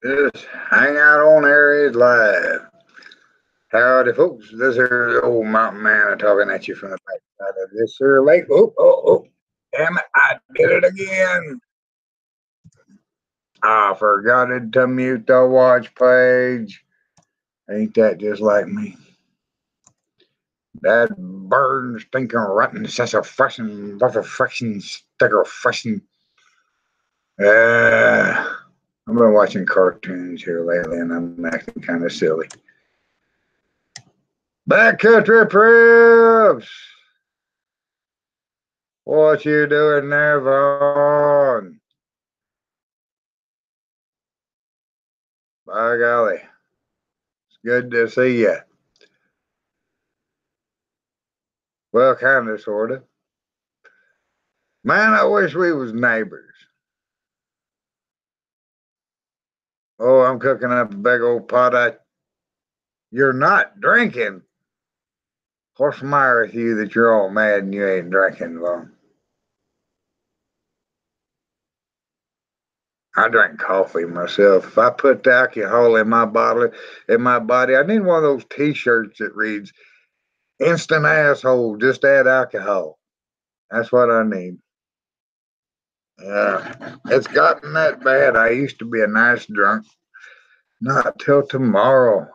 Just hang out on Aries Live. Howdy, folks. This here is old Mountain Man talking at you from the backside of this here lake. Oh. Damn it, I did it again. I forgot to mute the watch page. Ain't that just like me? That bird stinking rotten sense of freshen, buffer freshen, sticker freshen. I've been watching cartoons here lately and I'm acting kind of silly. Backcountry Preps! What you doing there, Vaughn? By golly, it's good to see you. Well, kind of, sort of. Man, I wish we was neighbors. Oh, I'm cooking up a big old pot. You're not drinking. What's the matter with you that you're all mad and you ain't drinking, Vaughn? I drink coffee myself. If I put the alcohol in my bottle, I need one of those T-shirts that reads "Instant asshole, just add alcohol." That's what I need. Yeah, it's gotten that bad. I used to be a nice drunk. Not till tomorrow.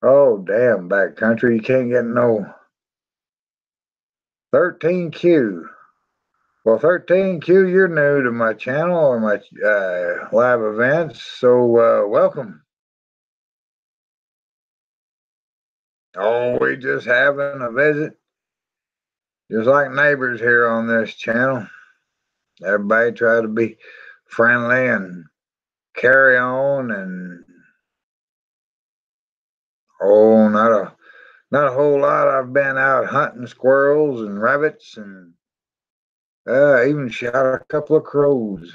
Oh, damn, backcountry. You can't get no 13Q. Well, 13Q, you're new to my channel or my live events, so welcome. Oh, we just having a visit. Just like neighbors here on this channel. Everybody try to be friendly and carry on and oh, not a whole lot. I've been out hunting squirrels and rabbits and even shot a couple of crows.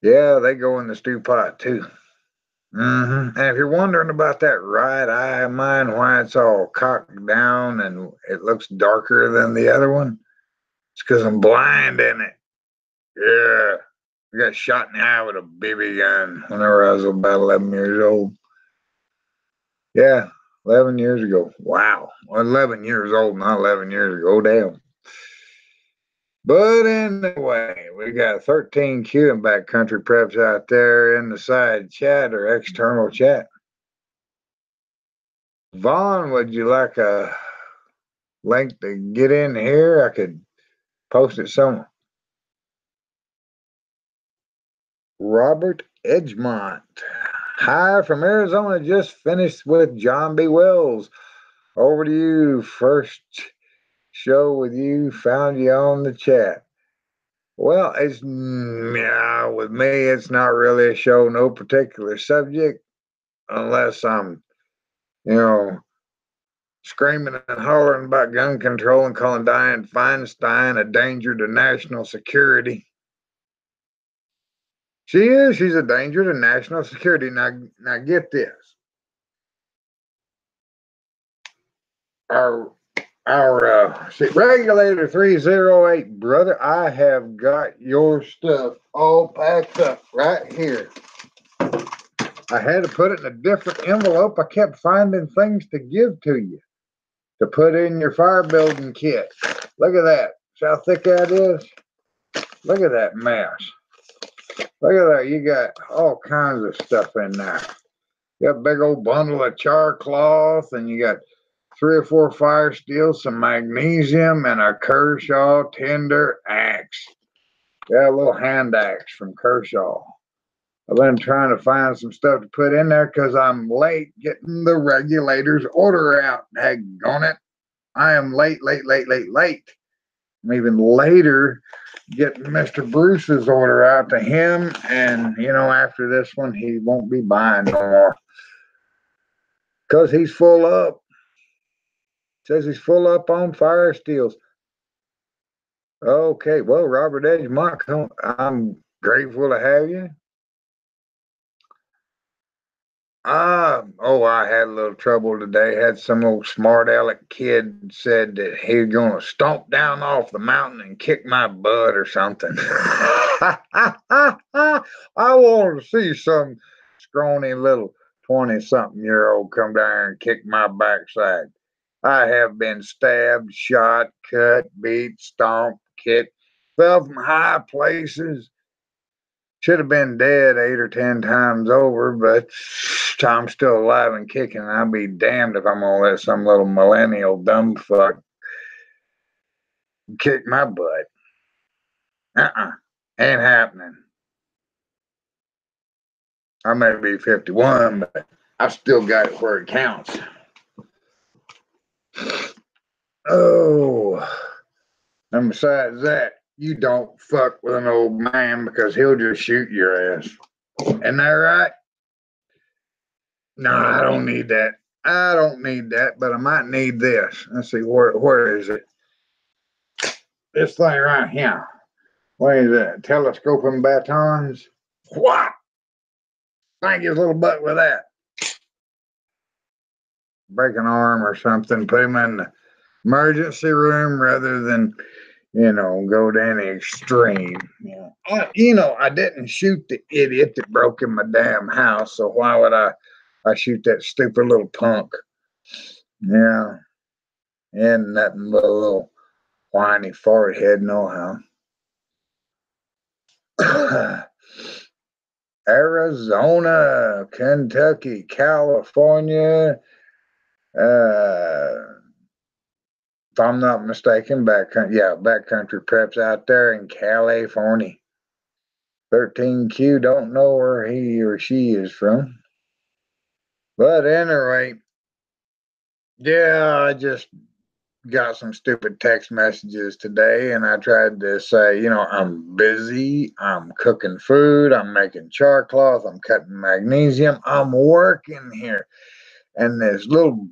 Yeah, they go in the stew pot too. And if you're wondering about that right eye of mine, why it's all cocked down and it looks darker than the other one, it's because I'm blind in it. Yeah, I got shot in the eye with a BB gun whenever I was about 11 years old. Yeah, 11 years ago. Wow. Well, 11 years old, not 11 years ago. Damn. But anyway, we got 13Q and backcountry preps out there in the side chat or external chat. Vaughn, would you like a link to get in here? I could post it somewhere. Robert Edgemont. Hi from Arizona. Just finished with John B. Wells. Over to you. First show with you. Found you on the chat. Well, it's yeah, with me, it's not really a show, no particular subject, unless I'm, you know, screaming and hollering about gun control and calling Dianne Feinstein a danger to national security. She is. She's a danger to national security. Now get this. Our regulator 308, brother. I have got your stuff all packed up right here. I had to put it in a different envelope. I kept finding things to give to you to put in your fire building kit. Look at that. See how thick that is? Look at that mess. Look at that. You got all kinds of stuff in there. You got a big old bundle of char cloth, and you got 3 or 4 fire steels, some magnesium, and a Kershaw tender axe. Yeah, a little hand axe from Kershaw. I've been trying to find some stuff to put in there because I'm late getting the regulator's order out. Daggone it. I am late. I'm even later getting Mr. Bruce's order out to him. And, after this one, he won't be buying no more because he's full up. Says he's full up on fire steels. Okay, well, Robert Edgemont, I'm grateful to have you. I had a little trouble today. Had some old smart aleck kid said that he was gonna stomp down off the mountain and kick my butt or something. I want to see some scrawny little 20-something-year-old come down here and kick my backside. I have been stabbed, shot, cut, beat, stomped, kicked, fell from high places. Should have been dead 8 or 10 times over, but I'm still alive and kicking. I'll be damned if I'm gonna let some little millennial dumb fuck kick my butt. Ain't happening. I may be 51, but I still got it where it counts. Oh, and besides that, you don't fuck with an old man because he'll just shoot your ass. Isn't that right? No, I don't need that. I don't need that, but I might need this. Let's see, where is it? This thing right here. What is that? Telescoping batons? What? Thank his little butt with that. Break an arm or something, put him in the emergency room rather than, go to any extreme. I didn't shoot the idiot that broke in my damn house, so why would I shoot that stupid little punk? Yeah, and nothing but a little whiny forehead, no how. Arizona, Kentucky, California, if I'm not mistaken, backcountry preps out there in California. 13Q, don't know where he or she is from. But anyway, yeah, I just got some stupid text messages today, and I tried to say, I'm busy, I'm cooking food, I'm making char cloth, I'm cutting magnesium, I'm working here. And this little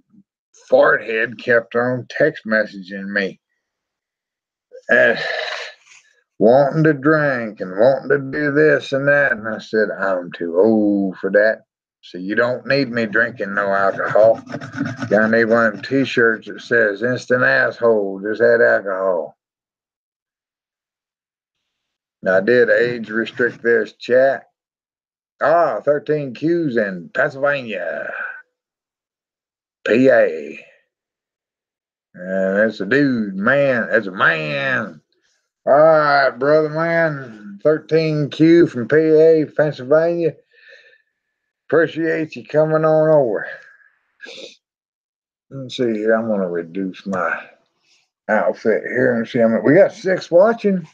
fart head kept on text messaging me, wanting to drink and wanting to do this and that. And I said, I'm too old for that. So you don't need me drinking no alcohol. I need one of them t-shirts that says instant asshole, just had alcohol. Now, I did age restrict this chat. 13 Qs in Pennsylvania, PA. That's a dude, man. That's a man. All right, brother, man. 13Q from PA, Pennsylvania. Appreciate you coming on over. Let's see here. I'm going to reduce my outfit here and see how many. We got 6 watching.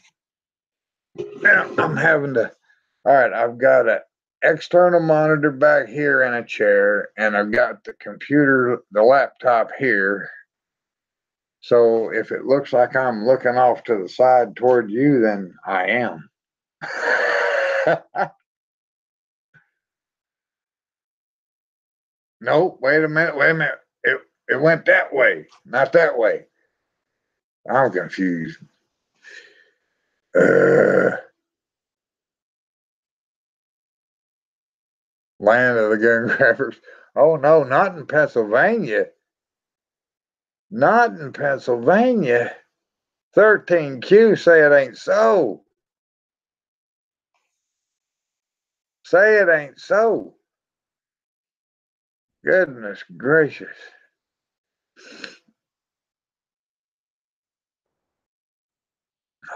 Now, I'm having to. All right, I've got an external monitor back here in a chair, and I've got the computer, the laptop here. So if it looks like I'm looking off to the side toward you, then I am. Nope, wait a minute. It went that way, not that way. I'm confused. Land of the gun grabbers. Oh no, not in Pennsylvania. Not in Pennsylvania. 13Q say it ain't so. Say it ain't so. Goodness gracious.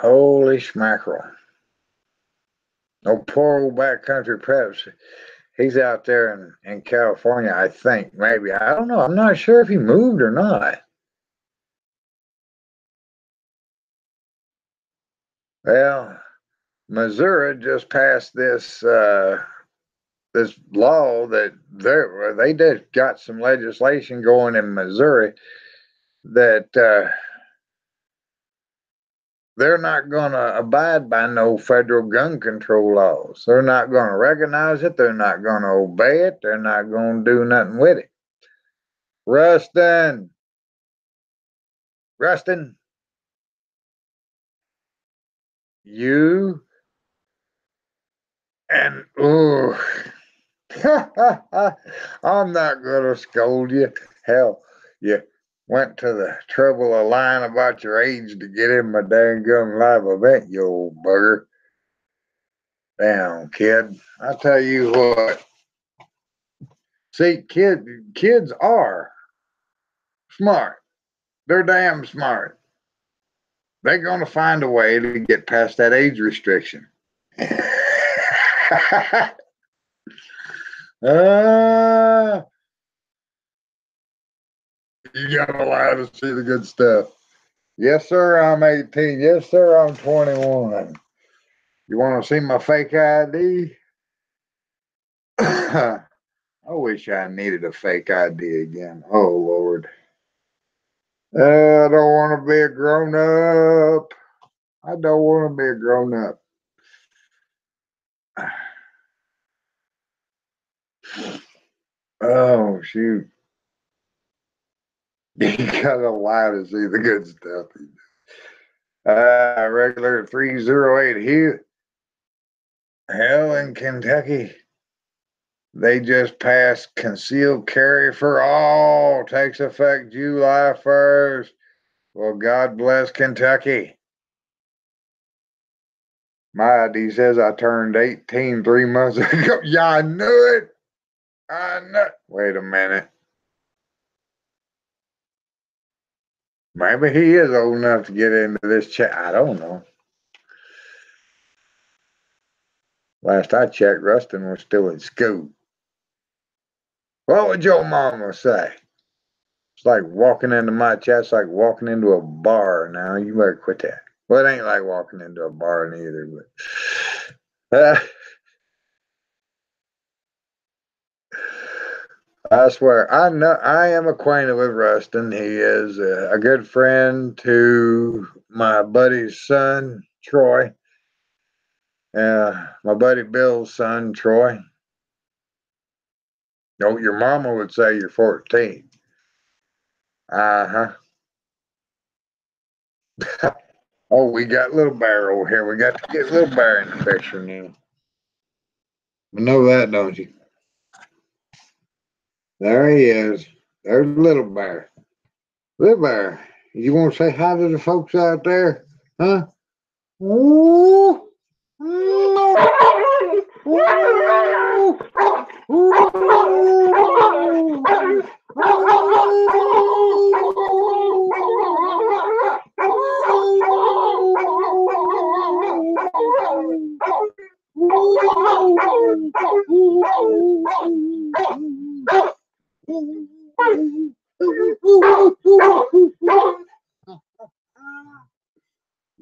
Holy smackerel. Oh, poor old backcountry preps. He's out there in California, I think. Maybe. I don't know. I'm not sure if he moved or not. Well, Missouri just passed this this law that they just got some legislation going in Missouri that they're not going to abide by no federal gun control laws. They're not going to recognize it. They're not going to obey it. They're not going to do nothing with it. Rustin, you and ooh. I'm not gonna scold you. Hell, you went to the trouble of lying about your age to get in my dang gum live event, you old bugger. Damn, kid. I tell you what. See, kids are smart. They're damn smart. They're gonna find a way to get past that age restriction. uh, you gotta lie to see the good stuff. Yes, sir, I'm 18. Yes, sir, I'm 21. You want to see my fake ID? I wish I needed a fake ID again. Oh, Lord. I don't want to be a grown up. I don't want to be a grown up. Oh, shoot. You gotta lie to see the good stuff. Regular 308 here. Hell, in Kentucky, they just passed concealed carry for all. Takes effect July 1st. Well, God bless Kentucky. My ID says I turned 18 3 months ago. Yeah, I knew it. I know. Wait a minute. Maybe he is old enough to get into this chat. I don't know. Last I checked, Rustin was still in school. What would your mama say? It's like walking into my chat. It's like walking into a bar now. You better quit that. Well, it ain't like walking into a bar neither, but I swear, I know I am acquainted with Rustin. He is a good friend to my buddy's son, Troy. My buddy Bill's son, Troy. Oh, your mama would say you're 14. Uh huh. Oh, we got Little Bear over here. We got to get Little Bear in the picture now. You know that, don't you? There he is. There's Little Bear. Little Bear, you want to say hi to the folks out there? Huh? Ooh.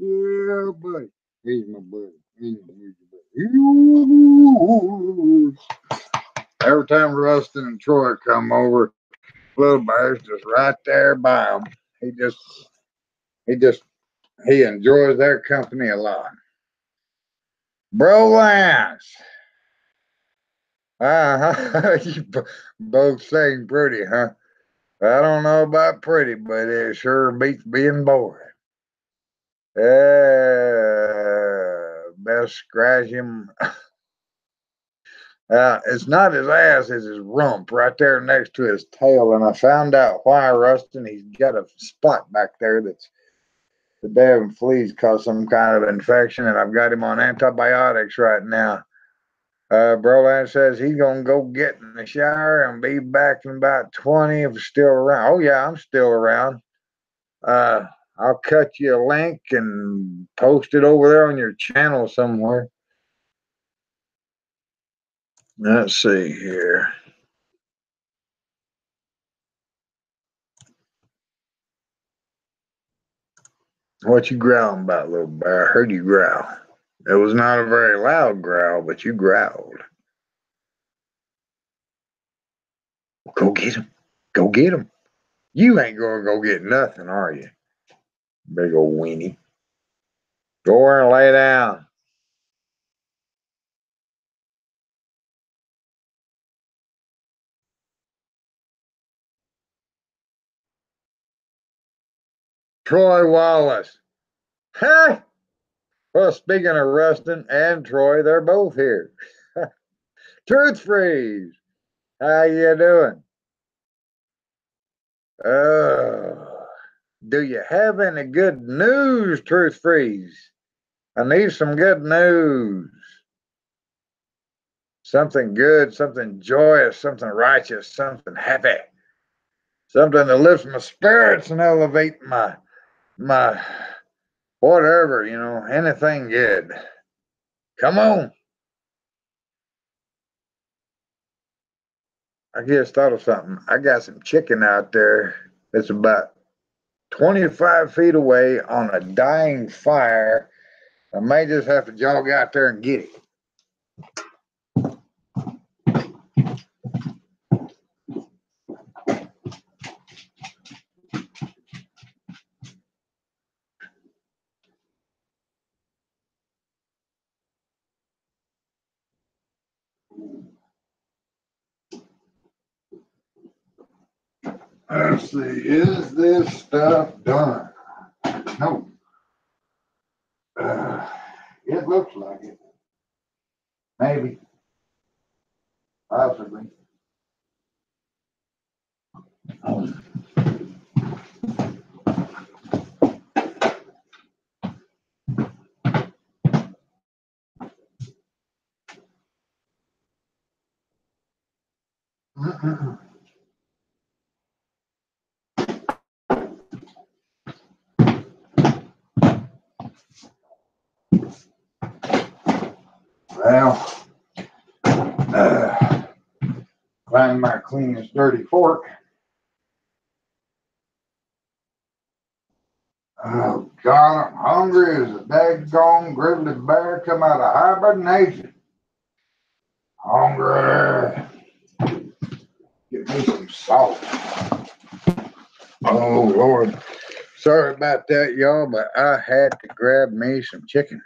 Yeah, buddy. He's my buddy. He's my buddy. Every time Rustin and Troy come over, Little Bear's just right there by them. He just, he just, he enjoys their company a lot. Bro Lance. You both sing pretty, huh? I don't know about pretty, but it sure beats being bored. Best scratch him. It's not his ass, it's his rump right there next to his tail. And I found out why, Rustin. He's got a spot back there that's the damn fleas cause some kind of infection, and I've got him on antibiotics right now. Broland says he's gonna go get in the shower and be back in about 20 if he's still around. Oh yeah, I'm still around. Uh, I'll cut you a link and post it over there on your channel somewhere. Let's see here. What you growling about, Little Bear? I heard you growl. It was not a very loud growl, but you growled. Go get him. Go get him. You ain't gonna go get nothing, are you? Big old weenie. Go over and lay down. Troy Wallace. Huh? Well, speaking of Rustin and Troy, they're both here. Truth Freeze, how you doing? Oh, do you have any good news, Truth Freeze? I need some good news. Something good, something joyous, something righteous, something happy, something that lifts my spirits and elevate my whatever, anything good. Come on. I just thought of something. I got some chicken out there that's about 25 feet away on a dying fire. I may just have to jog out there and get it. Let's see, is this stuff done? No. It looks like it. Maybe. Possibly. Well, find my cleanest dirty fork. Oh, God, I'm hungry as a daggone grizzly bear come out of hibernation. Hungry. Get me some salt. Oh, Lord. Sorry about that, y'all, but I had to grab me some chicken.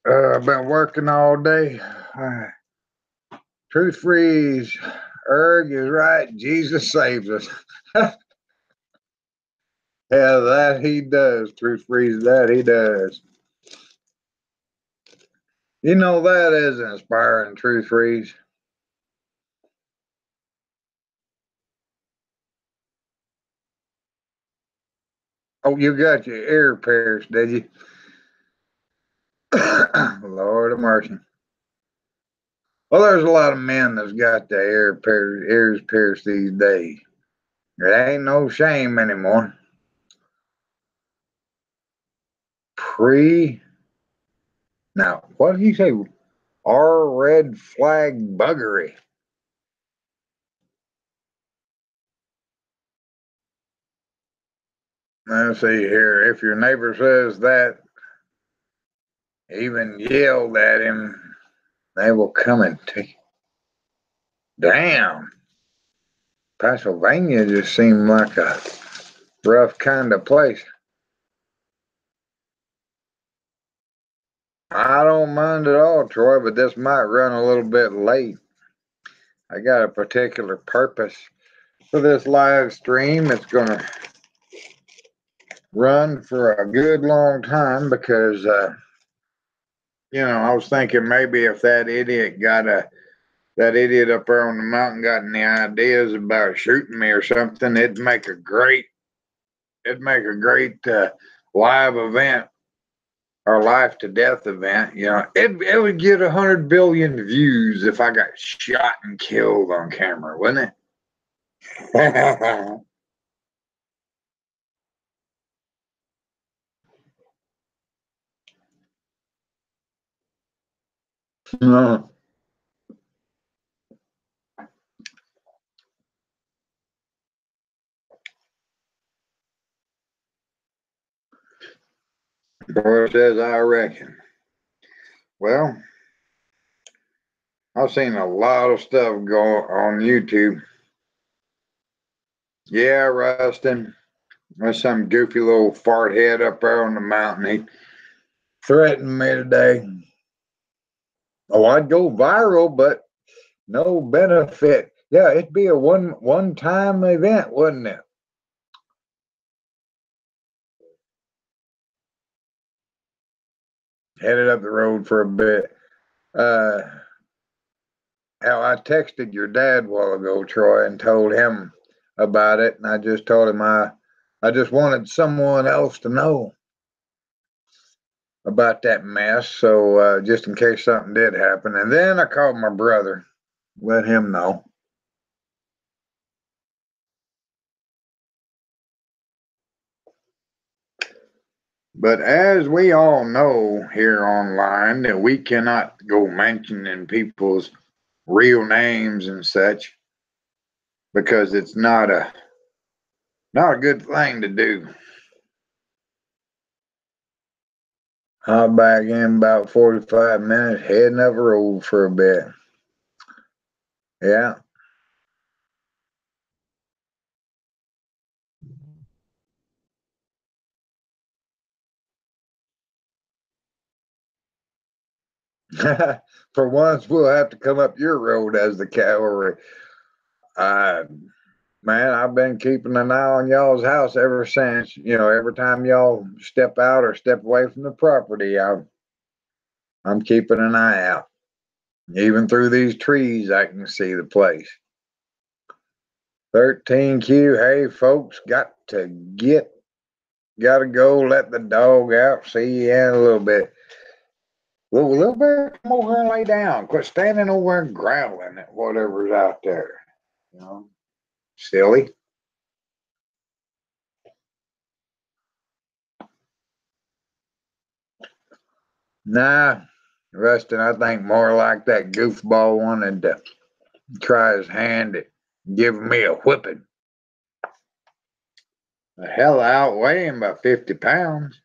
I've been working all day. Truth Freeze. Erg is right. Jesus saves us. Yeah, that he does. Truth Freeze, that he does. You know, that is inspiring, Truth Freeze. Oh, you got your ear pierced, did you? Lord of mercy. Well, there's a lot of men that's got their ears pierced these days. It ain't no shame anymore. Now, what did he say? Our red flag buggery. Let's see here. If your neighbor says that, even yelled at him, they will come and take you. Damn. Pennsylvania just seemed like a rough kind of place. I don't mind at all, Troy, but this might run a little bit late. I got a particular purpose for this live stream. It's going to run for a good long time because, I was thinking maybe if that idiot up there on the mountain got any ideas about shooting me or something, it'd make a great live event or life to death event. It would get 100 billion views if I got shot and killed on camera, wouldn't it? No. Boy says I reckon. Well, I've seen a lot of stuff go on YouTube. Yeah, Rustin. There's some goofy little fart head up there on the mountain. He threatened me today. Oh, I'd go viral, but no benefit. Yeah, it'd be a one time event, wouldn't it? Headed up the road for a bit. how I texted your dad a while ago, Troy, and told him about it. And I just told him I just wanted someone else to know about that mess. So just in case something did happen. And then I called my brother, let him know. But as we all know here online, that we cannot go mentioning people's real names and such because it's not a good thing to do. I'll back in about 45 minutes, heading up the road for a bit. Yeah. For once, we'll have to come up your road as the cavalry. Uh, Man, I've been keeping an eye on y'all's house ever since. Every time y'all step out or step away from the property, I'm keeping an eye out. Even through these trees, I can see the place. 13Q, hey folks, gotta go, let the dog out. See you in a little bit. Little bit, come over here and lay down. Quit standing over and growling at whatever's out there. You know, silly. Nah, Rustin, I think more like that goofball wanted to try his hand at giving me a whipping. The hell outweigh him by 50 pounds.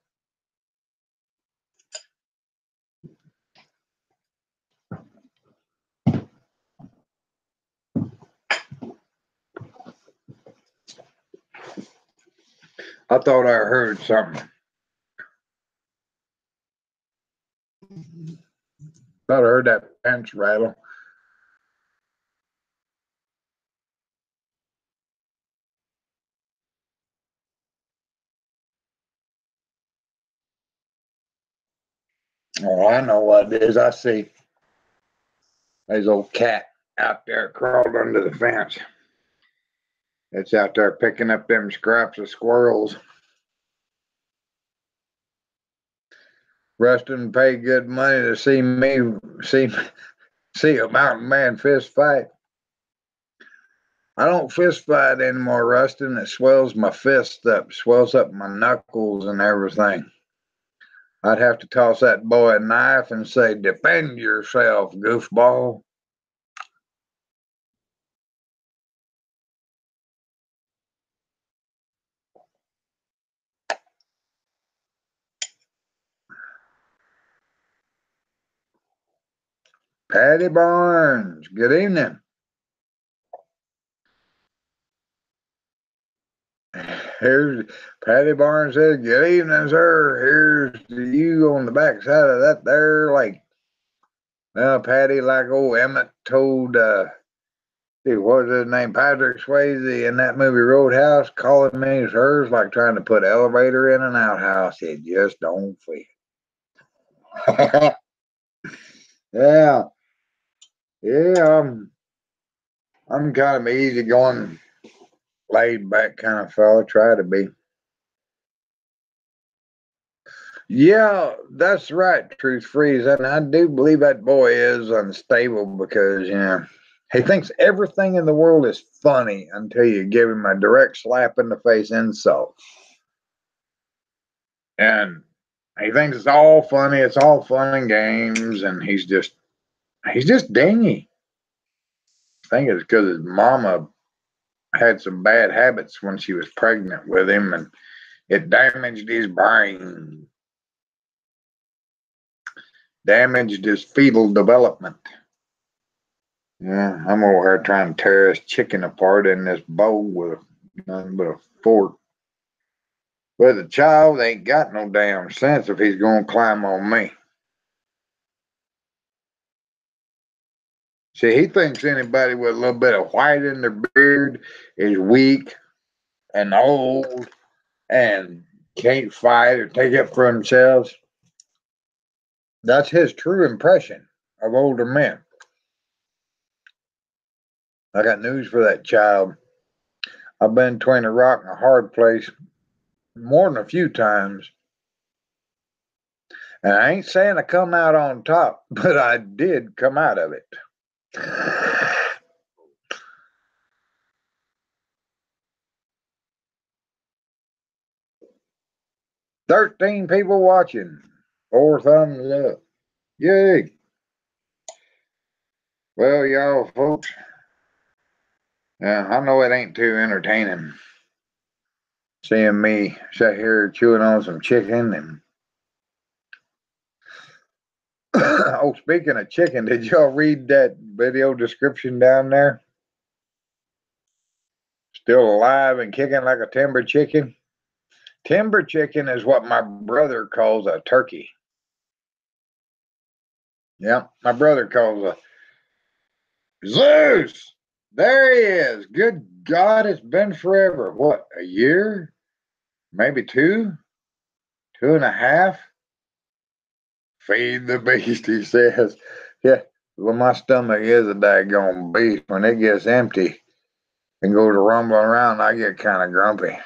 I thought I heard something. Thought I heard that fence rattle. Oh, I know what it is. I see there's old cat out there crawled under the fence. It's out there picking up them scraps of squirrels. Rustin paid good money to see a mountain man fist fight. I don't fist fight anymore, Rustin. It swells my fist up, swells up my knuckles and everything. I'd have to toss that boy a knife and say, defend yourself, goofball. Patty Barnes, good evening. Here's Patty Barnes says, good evening, sir. Here's to you on the backside of that there lake. Well, Patty, like old Emmett told, what was his name? Patrick Swayze in that movie Roadhouse, calling me hers like trying to put elevator in an outhouse. It just don't fit. Yeah. Yeah, I'm kind of easy going, laid back kind of fella. Try to be. Yeah, that's right, Truth Freeze. And I do believe that boy is unstable because, he thinks everything in the world is funny until you give him a direct slap in the face insult. And he thinks it's all funny, it's all fun and games, and he's just dingy. I think it's because his mama had some bad habits when she was pregnant with him, and it damaged his brain, damaged his fetal development. Yeah, I'm over here trying to tear this chicken apart in this bowl with nothing but a fork. But the child ain't got no damn sense if he's gonna climb on me. See, he thinks anybody with a little bit of white in their beard is weak and old and can't fight or take up for themselves. That's his true impression of older men. I got news for that child. I've been between a rock and a hard place more than a few times. And I ain't saying I come out on top, but I did come out of it. 13 people watching. 4 thumbs up. Yay. Well, y'all folks, I know it ain't too entertaining seeing me sit here chewing on some chicken and oh, speaking of chicken, did y'all read that video description down there? Still alive and kicking like a timber chicken? Timber chicken is what my brother calls a turkey. Yeah, my brother calls a Zeus. There he is. Good God, it's been forever. What, a year? Maybe 2? 2.5? Feed the beast, he says. Yeah, well, my stomach is a daggone beast. When it gets empty and goes rumbling around, I get kind of grumpy.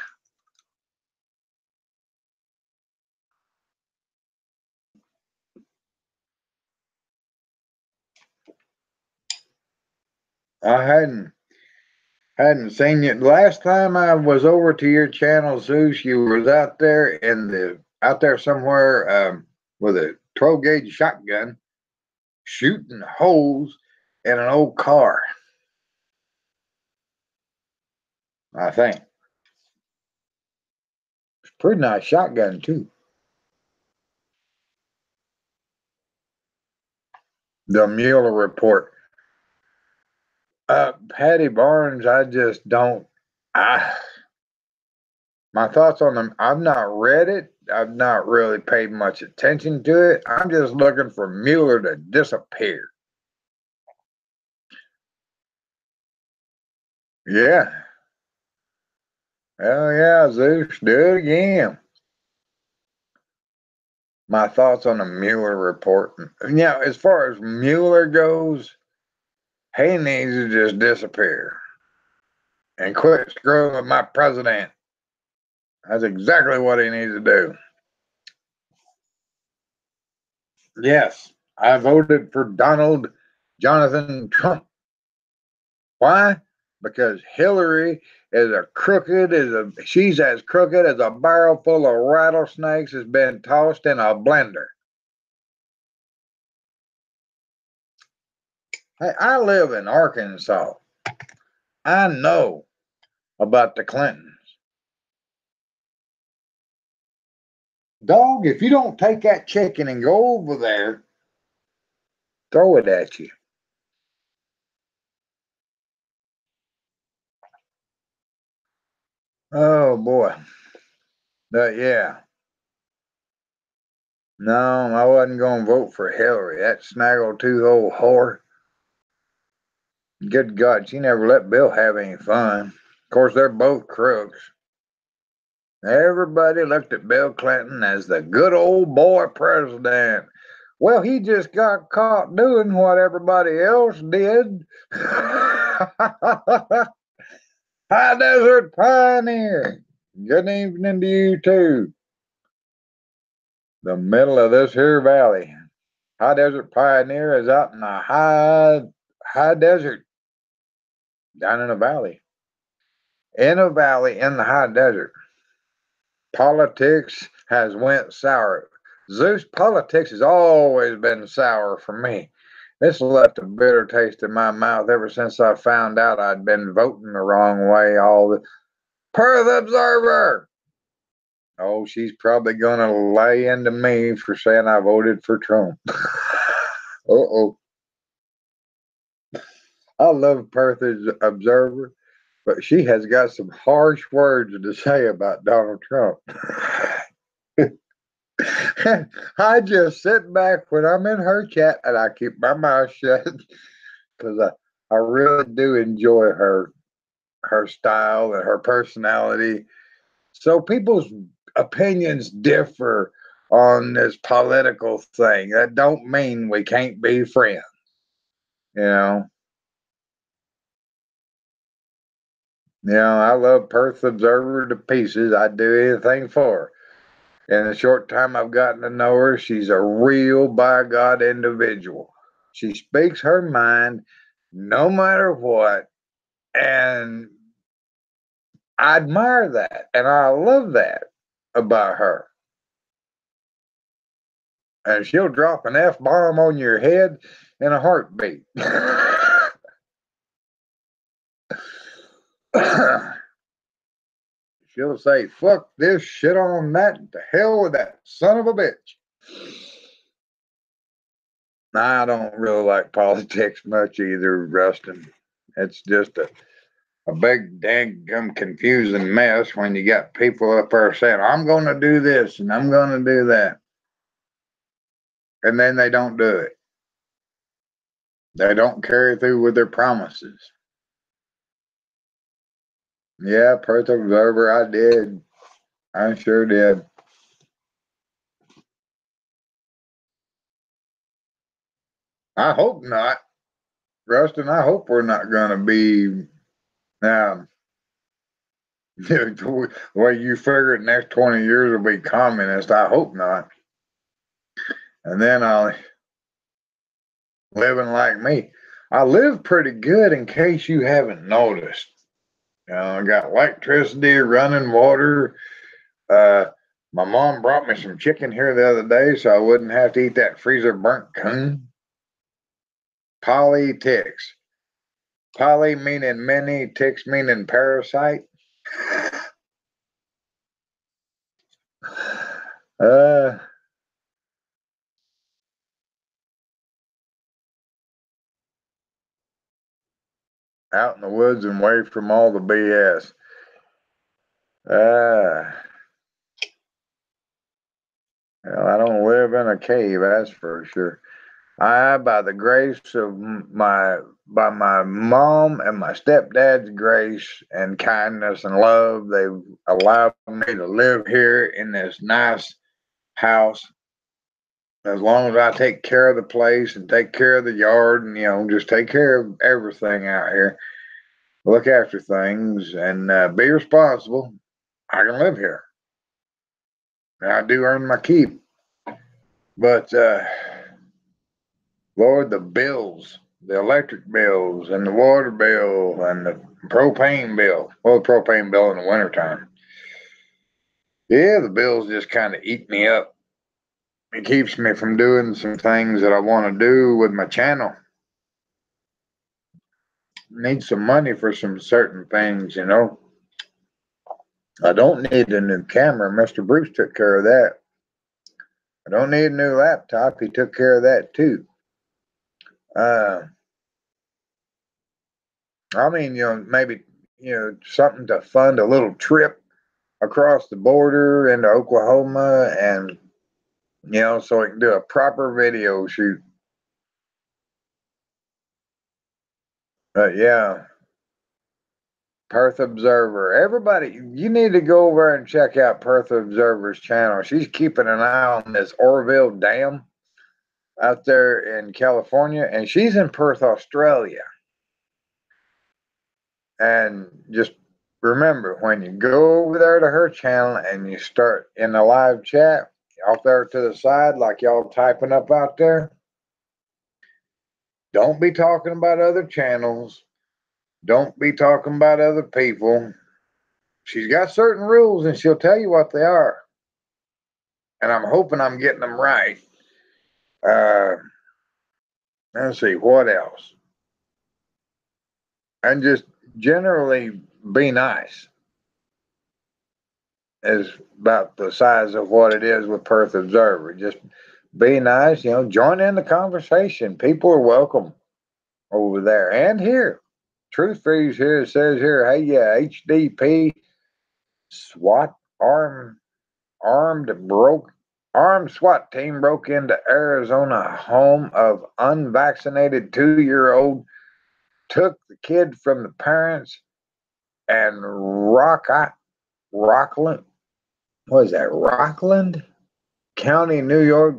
I hadn't seen you. Last time I was over to your channel, Zeus, you was out there somewhere with a 12 gauge shotgun shooting holes in an old car. I think it's a pretty nice shotgun too. The Mueller report. Patty Barnes, I just don't. I My thoughts on them. I've not read it. I've not really paid much attention to it. I'm just looking for Mueller to disappear. Yeah. Hell yeah, Zeus. Do it again. My thoughts on the Mueller report. Yeah, as far as Mueller goes, he needs to just disappear and quit screwing with my president. That's exactly what he needs to do. Yes, I voted for Donald Jonathan Trump. Why? Because Hillary is she's as crooked as a barrel full of rattlesnakes has been tossed in a blender. Hey, I live in Arkansas. I know about the Clintons. Dog, if you don't take that chicken and go over there, throw it at you. Oh boy. But yeah. No, I wasn't gonna vote for Hillary. That snaggletooth old whore. Good God, she never let Bill have any fun. Of course, they're both crooks. Everybody looked at Bill Clinton as the good old boy president. Well, he just got caught doing what everybody else did. High Desert Pioneer. Good evening to you too. The middle of this here valley. High Desert Pioneer is out in the high desert, down in a valley. In a valley in the high desert. Politics has went sour. Zeus, politics has always been sour for me. This left a bitter taste in my mouth ever since I found out I'd been voting the wrong way per the Observer. Oh, she's probably gonna lay into me for saying I voted for Trump. Uh-oh. I love Perth's Observer, but she has got some harsh words to say about Donald Trump. I just sit back when I'm in her chat and I keep my mouth shut because I really do enjoy her style and her personality. So people's opinions differ on this political thing. That don't mean we can't be friends, you know. You know, I love Perth Observer to pieces. I'd do anything for her. In the short time I've gotten to know her, she's a real by God individual. She speaks her mind no matter what. And I admire that. And I love that about her. And she'll drop an F bomb on your head in a heartbeat. She'll say, fuck this shit on that. To hell with that son of a bitch. I don't really like politics much either, Rustin. It's just a big, dang confusing mess when you got people up there saying, I'm going to do this and I'm going to do that. And then they don't do it. They don't carry through with their promises. Yeah, Perth Observer, I did. I sure did. I hope not. Rustin, I hope we're not going to be now. The way you figure the next 20 years will be communist, I hope not. And then I'll living like me. I live pretty good in case you haven't noticed. I got electricity, running water. Uh, my mom brought me some chicken here the other day so I wouldn't have to eat that freezer burnt coon. Polyticks. Poly meaning many, ticks meaning parasite. Uh, Out in the woods and away from all the BS. Uh, well, I don't live in a cave, that's for sure. I, by the grace of by my mom and my stepdad's grace and kindness and love, they've allowed me to live here in this nice house. As long as I take care of the place and take care of the yard and, just take care of everything out here, look after things and be responsible, I can live here. And I do earn my keep. But, Lord, the bills, the electric bills and the water bill and the propane bill. Well, the propane bill in the wintertime. Yeah, the bills just kind of eat me up. It keeps me from doing some things that I want to do with my channel. Need some money for some certain things. I don't need a new camera. Mr. Bruce took care of that. I don't need a new laptop. He took care of that too. Uh, I mean, maybe, something to fund a little trip across the border into Oklahoma and, so we can do a proper video shoot. But yeah, Perth Observer. Everybody, you need to go over and check out Perth Observer's channel. She's keeping an eye on this Orville Dam out there in California, and she's in Perth, Australia. And just remember, when you go over there to her channel and you start in the live chat, off there to the side, like y'all typing up out there, don't be talking about other channels. Don't be talking about other people. She's got certain rules and she'll tell you what they are. And I'm hoping I'm getting them right. Uh, let's see, what else? And just generally be nice is about the size of what it is with Perth Observer. Just be nice, join in the conversation. People are welcome over there and here. Truth Freeze here says here, hey, yeah, HDP SWAT armed SWAT team broke into Arizona home of unvaccinated 2-year-old, took the kid from the parents, and Rockland, what is that? Rockland County, New York,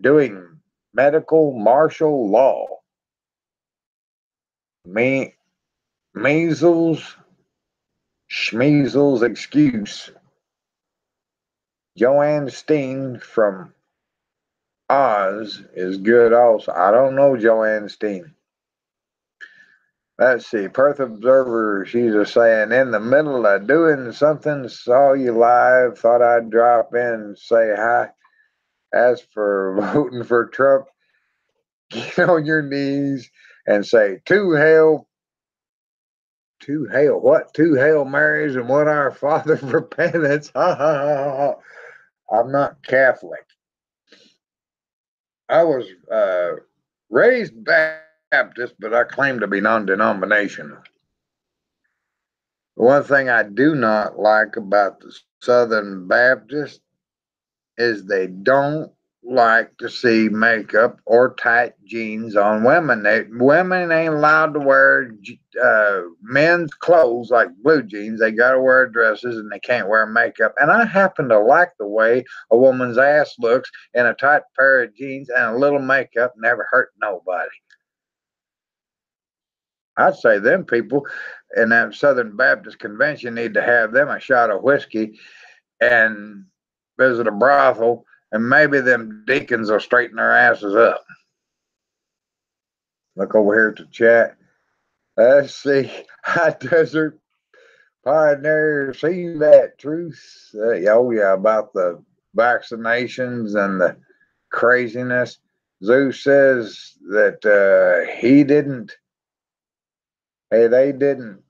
doing medical martial law. Measles Schmeasel's excuse. Joanne Steen from Oz is good also. I don't know Joanne Steen. Let's see. Perth Observer, she's just saying, in the middle of doing something, saw you live, thought I'd drop in and say hi. As for voting for Trump, get on your knees and say, two what? Two Hail Marys and one Our Father for penance. Ha ha ha ha. I'm not Catholic. I was raised Baptist, but I claim to be non-denominational. One thing I do not like about the Southern Baptists is they don't like to see makeup or tight jeans on women. Women ain't allowed to wear men's clothes like blue jeans. They got to wear dresses and they can't wear makeup. And I happen to like the way a woman's ass looks in a tight pair of jeans and a little makeup never hurt nobody. I'd say them people in that Southern Baptist convention need to have them a shot of whiskey and visit a brothel, and maybe them deacons will straighten their asses up. Look over here to chat. Let's see. High Desert Pioneer, see that truth? Oh, yeah, about the vaccinations and the craziness. Zeus says that they didn't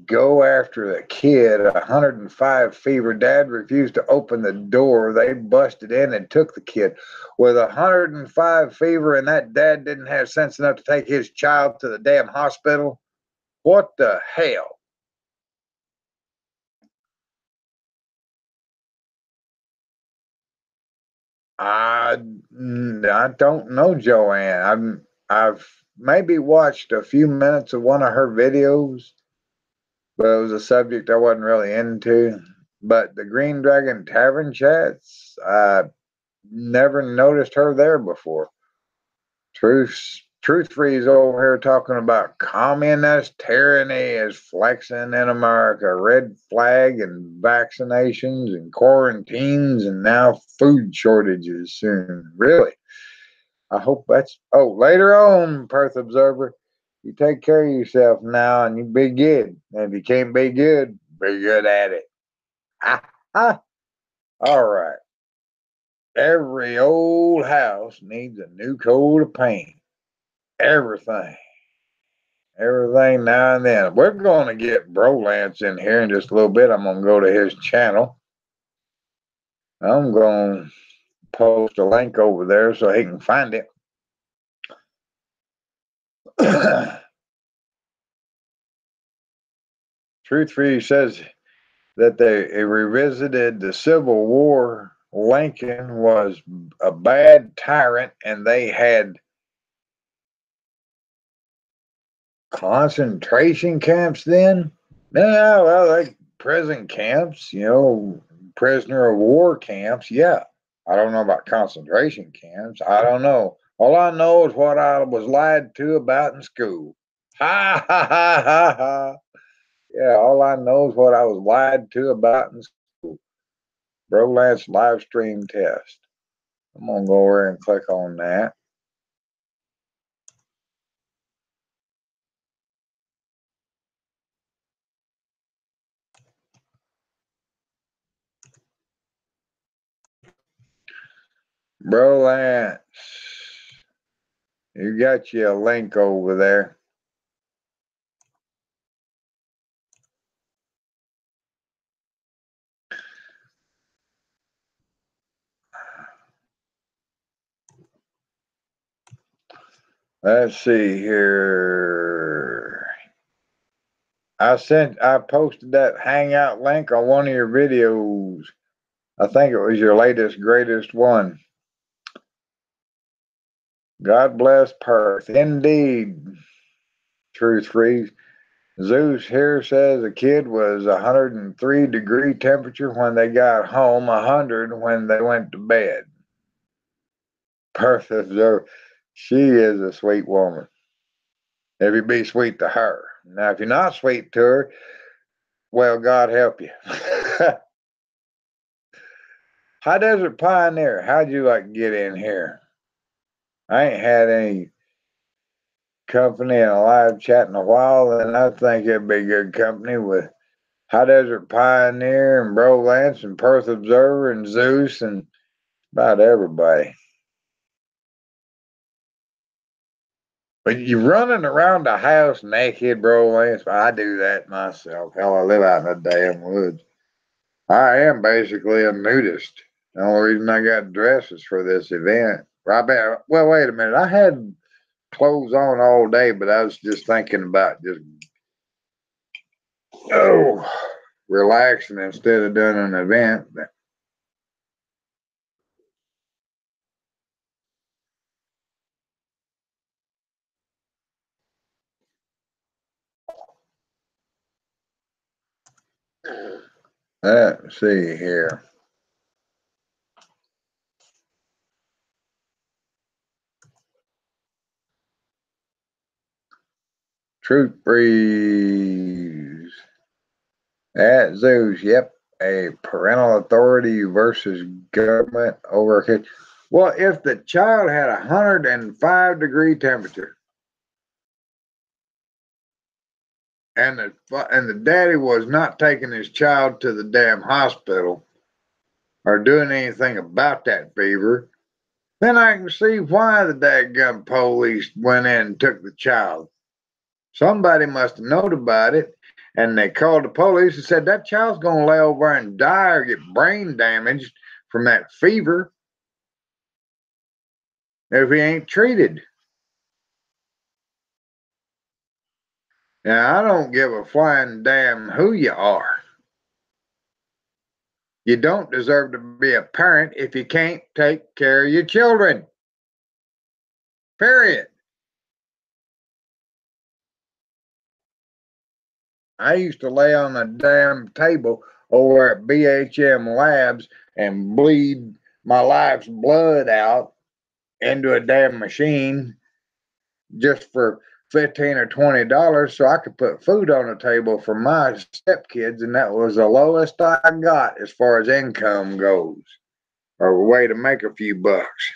go after the kid. 105 fever. Dad refused to open the door. They busted in and took the kid. With 105 fever, and that dad didn't have sense enough to take his child to the damn hospital. What the hell? I don't know Joanne. I've maybe watched a few minutes of one of her videos, but it was a subject I wasn't really into. But the Green Dragon Tavern chats, I never noticed her there before. Truth Freeze over here talking about communist tyranny is flexing in America, red flag and vaccinations and quarantines and now food shortages soon. Really? I hope that's later on, Perth Observer. You take care of yourself now and you be good. And if you can't be good at it. Ha ha. All right. Every old house needs a new coat of paint. Everything. Everything now and then. We're going to get Brolance in here in just a little bit. I'm going to go to his channel. I'm going to post a link over there so he can find it. Truth Free says that they revisited the Civil War. Lincoln was a bad tyrant and they had concentration camps then. Yeah, well, like prison camps, prisoner of war camps. Yeah. I don't know about concentration camps. I don't know. All I know is what I was lied to about in school. Ha ha ha ha ha. Yeah, all I know is what I was lied to about in school. Brolance live stream test. I'm gonna go over and click on that. Brolance, you got you a link over there. Let's see here. I posted that Hangout link on one of your videos. I think it was your latest, greatest one. God bless Perth. Indeed. Truth Freeze. Zeus here says the kid was 103-degree temperature when they got home, 100 when they went to bed. Perth observed. She is a sweet woman. If you be sweet to her. Now, if you're not sweet to her, Well, God help you. High Desert Pioneer, how'd you like get in here? I ain't had any company in a live chat in a while, and I think it'd be good company with High Desert Pioneer and Bro Lance and Perth Observer and Zeus and about everybody. But you running around the house naked, Bro Lance. I do that myself. Hell, I live out in the damn woods. I am basically a nudist. The only reason I got dresses for this event. Well, wait a minute. I had clothes on all day, but I was just thinking about just relaxing instead of doing an event. Let's see here. Truth Breeze at Zeus. Yep. A parental authority versus government over a kid. Well, if the child had 105-degree temperature and the daddy was not taking his child to the damn hospital or doing anything about that fever, then I can see why the dadgum police went in and took the child. Somebody must have known about it, and they called the police and said that child's gonna lay over and die or get brain damaged from that fever if he ain't treated. Now, I don't give a flying damn who you are. You don't deserve to be a parent if you can't take care of your children. Period. I used to lay on a damn table over at BHM Labs and bleed my life's blood out into a damn machine just for 15 or $20 so I could put food on the table for my stepkids, and that was the lowest I got as far as income goes, or a way to make a few bucks.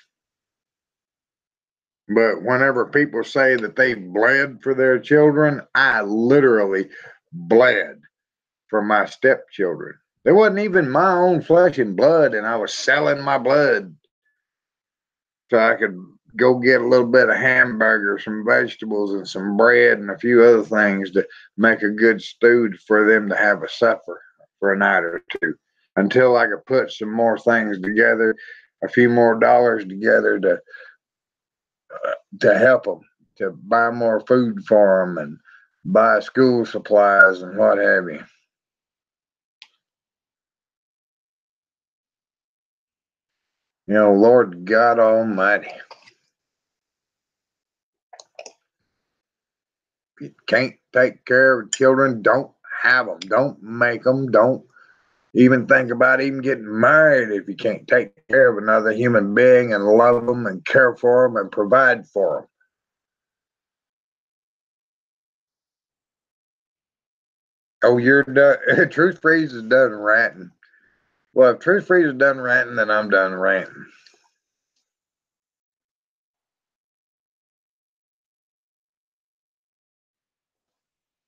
But whenever people say that they bled for their children, I literally bled for my stepchildren. They wasn't even my own flesh and blood, and I was selling my blood so I could go get a little bit of hamburger, some vegetables, and some bread, and a few other things to make a good stew for them to have a supper for a night or two until I could put some more things together, a few more dollars together to help them, to buy more food for them and buy school supplies and what have you. You know, Lord God Almighty. If you can't take care of children, don't have them. Don't make them. Don't even think about even getting married if you can't take care of another human being and love them and care for them and provide for them. Oh, you're done. Truth Freeze is done ranting. Well, if Truth Freeze is done ranting, then I'm done ranting.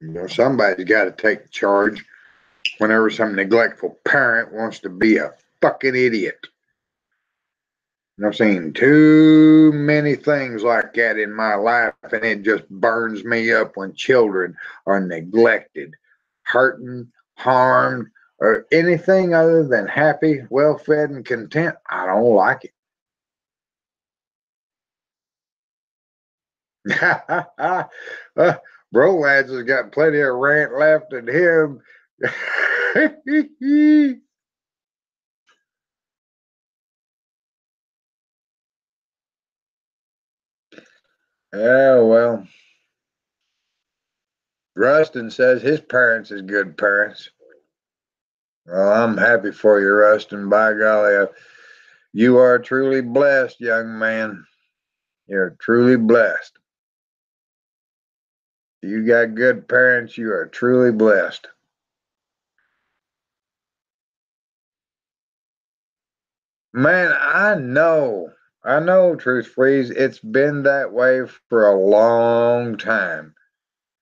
You know, somebody's got to take charge whenever some neglectful parent wants to be a fucking idiot. And I've seen too many things like that in my life, and it just burns me up when children are neglected, hurting, harmed, or anything other than happy, well fed, and content. I don't like it. Bro Lads has got plenty of rant left in him. Yeah, well, Rustin says his parents is good parents. Well, I'm happy for you, Rustin. By golly, you are truly blessed, young man. You're truly blessed. You got good parents. You are truly blessed. Man, I know, Truth Freeze. It's been that way for a long time.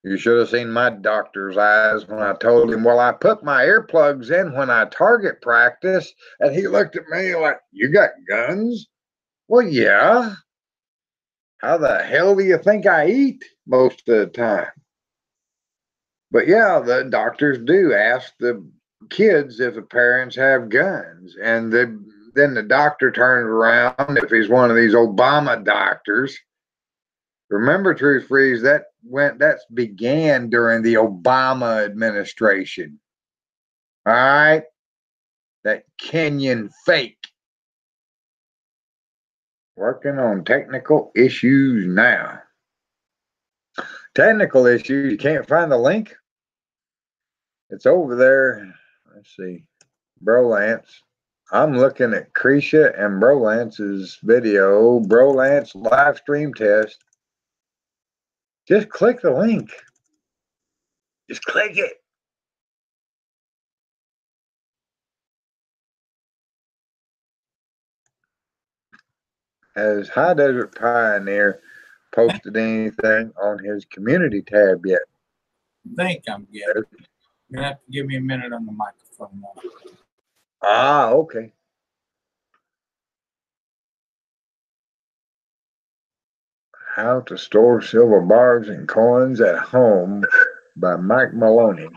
You should have seen my doctor's eyes when I told him, well, I put my earplugs in when I target practice. And he looked at me like, you got guns? Well, yeah. How the hell do you think I eat most of the time? But yeah, the doctors do ask the kids if the parents have guns. And then the doctor turns around, if he's one of these Obama doctors. Remember, Truth Freeze, that's began during the Obama administration. All right, that Kenyan fake. Working on technical issues now. Technical issues. You can't find the link. It's over there. Let's see, Brolance. I'm looking at Cretia and Brolance's video. Brolance live stream test. Just click the link. Just click it. Has High Desert Pioneer posted anything on his community tab yet? I think I'm getting. You're gonna have to give me a minute on the microphone now. Ah, okay. How to Store Silver Bars and Coins at Home by Mike Maloney.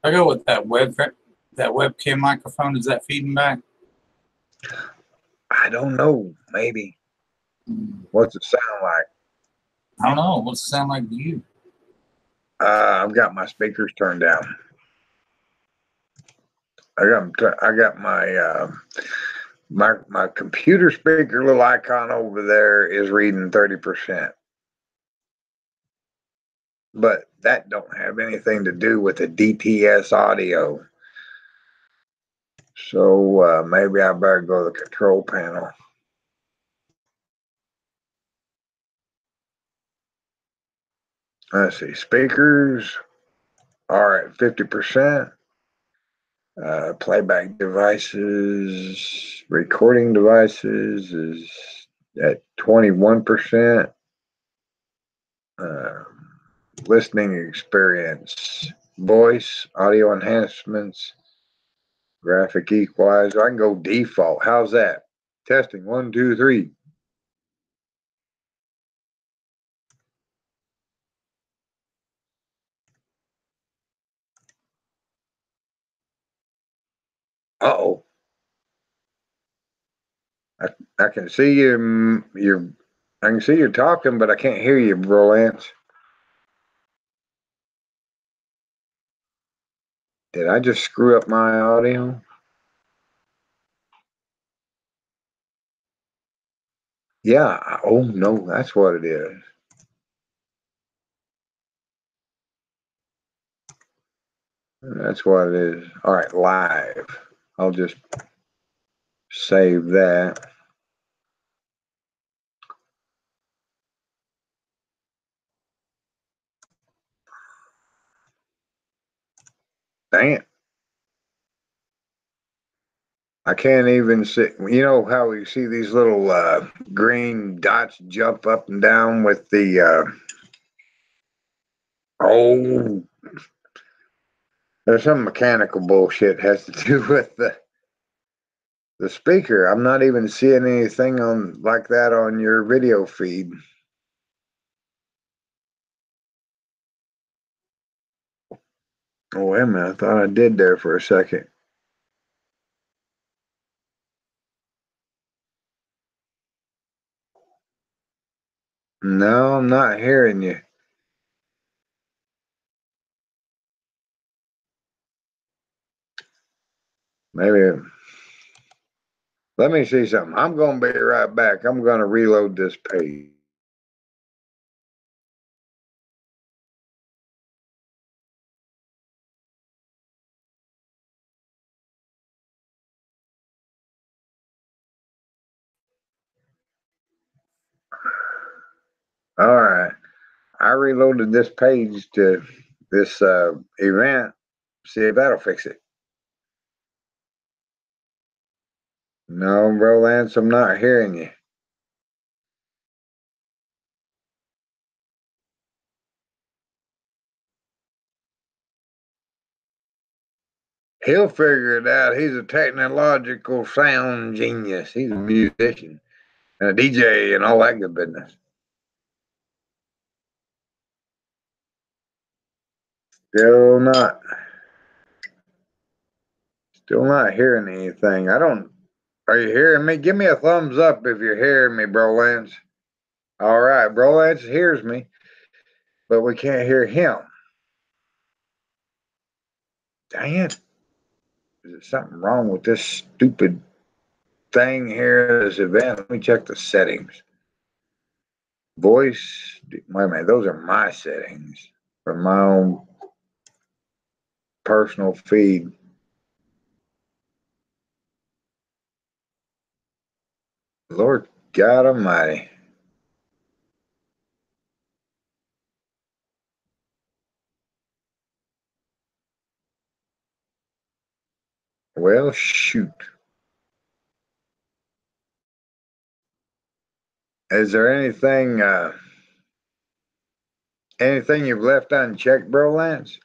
I go with that webcam microphone. Is that feeding back? I don't know. Maybe. What's it sound like? I don't know. What's it sound like to you? I've got my speakers turned down. I got my computer speaker little icon over there is reading 30%. But that don't have anything to do with the DTS audio. So maybe I better go to the control panel. Let's see, speakers are at 50%. Playback devices, recording devices is at 21%. Listening experience, voice, audio enhancements, graphic equalizer. I can go default. How's that? Testing 1, 2, 3. Uh-oh. I can see you. I can see you're talking, but I can't hear you, Brolance. Did I just screw up my audio? Yeah. Oh no, that's what it is. That's what it is. All right, live. I'll just save that. Dang it. I can't even see. You know how we see these little green dots jump up and down with the. Oh, there's some mechanical bullshit has to do with the speaker. I'm not even seeing anything on like that on your video feed. Oh, wait a minute. I thought I did there for a second. No, I'm not hearing you. Maybe. Let me see something. I'm going to be right back. I'm going to reload this page. All right. I reloaded this page to this event. See if that'll fix it. No, bro, Lance, I'm not hearing you. He'll figure it out. He's a technological sound genius. He's a musician and a DJ and all that good business. Still not. Still not hearing anything. I don't. Are you hearing me? Give me a thumbs up if you're hearing me, bro, Lance. All right, bro, Lance hears me, but we can't hear him. Dang it. Is there something wrong with this stupid thing here, this event? Let me check the settings. Voice, wait a minute, those are my settings for my own personal feed. Lord God Almighty. Well, shoot. Is there anything you've left unchecked, bro, Lance?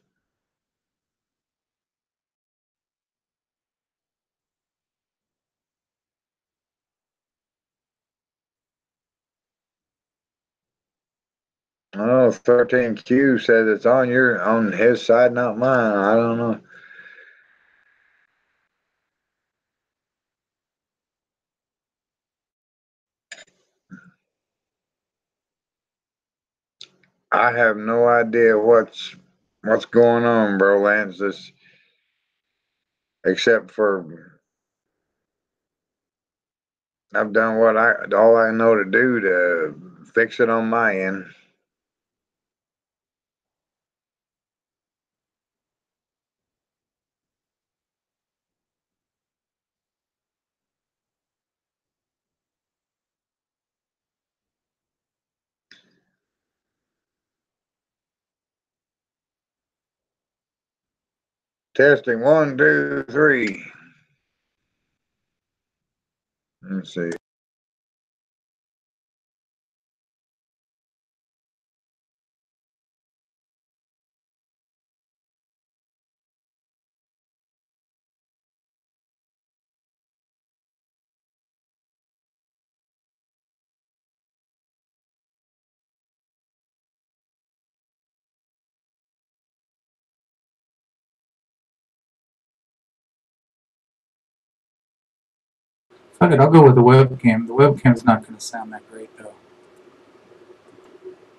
Oh, 13Q says it's on his side, not mine. I don't know. I have no idea what's going on, bro, Lance. Except for I've done all I know to do to fix it on my end. Testing 1, 2, 3. Let's see. Fuck it, I'll go with the webcam. The webcam's not going to sound that great, though.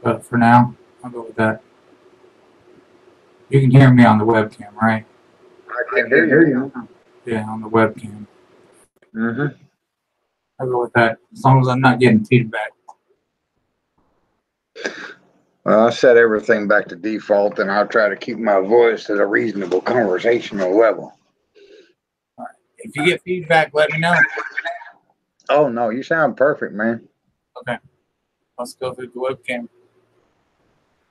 But for now, I'll go with that. You can hear me on the webcam, right? I I can can hear hear you. you now. Yeah, on the webcam. Mm-hmm. I'll go with that. As long as I'm not getting feedback. Well, I set everything back to default, and I'll try to keep my voice at a reasonable conversational level. All right. If you get feedback, let me know. Oh no, you sound perfect, man. Okay. Let's go through the webcam.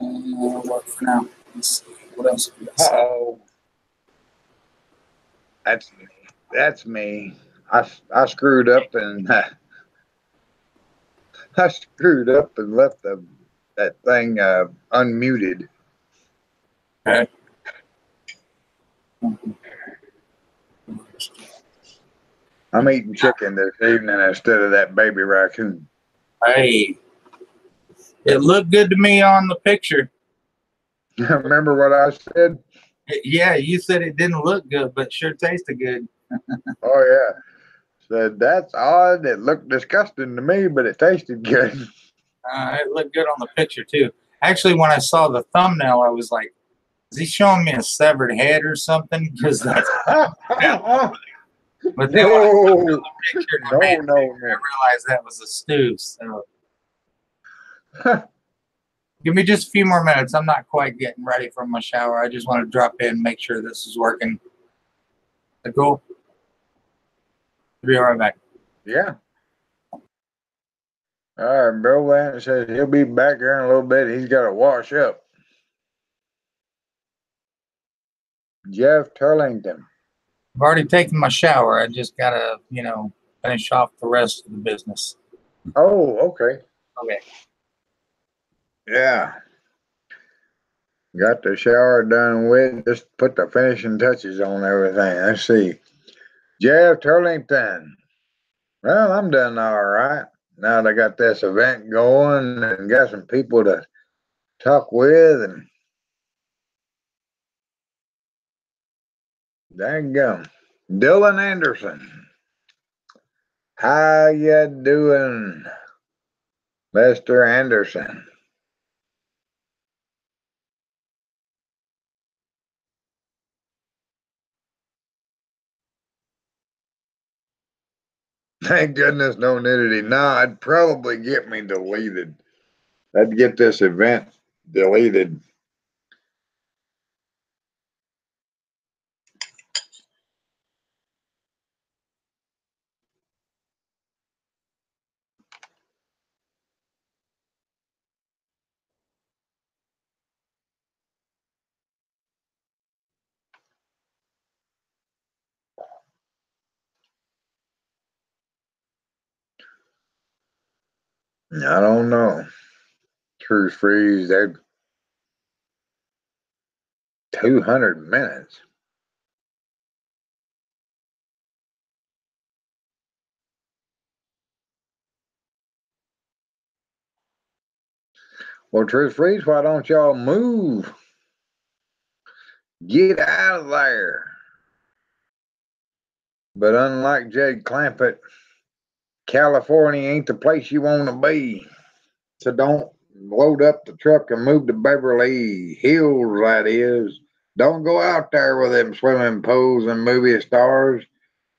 And that'll work for now. Let's see. What else have we got? Oh, that's me. That's me. I screwed up and I screwed up and left that thing unmuted. Okay. I'm eating chicken this evening instead of that baby raccoon. Hey, it looked good to me on the picture. Remember what I said? Yeah, you said it didn't look good, but sure tasted good. Oh yeah. Said that's odd. It looked disgusting to me, but it tasted good. It looked good on the picture too. Actually, when I saw the thumbnail, I was like, "Is he showing me a severed head or something?" Because that's. But then when I saw the picture, No, I no. realized that was a stew. So give me just a few more minutes. I'm not quite getting ready for my shower. I just want to drop in and make sure this is working. Cool. I'll be right back. Yeah. All right, bro. Lance says he'll be back here in a little bit. He's got to wash up. Jeff Turlington. I've already taken my shower. I just gotta, finish off the rest of the business. Oh, okay. Okay. Yeah. Got the shower done with. Just put the finishing touches on everything. Let's see. Jeff Turlington. Well, I'm done all right. Now that I got this event going and got some people to talk with, and dang, Dylan Anderson. How you doing, Mr. Anderson? Thank goodness no nudity. Nah, I'd probably get me deleted. I'd get this event deleted. I don't know. Truth freeze. They're 200 minutes. Well, Truth freeze. Why don't y'all move? Get out of there. But unlike Jed Clampett, California ain't the place you want to be. So don't load up the truck and move to Beverly Hills, that is. Don't go out there with them swimming pools and movie stars,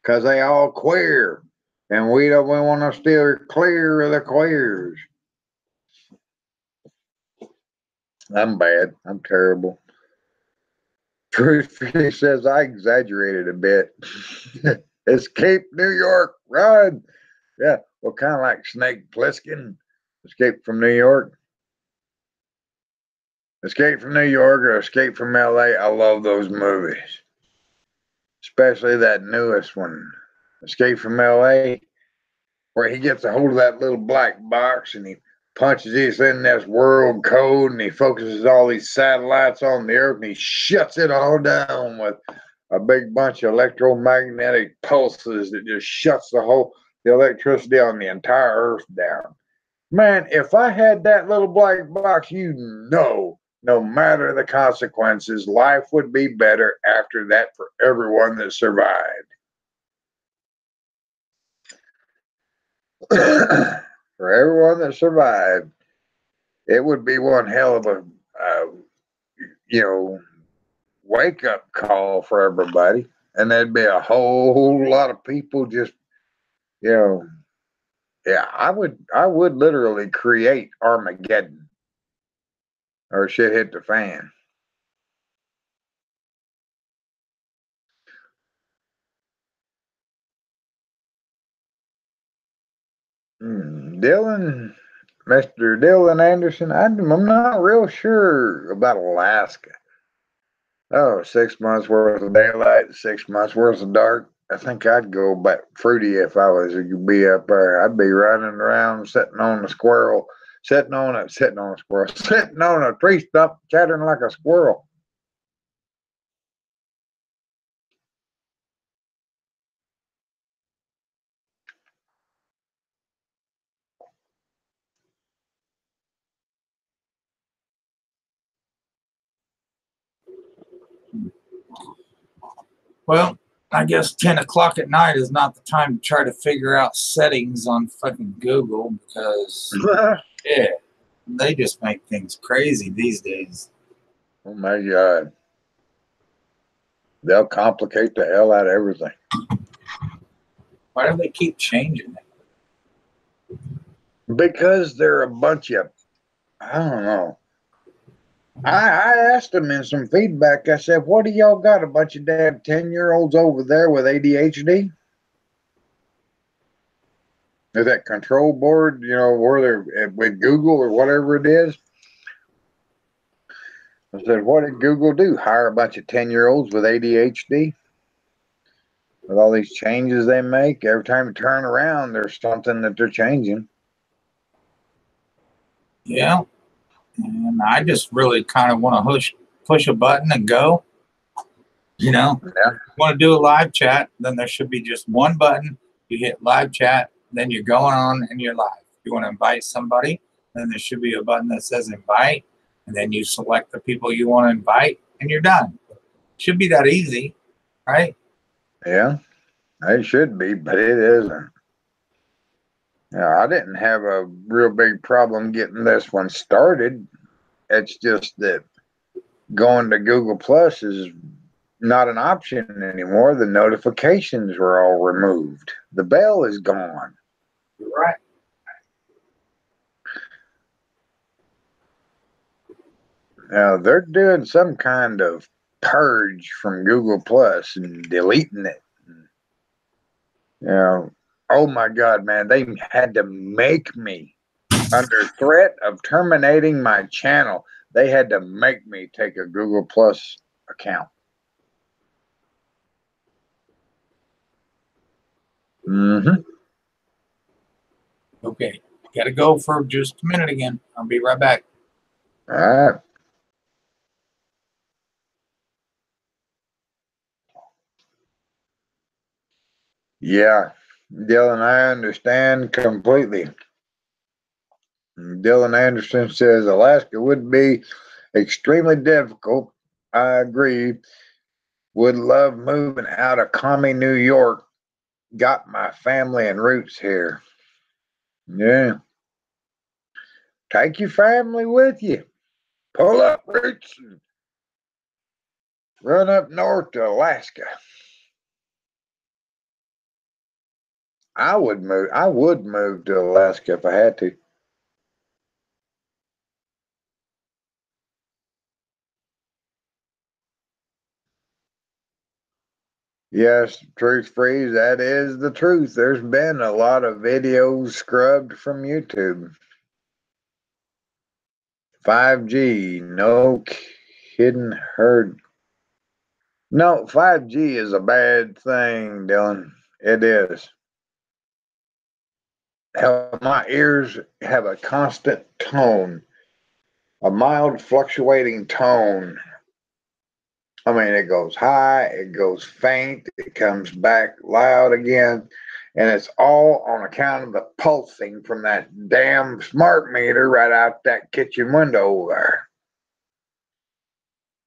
'cause they all queer. And we want to steer clear of the queers. I'm bad. I'm terrible. Truth says I exaggerated a bit. Escape New York, run. Yeah, well, kind of like Snake Plissken, Escape from New York. Escape from New York or Escape from LA. I love those movies, especially that newest one, Escape from LA, where he gets a hold of that little black box and he punches this in this world code and he focuses all these satellites on the earth and he shuts it all down with a big bunch of electromagnetic pulses that just shuts the electricity on the entire earth down. Man, if I had that little black box, no matter the consequences, life would be better after that for everyone that survived. For everyone that survived, it would be one hell of a, you know, wake up call for everybody. And there'd be a whole lot of people just, you know, yeah, I would literally create Armageddon or shit hit the fan. Dylan, Mr. Dylan Anderson, I'm not real sure about Alaska. Oh, 6 months worth of daylight, 6 months worth of dark. I think I'd go back fruity if I was to be up there. I'd be running around, sitting on a squirrel, sitting on a squirrel, sitting on a tree stump, chattering like a squirrel. Well, I guess 10 o'clock at night is not the time to try to figure out settings on fucking Google because, yeah, they just make things crazy these days. Oh my God. They'll complicate the hell out of everything. Why do they keep changing it? Because they're a bunch of, I don't know. I asked them in some feedback, I said, what do y'all got? A bunch of damn 10-year-olds over there with ADHD? Is that control board, where they're with Google or whatever it is? I said, what did Google do? Hire a bunch of 10-year-olds with ADHD? With all these changes they make, every time you turn around, there's something that they're changing. Yeah. And I just really kind of want to push a button and go. You know, Yeah. if you want to do a live chat, then there should be just one button. You hit live chat, then you're going on and you're live. If you want to invite somebody, then there should be a button that says invite, and then you select the people you want to invite, and you're done. Should be that easy, right? Yeah, it should be, but it isn't. Yeah, I didn't have a real big problem getting this one started. It's just that going to Google Plus is not an option anymore. The notifications were all removed. The bell is gone. You're right. Now they're doing some kind of purge from Google Plus and deleting it. You know, oh my God, man, they had to make me under threat of terminating my channel. They had to make me take a Google Plus account. Mm-hmm. Okay. Got to go for just a minute again. I'll be right back. All right. Yeah, Dylan, I understand completely. Dylan Anderson says Alaska would be extremely difficult. I agree. Would love moving out of commie New York. Got my family and roots here. Yeah. Take your family with you. Pull up roots and run up north to Alaska. I would move. I would move to Alaska if I had to. Yes, truth freeze. That is the truth. There's been a lot of videos scrubbed from YouTube. 5G, no kidding. Heard. No, 5G is a bad thing, Dylan. It is. Hell, my ears have a constant tone, a mild fluctuating tone. I mean, it goes high, it goes faint, it comes back loud again, and it's all on account of the pulsing from that damn smart meter right out that kitchen window over there.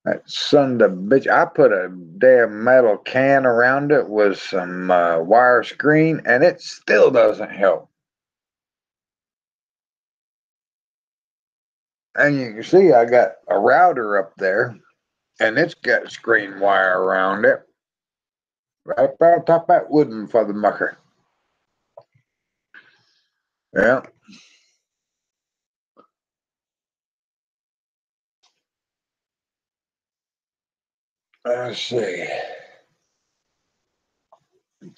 That son of a bitch. I put a damn metal can around it with some wire screen, and it still doesn't help. And you can see I got a router up there, and it's got screen wire around it. Right there on top of that wooden for the mucker. Yeah. Let's see.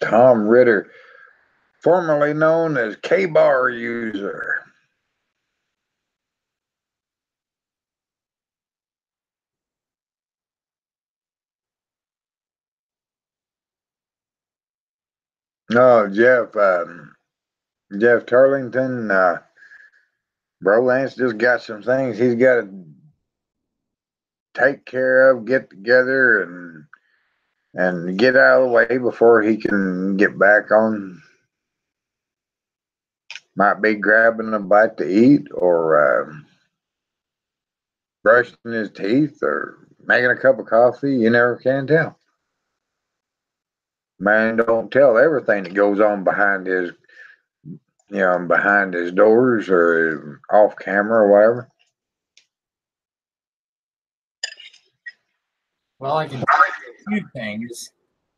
Tom Ritter, formerly known as K-Bar user. No, Jeff Turlington, Bro Lance just got some things he's got to take care of, get together, and get out of the way before he can get back on. Might be grabbing a bite to eat, or brushing his teeth, or making a cup of coffee. You never can tell. Man don't tell everything that goes on behind his doors or off camera or whatever. Well, I can tell you a few things.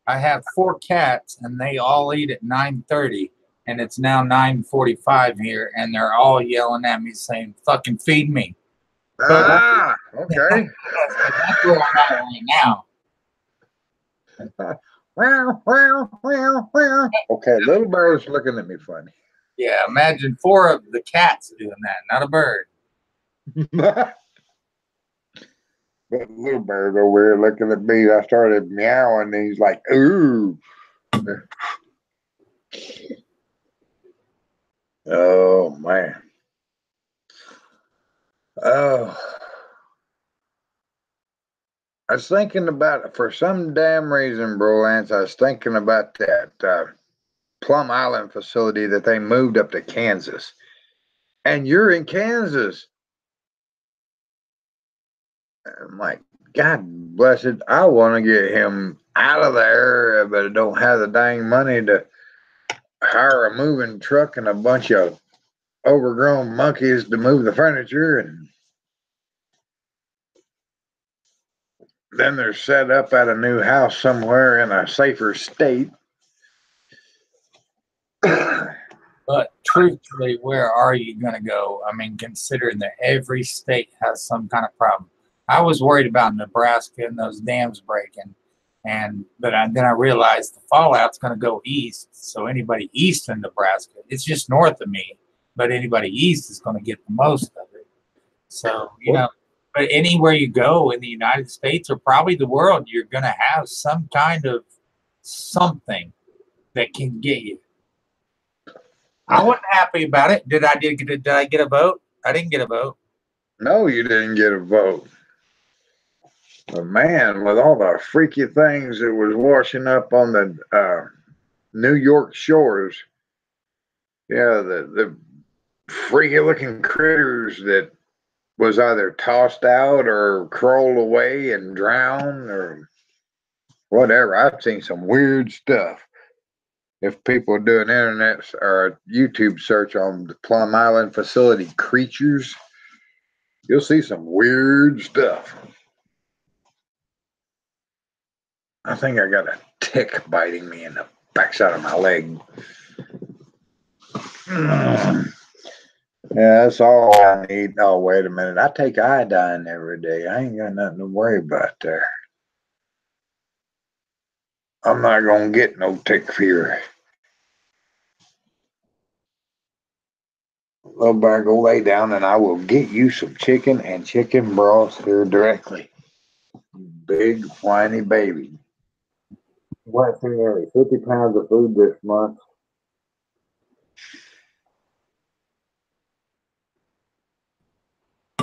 I have 4 cats, and they all eat at 9:30, and it's now 9:45 here, and they're all yelling at me saying, "Fucking feed me." So Ah, okay. that's where I'm at right now. Okay, little bird's looking at me funny. Yeah, imagine 4 of the cats doing that, not a bird. But little bird over here looking at me, I started meowing, and he's like, ooh. Oh man. Oh, I was thinking about it for some damn reason, bro, Lance. I was thinking about that Plum Island facility that they moved up to Kansas. And you're in Kansas. I'm like, God bless it. I want to get him out of there, but I don't have the dang money to hire a moving truck and a bunch of overgrown monkeys to move the furniture. And then they're set up at a new house somewhere in a safer state. But truthfully, where are you going to go? I mean, considering that every state has some kind of problem. I was worried about Nebraska and those dams breaking, but then I realized the fallout's going to go east. So anybody east in Nebraska, it's just north of me, but anybody east is going to get the most of it. So but anywhere you go in the United States or probably the world, you're going to have some kind of something that can get you. I wasn't happy about it. Did I get a vote? I didn't get a vote. No, you didn't get a vote. But man, with all the freaky things that was washing up on the New York shores, yeah, the freaky looking critters that was either tossed out or crawled away and drowned or whatever. I've seen some weird stuff. If people do an internet or a YouTube search on the Plum Island facility creatures, you'll see some weird stuff. I think I got a tick biting me in the backside of my leg. Yeah, that's all I need. Oh, wait a minute. I take iodine every day. I ain't got nothing to worry about there. I'm not going to get no tick fever. Well, better go lay down and I will get you some chicken and chicken broth here directly. Big, whiny baby. Went through nearly 50 pounds of food this month.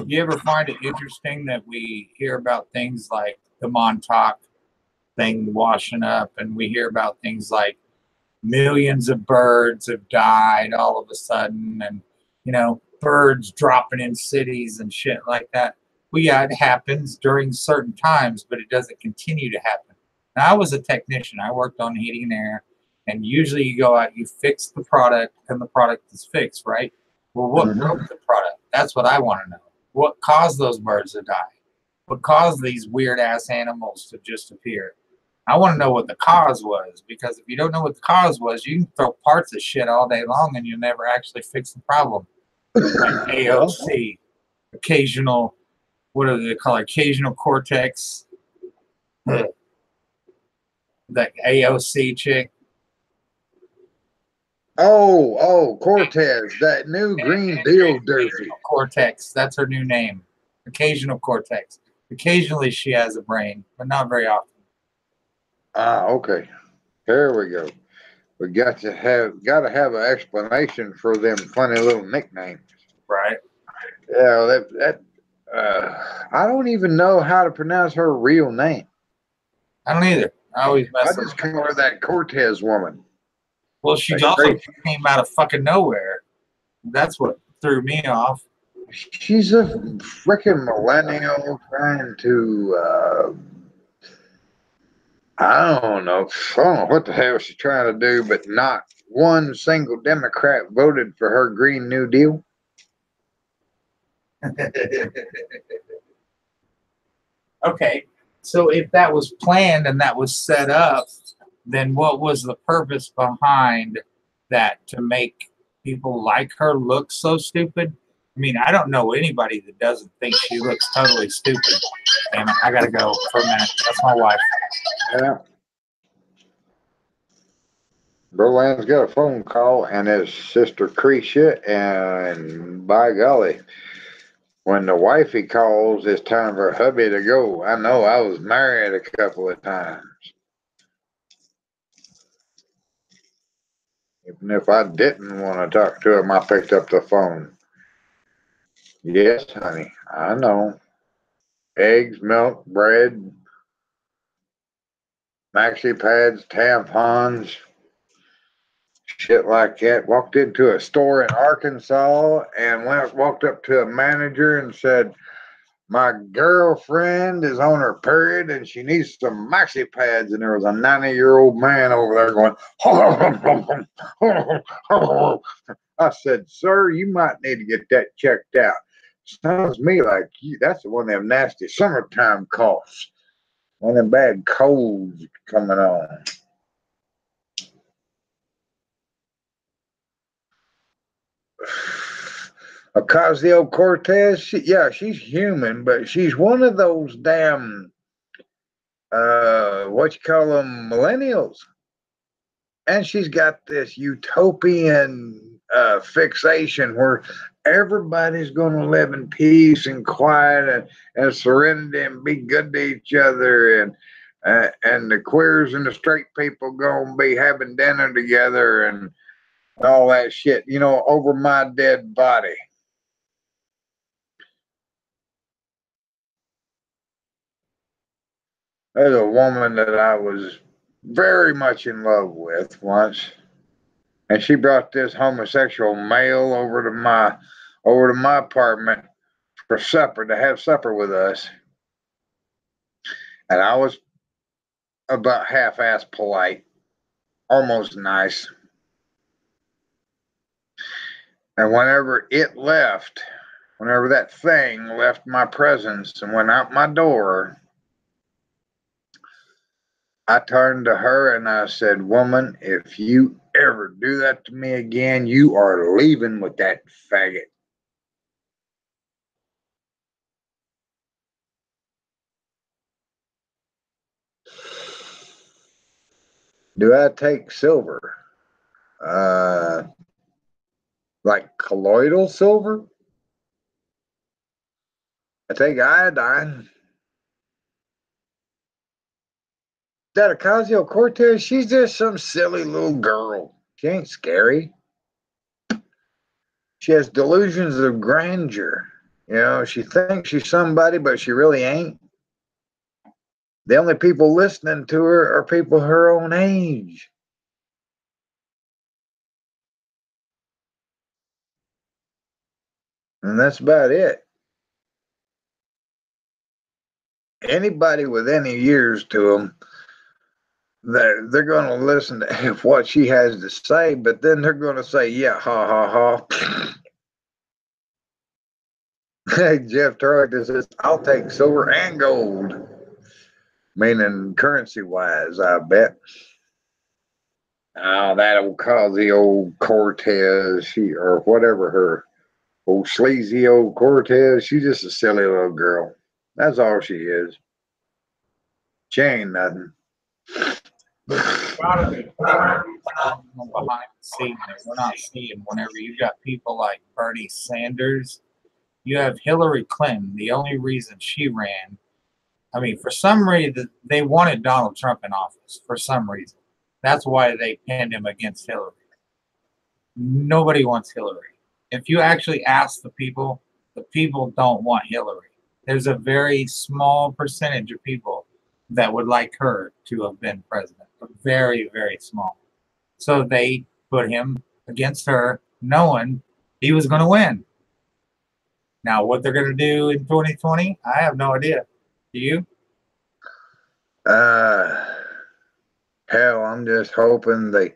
You ever find it interesting that we hear about things like the Montauk thing washing up, and we hear about things like millions of birds have died all of a sudden, and birds dropping in cities and shit like that. Well, yeah, it happens during certain times, but it doesn't continue to happen. Now, I was a technician. I worked on heating and air, and usually you go out, you fix the product, and the product is fixed, right? Well, what broke the product? That's what I want to know. What caused those birds to die? What caused these weird ass animals to just appear? I want to know what the cause was, because if you don't know what the cause was, you can throw parts of shit all day long and you'll never actually fix the problem. Like AOC, occasional, what do they call it? Occasional cortex. That AOC chick. Oh, Cortez, that new Green Deal doofy. Cortex, that's her new name. Occasional cortex. Occasionally she has a brain, but not very often. Okay. Here we go. We got to have an explanation for them funny little nicknames. Right. Yeah, I don't even know how to pronounce her real name. I don't either. I just call her that Cortez woman. Well, she also came out of fucking nowhere. That's what threw me off. She's a freaking millennial trying to I don't know what the hell she's trying to do, but not one single Democrat voted for her Green New Deal. Okay, so if that was planned and that was set up, then what was the purpose behind that, to make people like her look so stupid? I mean, I don't know anybody that doesn't think she looks totally stupid. Damn it, I gotta go for a minute. That's my wife. Yeah. Broland's got a phone call and his sister Cretia, and by golly, when the wifey calls, it's time for hubby to go. I know I was married a couple of times. Even if I didn't want to talk to him, I picked up the phone. Yes, honey, I know. Eggs, milk, bread, maxi pads, tampons, shit like that. Walked into a store in Arkansas and walked up to a manager and said, my girlfriend is on her period and she needs some maxi pads. And there was a 90-year-old man over there going, I said, sir, you might need to get that checked out. Sounds to me like that's one of them nasty summertime coughs. One of them bad colds coming on. Ocasio-Cortez, she's human, but she's one of those damn, what you call them, millennials. And she's got this utopian fixation where everybody's going to live in peace and quiet and serenity and be good to each other. And the queers and the straight people going to be having dinner together and all that shit, over my dead body. There's a woman that I was very much in love with once, and she brought this homosexual male over to my apartment for supper to have supper with us, and I was about half-ass polite, almost nice. And whenever that thing left my presence and went out my door, I turned to her and I said, woman, if you ever do that to me again, you are leaving with that faggot. Do I take silver? Like colloidal silver? I take iodine. That Ocasio-Cortez, she's just some silly little girl. She ain't scary. She has delusions of grandeur. She thinks she's somebody, but she really ain't. The only people listening to her are people her own age. And that's about it. Anybody with any years to them, they're going to listen to what she has to say, but then they're going to say, yeah, ha, ha, ha. Jeff Tarleton says, I'll take silver and gold, meaning currency-wise, I bet. Oh, that old cosy old Cortez, or whatever her old sleazy old Cortez, she's just a silly little girl. That's all she is. She ain't nothing. Behind the scenes that we're not seeing. Whenever you got people like Bernie Sanders, you have Hillary Clinton. The only reason she ran, for some reason, they wanted Donald Trump in office. For some reason, that's why they pinned him against Hillary. Nobody wants Hillary. If you actually ask the people don't want Hillary. There's a very small percentage of people that would like her to have been president, but very, very small. So they put him against her, knowing he was going to win. Now, what they're going to do in 2020, I have no idea. Do you? Hell, I'm just hoping they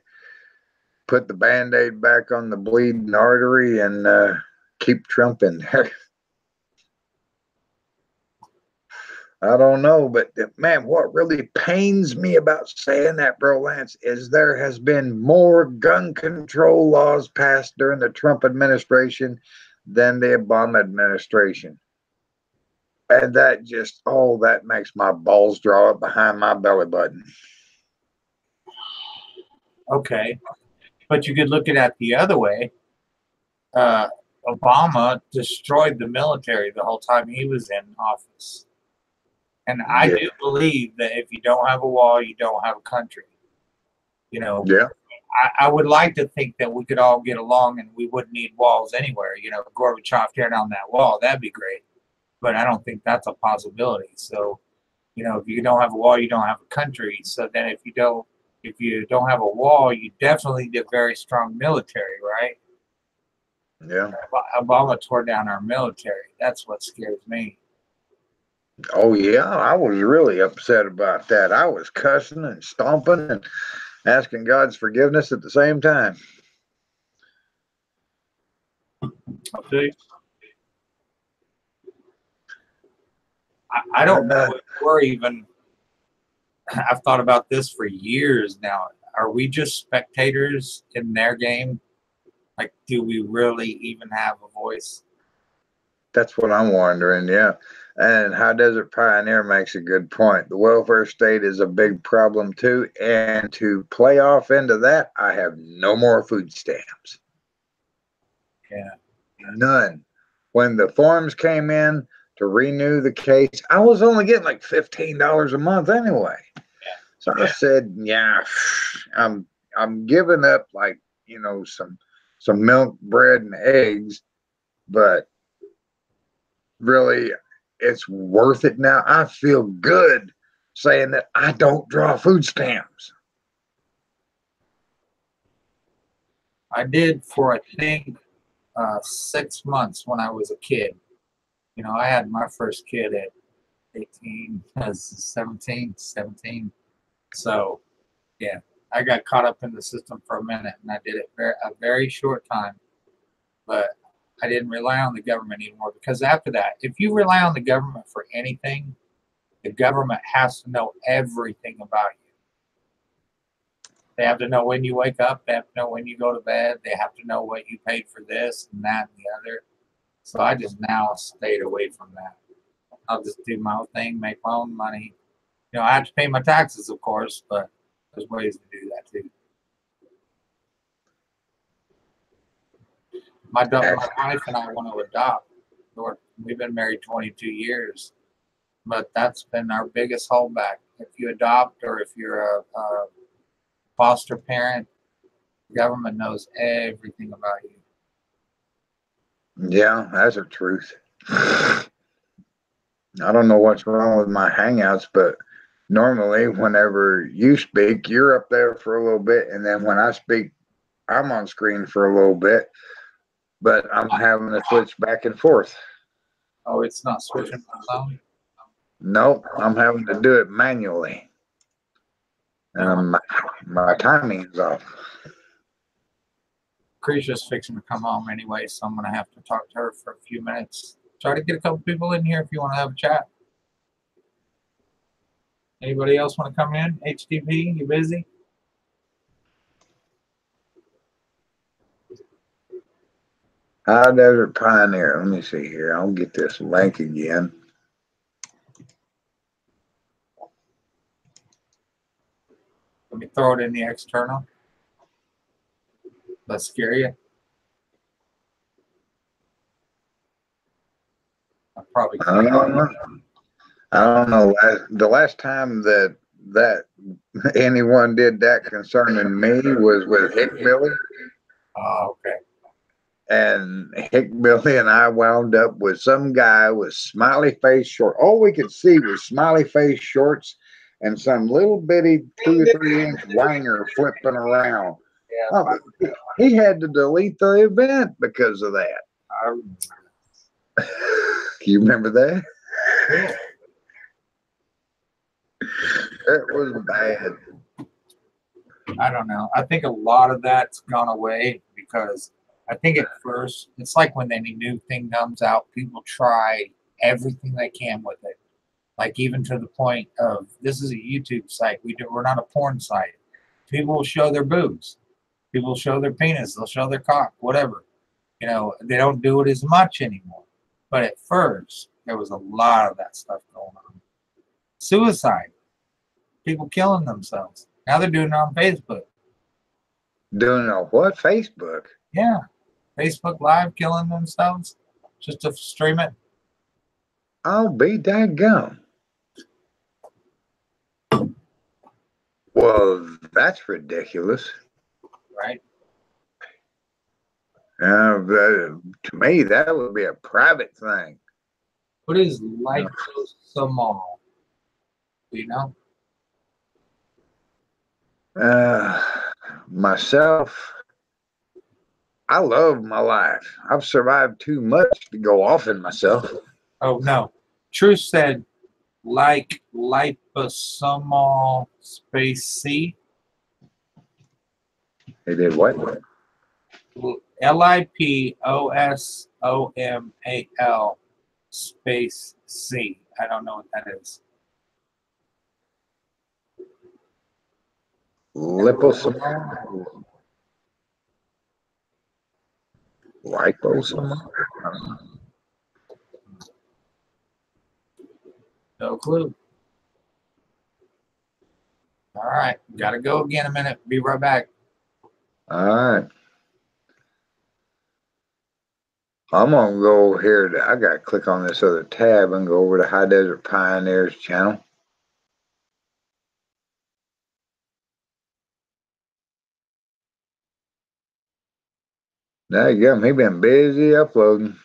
put the Band-Aid back on the bleeding artery and keep Trump in there. I don't know, but man, what really pains me about saying that, bro, Lance, is there has been more gun control laws passed during the Trump administration than the Obama administration. And that makes my balls draw up behind my belly button. Okay. But you could look at it the other way. Obama destroyed the military the whole time he was in office. And I do believe that if you don't have a wall, you don't have a country. Yeah. I would like to think that we could all get along and we wouldn't need walls anywhere. You know, Gorbachev tear down that wall, that'd be great. But I don't think that's a possibility. So, you know, if you don't have a wall, you don't have a country. So then if you don't have a wall, you definitely need a very strong military, right? Yeah. Obama tore down our military. That's what scares me. Oh yeah, I was really upset about that. I was cussing and stomping and asking God's forgiveness at the same time. I'll tell you. I don't know if we're even, I've thought about this for years now. Are we just spectators in their game? Like, do we really even have a voice? That's what I'm wondering, yeah. And High Desert Pioneer makes a good point. The welfare state is a big problem too. And to play off into that, I have no more food stamps. Yeah. None. When the forms came in to renew the case, I was only getting like $15 a month anyway. So I said, yeah, I'm giving up, like, you know, some milk, bread, and eggs, but really it's worth it now. I feel good saying that I don't draw food stamps. I did for, I think, 6 months when I was a kid. You know, I had my first kid at 18, 17. So, yeah, I got caught up in the system for a minute, and I did it a very short time. But I didn't rely on the government anymore, because after that, if you rely on the government for anything, the government has to know everything about you. They have to know when you wake up. They have to know when you go to bed. They have to know what you paid for this and that and the other. So I just now stayed away from that. I'll just do my own thing, make my own money. You know, I have to pay my taxes, of course, but there's ways to do that too. My wife and I want to adopt. We've been married 22 years, but that's been our biggest holdback. If you adopt or if you're a foster parent, the government knows everything about you. Yeah, that's the truth. I don't know what's wrong with my hangouts, but normally whenever you speak, you're up there for a little bit, and then when I speak, I'm on screen for a little bit, but I'm having to switch back and forth. Oh, it's not switching for sound? Nope, I'm having to do it manually. My timing is off. Krisha's fixing to come home anyway, so I'm going to have to talk to her for a few minutes. Try to get a couple people in here if you want to have a chat. Anybody else want to come in? HTP, you busy? High Desert Pioneer. Let me see here. I'll get this link again. Let me throw it in the external. Let's scare you. I probably I don't know. The last time that anyone did that concerning me was with Hick Billy. Oh, okay. And Hick Billy and I wound up with some guy with smiley face shorts. All we could see was smiley face shorts and some little bitty 2 or 3 inch wanger flipping around. Yeah, He had to delete the event because of that. I remember. You remember that? Yeah. It was bad. I don't know. I think a lot of that's gone away because I think at first it's like when any new thing comes out, people try everything they can with it. Like even to the point of this is a YouTube site. We're not a porn site. People will show their boobs. People will show their penis. They'll show their cock. Whatever. You know, they don't do it as much anymore. But at first, there was a lot of that stuff going on. Suicide. People killing themselves. Now they're doing it on Facebook. Doing a what? Facebook? Yeah. Facebook Live killing themselves just to stream it. I'll be daggone. Well, that's ridiculous. right? To me, that would be a private thing. What is liposomal? Do you know? Myself, I love my life. I've survived too much to go off in myself. Oh no. Truth said like liposomal space C. They did what? liposomal space C. I don't know what that is. Liposomal? Liposomal? No clue. All right. Gotta go again a minute. Be right back. All right. I'm going to go here. I got to click on this other tab and go over to High Desert Pioneers channel. There you go. He been busy uploading.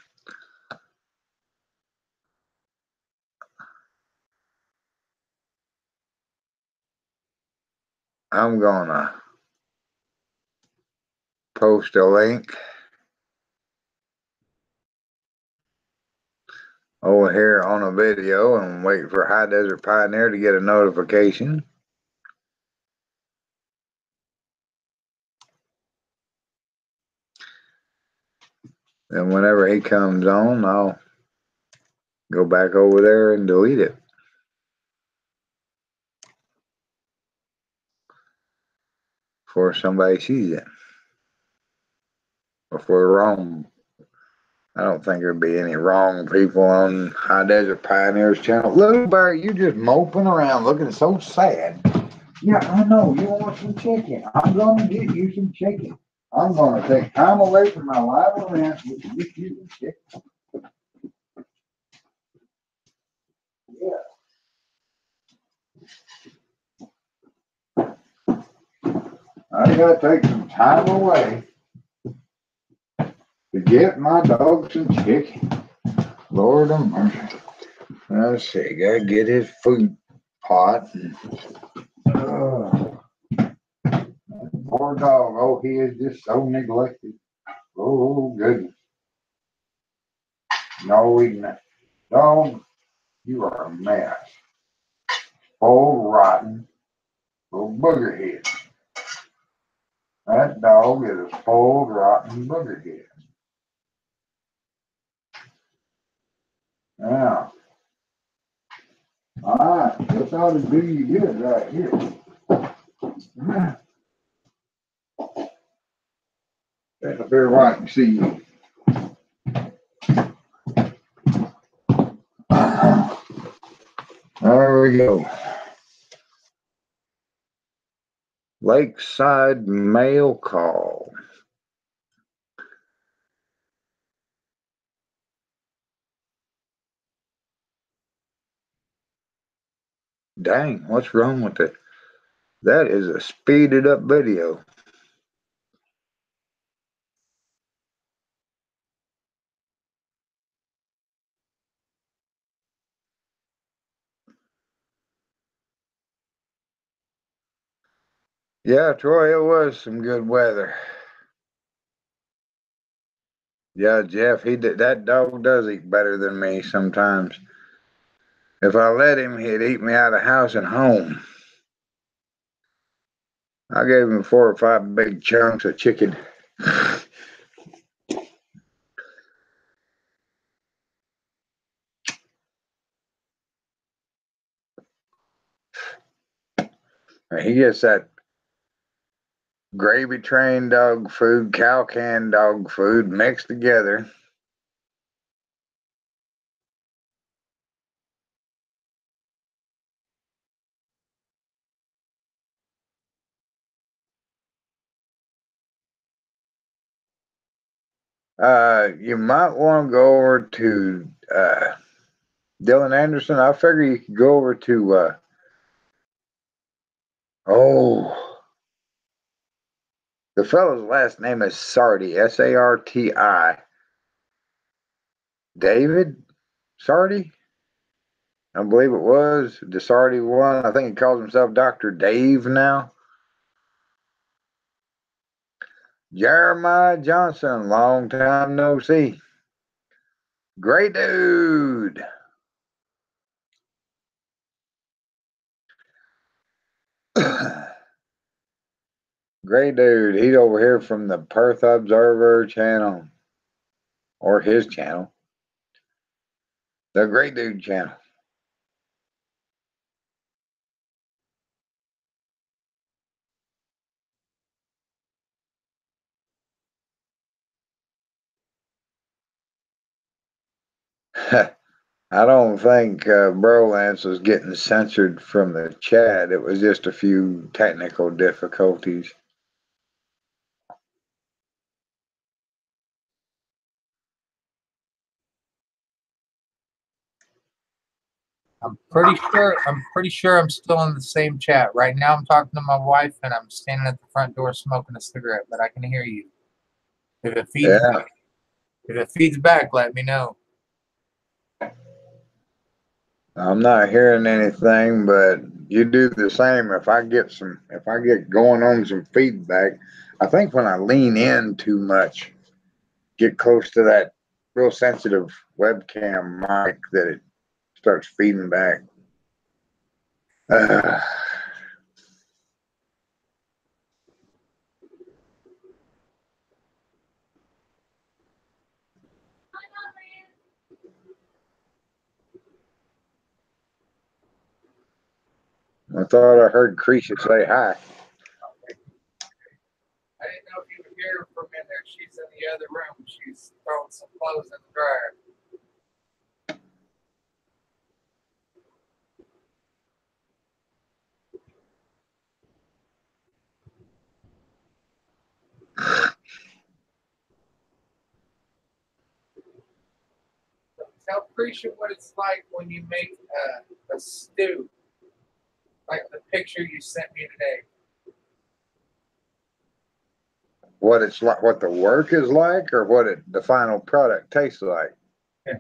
I'm going to post a link over here on a video and wait for High Desert Pioneer to get a notification. And whenever he comes on, I'll go back over there and delete it before somebody sees it. Before the wrong. I don't think there'd be any wrong people on High Desert Pioneers channel. Little Bear, you just moping around looking so sad. Yeah, I know. You want some chicken. I'm going to get you some chicken. I'm going to take time away from my live event to get you some chicken. Yeah. I got to take some time away to get my dog some chicken. Lord of mercy. Let's see. Got to get his food pot. Poor dog. Oh, he is just so neglected. Oh, goodness. No, he's not. Dog, you are a mess. Old rotten, little booger head. That dog is a spoiled, rotten booger head. Now, all right, this ought to do you good right here. Stand up here where I can see you. There we go. Lakeside mail call. Dang, what's wrong with it? That is a speeded up video. Yeah, Troy, it was some good weather. Yeah, Jeff, he did. That dog does eat better than me sometimes. If I let him, he'd eat me out of house and home. I gave him 4 or 5 big chunks of chicken. He gets that gravy train dog food, cow can dog food mixed together. You might want to go over to Dylan Anderson. I figure you could go over to oh, The fellow's last name is Sardi, Sarti. David Sardi, I believe it was. The Sardi one. I think he calls himself Dr. Dave now. Jeremiah Johnson, long time no see. Great dude. Great dude. He's over here from the Perth Observer channel, or his channel, the Great Dude channel. I don't think Brolance was getting censored from the chat. It was just a few technical difficulties. I'm pretty sure I'm still in the same chat. Right now I'm talking to my wife and I'm standing at the front door smoking a cigarette, but I can hear you. If it feeds back, let me know. I'm not hearing anything, but you do the same. If I get going on some feedback, I think when I lean in too much, get close to that real sensitive webcam mic, that it starts feeding back. I thought I heard Creasy say hi. I didn't know if you would hear her from in there. She's in the other room. She's throwing some clothes in the dryer. Tell Creasy what it's like when you make a stew, like the picture you sent me today. What it's like, what the work is like, or what the final product tastes like. Go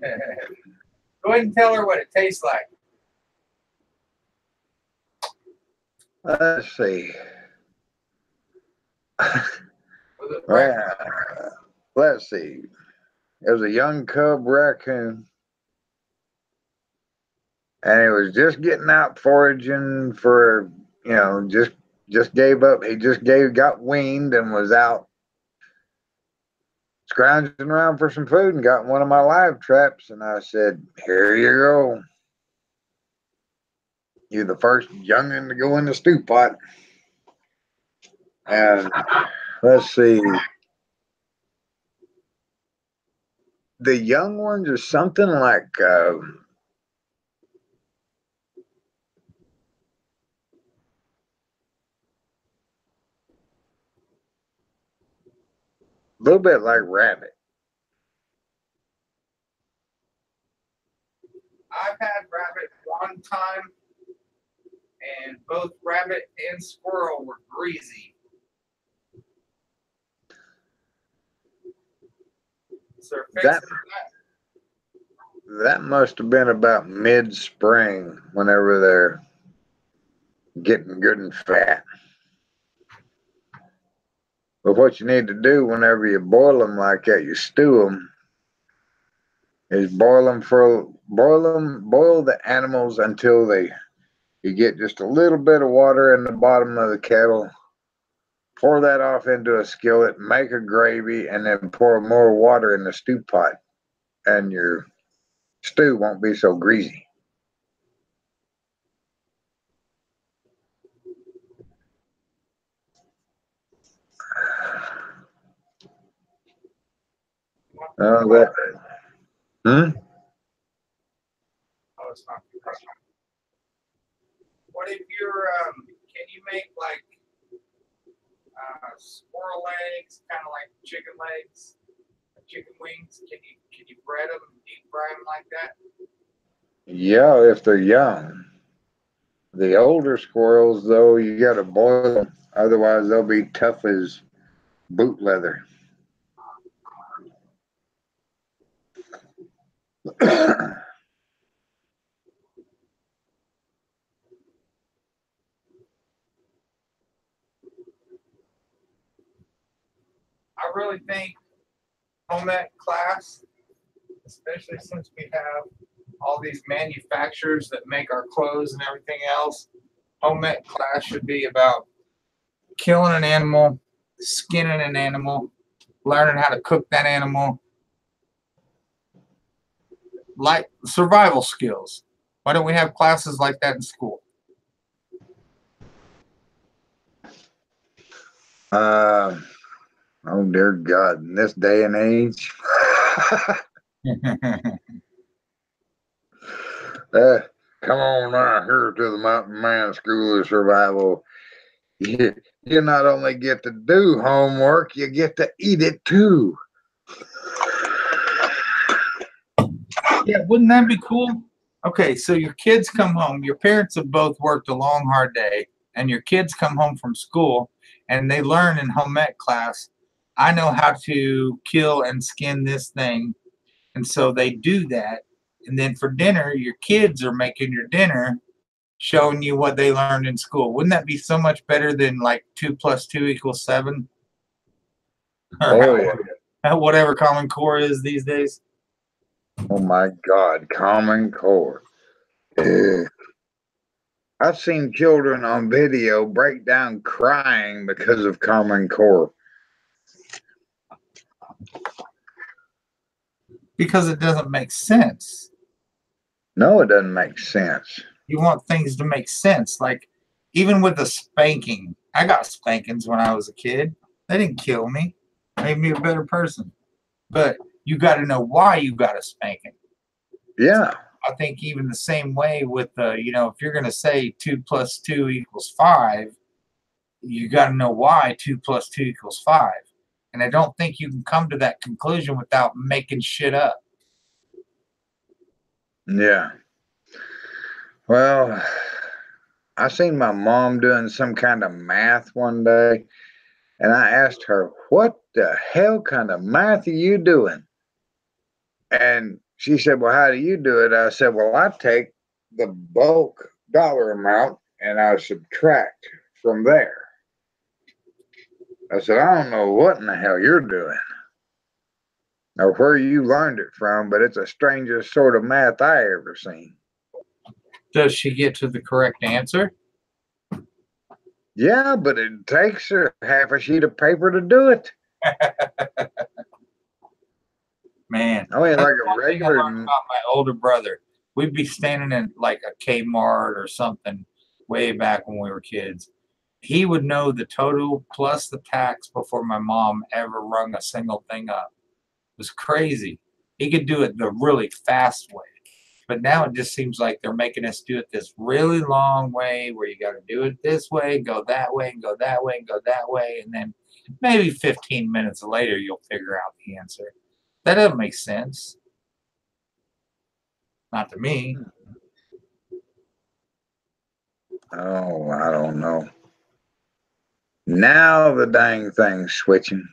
ahead and tell her what it tastes like. Let's see. Well, let's see. It was a young cub raccoon, and he was just getting out foraging for, just gave up. He just got weaned and was out scrounging around for some food and got one of my live traps. And I said, "Here you go. You're the first youngin' to go in the stew pot." And let's see. The young ones are something like a little bit like rabbit. I've had rabbit one time, and both rabbit and squirrel were greasy. So that must have been about mid-spring, whenever they're getting good and fat. But what you need to do whenever you boil them like that, you stew them, is boil the animals until you get just a little bit of water in the bottom of the kettle. Pour that off into a skillet, make a gravy, and then pour more water in the stew pot, and your stew won't be so greasy. What if you're, can you make like squirrel legs, kind of like chicken legs, chicken wings? Can you bread them, deep fry them like that? Yeah, if they're young. The older squirrels, though, you got to boil them. Otherwise, they'll be tough as boot leather. I really think home ec class, especially since we have all these manufacturers that make our clothes and everything else, home ec class should be about killing an animal, skinning an animal, learning how to cook that animal, like survival skills. Why don't we have classes like that in school? Oh dear God, in this day and age. Come on now here to the MountainMan School of Survival. You not only get to do homework, you get to eat it too. Yeah, wouldn't that be cool? Okay, so your kids come home, your parents have both worked a long, hard day, and your kids come home from school and they learn in home ec class, I know how to kill and skin this thing. And so they do that. And then for dinner, your kids are making your dinner, showing you what they learned in school. Wouldn't that be so much better than like 2 + 2 = 7? Oh Or yeah. whatever Common Core is these days? Oh my God, Common Core. Ugh. I've seen children on video break down crying because of Common Core. Because it doesn't make sense. No, it doesn't make sense. You want things to make sense. Like, even with the spanking, I got spankings when I was a kid. They didn't kill me, made me a better person. But you got to know why you got a spanking. Yeah. I think even the same way with if you're going to say 2 + 2 = 5, you got to know why 2 + 2 = 5. And I don't think you can come to that conclusion without making shit up. Yeah. Well, I seen my mom doing some kind of math one day, and I asked her, "What the hell kind of math are you doing?" And she said, "Well, how do you do it?" I said, "Well, I take the bulk dollar amount and I subtract from there." I said, "I don't know what in the hell you're doing or where you learned it from, but it's the strangest sort of math I ever seen." Does she get to the correct answer? Yeah, but it takes her half a sheet of paper to do it. Man, I mean, that's like a one thing I regular. learned about my older brother. We'd be standing in like a Kmart or something way back when we were kids. He would know the total plus the tax before my mom ever rung a single thing up. It was crazy. He could do it the really fast way. But now it just seems like they're making us do it this really long way where you got to do it this way, go that way, and go that way, and go that way. And then maybe 15 minutes later, you'll figure out the answer. That doesn't make sense. Not to me. Oh, I don't know. Now the dang thing's switching.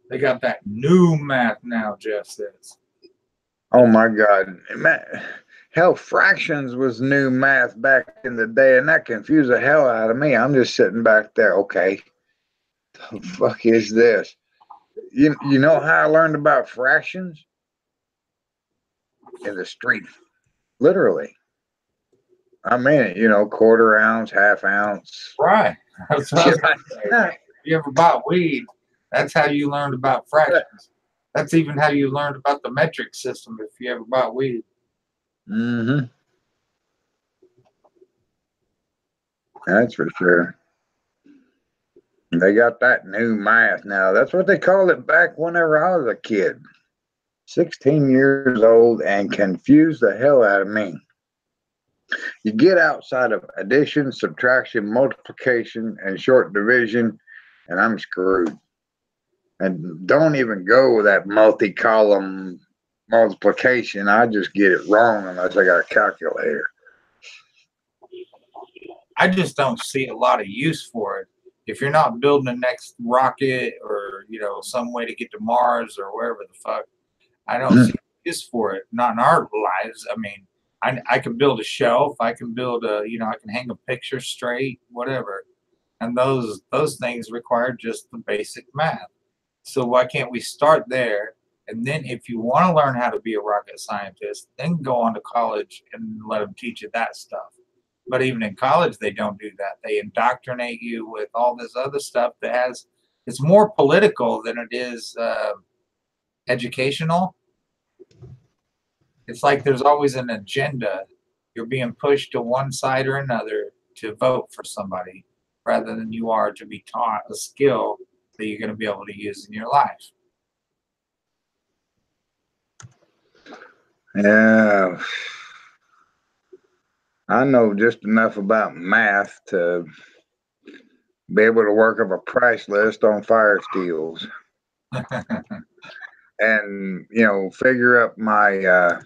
They got that new math now, Jeff says. Oh my God. Hell, fractions was new math back in the day, and that confused the hell out of me. I'm just sitting back there. Okay, the fuck is this? You know how I learned about fractions? In the street, literally. I mean it, quarter ounce, half ounce. Right. That's what I was Shit going like to say. that. If you ever bought weed, that's how you learned about fractions. That's even how you learned about the metric system if you ever bought weed. Mm-hmm. That's for sure. They got that new math now. That's what they called it back whenever I was a kid. 16 years old and confused the hell out of me. You get outside of addition, subtraction, multiplication, and short division, and I'm screwed. And don't even go with that multi-column multiplication. I just get it wrong unless I got a calculator. I just don't see a lot of use for it. If you're not building the next rocket or, you know, some way to get to Mars or wherever the fuck, I don't see use for it. Not in our lives. I mean, I can build a shelf. I can build a, you know, I can hang a picture straight, whatever. And those things require just the basic math. So why can't we start there? And then if you want to learn how to be a rocket scientist, then go on to college and let them teach you that stuff. But even in college, they don't do that. They indoctrinate you with all this other stuff that has, it's more political than it is educational. It's like there's always an agenda. You're being pushed to one side or another to vote for somebody rather than you are to be taught a skill that you're going to be able to use in your life. Yeah. I know just enough about math to be able to work up a price list on fire steels and, you know, figure up my,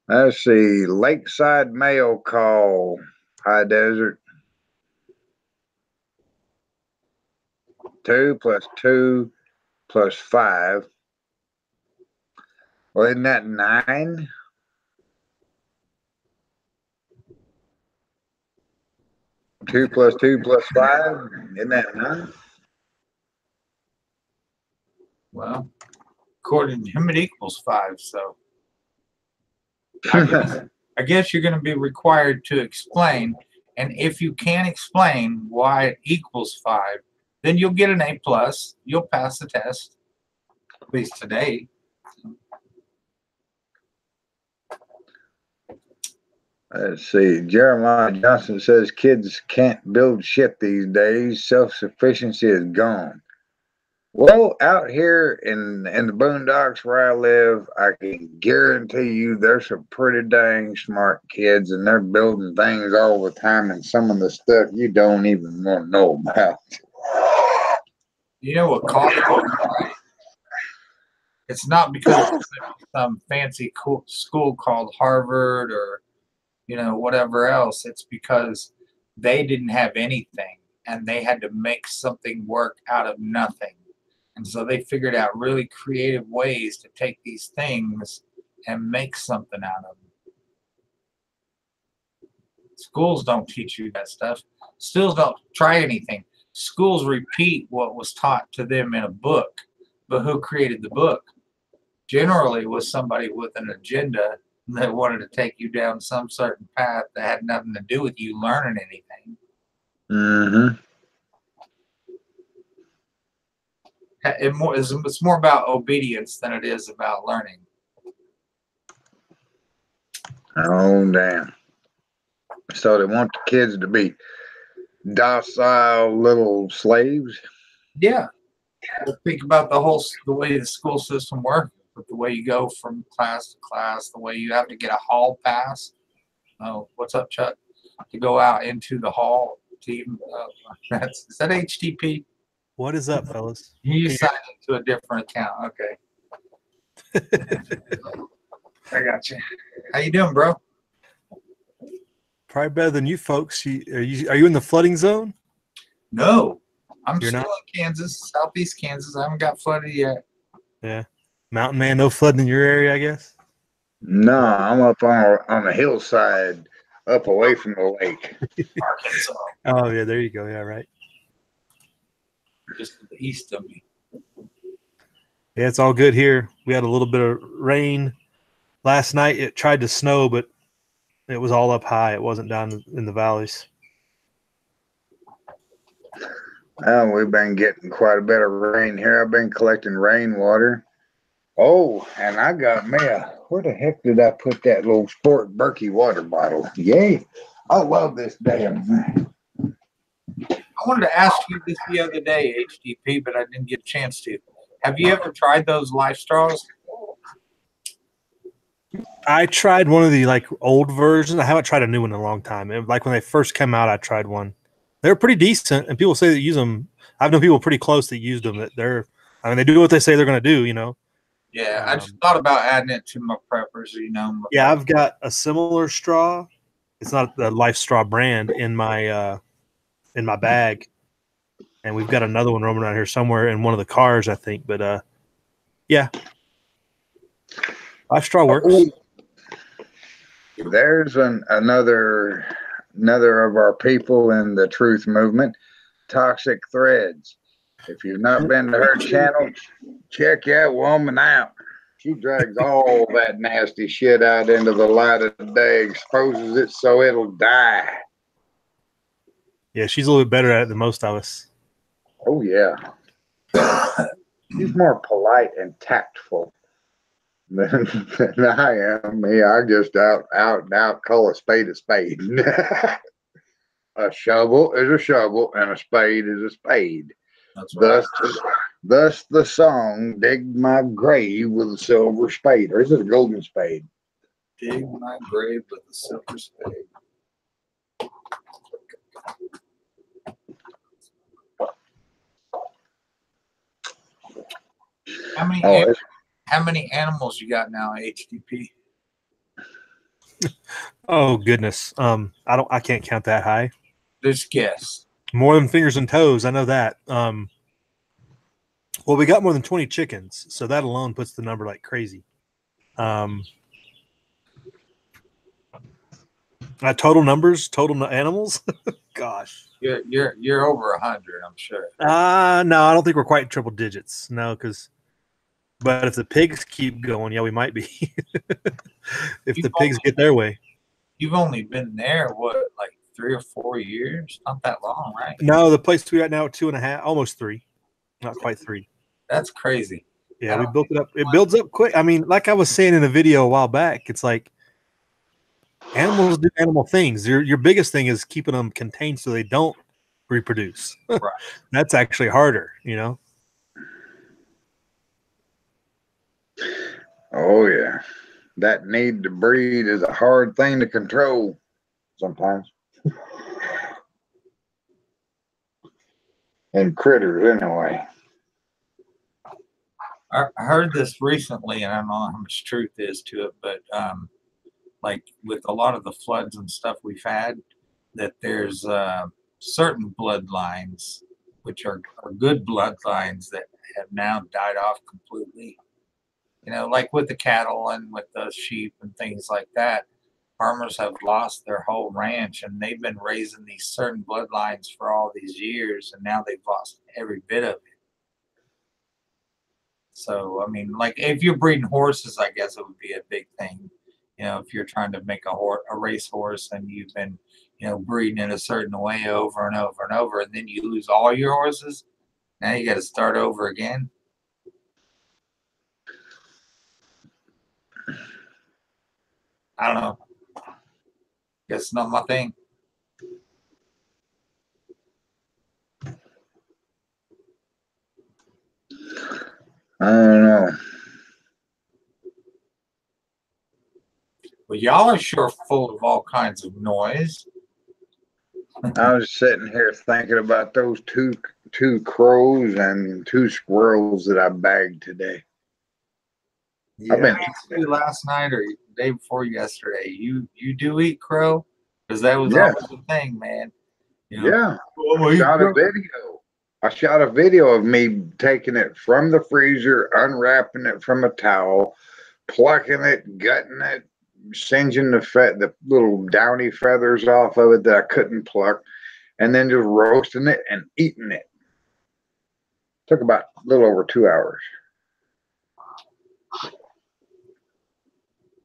let's see, Lakeside Mail Call, High Desert. 2 plus 2 plus 5. Well, isn't that 9? Two plus 2 plus 5. Isn't that 9? Well, according to him, it equals 5. So I guess you're going to be required to explain. And if you can explain why it equals 5, then you'll get an A plus. You'll pass the test, at least today. Let's see. Jeremiah Johnson says kids can't build shit these days. Self-sufficiency is gone. Well, out here in the boondocks where I live, I can guarantee you there's some pretty dang smart kids, and they're building things all the time, and some of the stuff you don't even want to know about. You know what caused it? It's not because of some fancy cool school called Harvard or, you know, whatever else. It's because they didn't have anything and they had to make something work out of nothing. And so they figured out really creative ways to take these things and make something out of them. Schools don't teach you that stuff. Schools don't try anything. Schools repeat what was taught to them in a book. But who created the book? Generally, it was somebody with an agenda that wanted to take you down some certain path that had nothing to do with you learning anything. Mm-hmm. It's more about obedience than it is about learning. Oh, damn. So they want the kids to be docile little slaves? Yeah. Think about the way the school system works, the way you go from class to class, the way you have to get a hall pass. Oh, what's up, Chuck? To go out into the hall to even, is that HTTP? What is up, fellas? You signed into a different account. Okay. I got you. How you doing, bro? Probably better than you folks. Are you in the flooding zone? No. I'm You're still not? in Kansas, southeast Kansas. I haven't got flooded yet. Yeah. MountainMan, no flooding in your area, I guess? No, I'm up on a hillside up away from the lake. Arkansas. Oh, yeah, there you go. Yeah, right. Just to the east of me. Yeah, it's all good here. We had a little bit of rain last night. It tried to snow, but it was all up high. It wasn't down in the valleys. We've been getting quite a bit of rain here. I've been collecting rainwater. Oh, and I got me where the heck did I put that little Sport Berkey water bottle? Yay. I love this damn thing. I wanted to ask you this the other day, HDP, but I didn't get a chance to. Have you ever tried those life straws? I tried one of the old versions. I haven't tried a new one in a long time. Like when they first came out, I tried one. They're pretty decent, and people say that use them. I've known people pretty close that used them. They do what they say they're going to do, you know. Yeah, I just thought about adding it to my preppers, you know. Yeah, I've got a similar straw, it's not the Life Straw brand in my bag, and we've got another one roaming around here somewhere in one of the cars, I think. But yeah, Life Straw works. Oh, there's another of our people in the truth movement, Toxic Threads. If you've not been to her channel, check that woman out. She drags all that nasty shit out into the light of the day, exposes it so it'll die. Yeah, she's a little bit better at it than most of us. Oh yeah. She's more polite and tactful than I am. Me, I just out and out call a spade a spade. A shovel is a shovel and a spade is a spade. That's right. Thus the song, dig my grave with a silver spade. Or is it a golden spade? Dig my grave with a silver spade. How many animals you got now, HDP? Oh goodness. I can't count that high. Just guess. More than fingers and toes, I know that. Well, we got more than 20 chickens, so that alone puts the number like crazy. Total numbers, total animals. Gosh, you're over 100, I'm sure. No, I don't think we're quite triple digits. No, but if the pigs keep going, yeah, we might be. If the pigs get their way. You've only been there, what, like 3 or 4 years? Not that long, right? No, the place we at now 2.5, almost 3, not quite 3. That's crazy. Yeah, we built it up. It builds up quick. I mean, like I was saying in a video a while back, it's like animals do animal things. Your biggest thing is keeping them contained so they don't reproduce. Right. That's actually harder, you know? Oh, yeah. That need to breed is a hard thing to control sometimes. And critters, anyway. I heard this recently, and I don't know how much truth is to it, but like with a lot of the floods and stuff we've had, that there's certain bloodlines, which are good bloodlines, that have now died off completely. You know, like with the cattle and with the sheep and things like that, farmers have lost their whole ranch, and they've been raising these certain bloodlines for all these years, and now they've lost every bit of it. So, I mean, like if you're breeding horses, I guess it would be a big thing. You know, if you're trying to make a race horse and you've been, you know, breeding in a certain way over and over and over, and then you lose all your horses, now you got to start over again. I don't know. Guess it's not my thing. I don't know. Well, y'all are sure full of all kinds of noise. I was sitting here thinking about those two crows and 2 squirrels that I bagged today. Yeah, I've been last night or the day before yesterday. You do eat crow? Because that was always the thing, man. You know, yeah. I shot a video of me taking it from the freezer, unwrapping it from a towel, plucking it, gutting it, singeing the little downy feathers off of it that I couldn't pluck, and then just roasting it and eating it. Took about a little over 2 hours.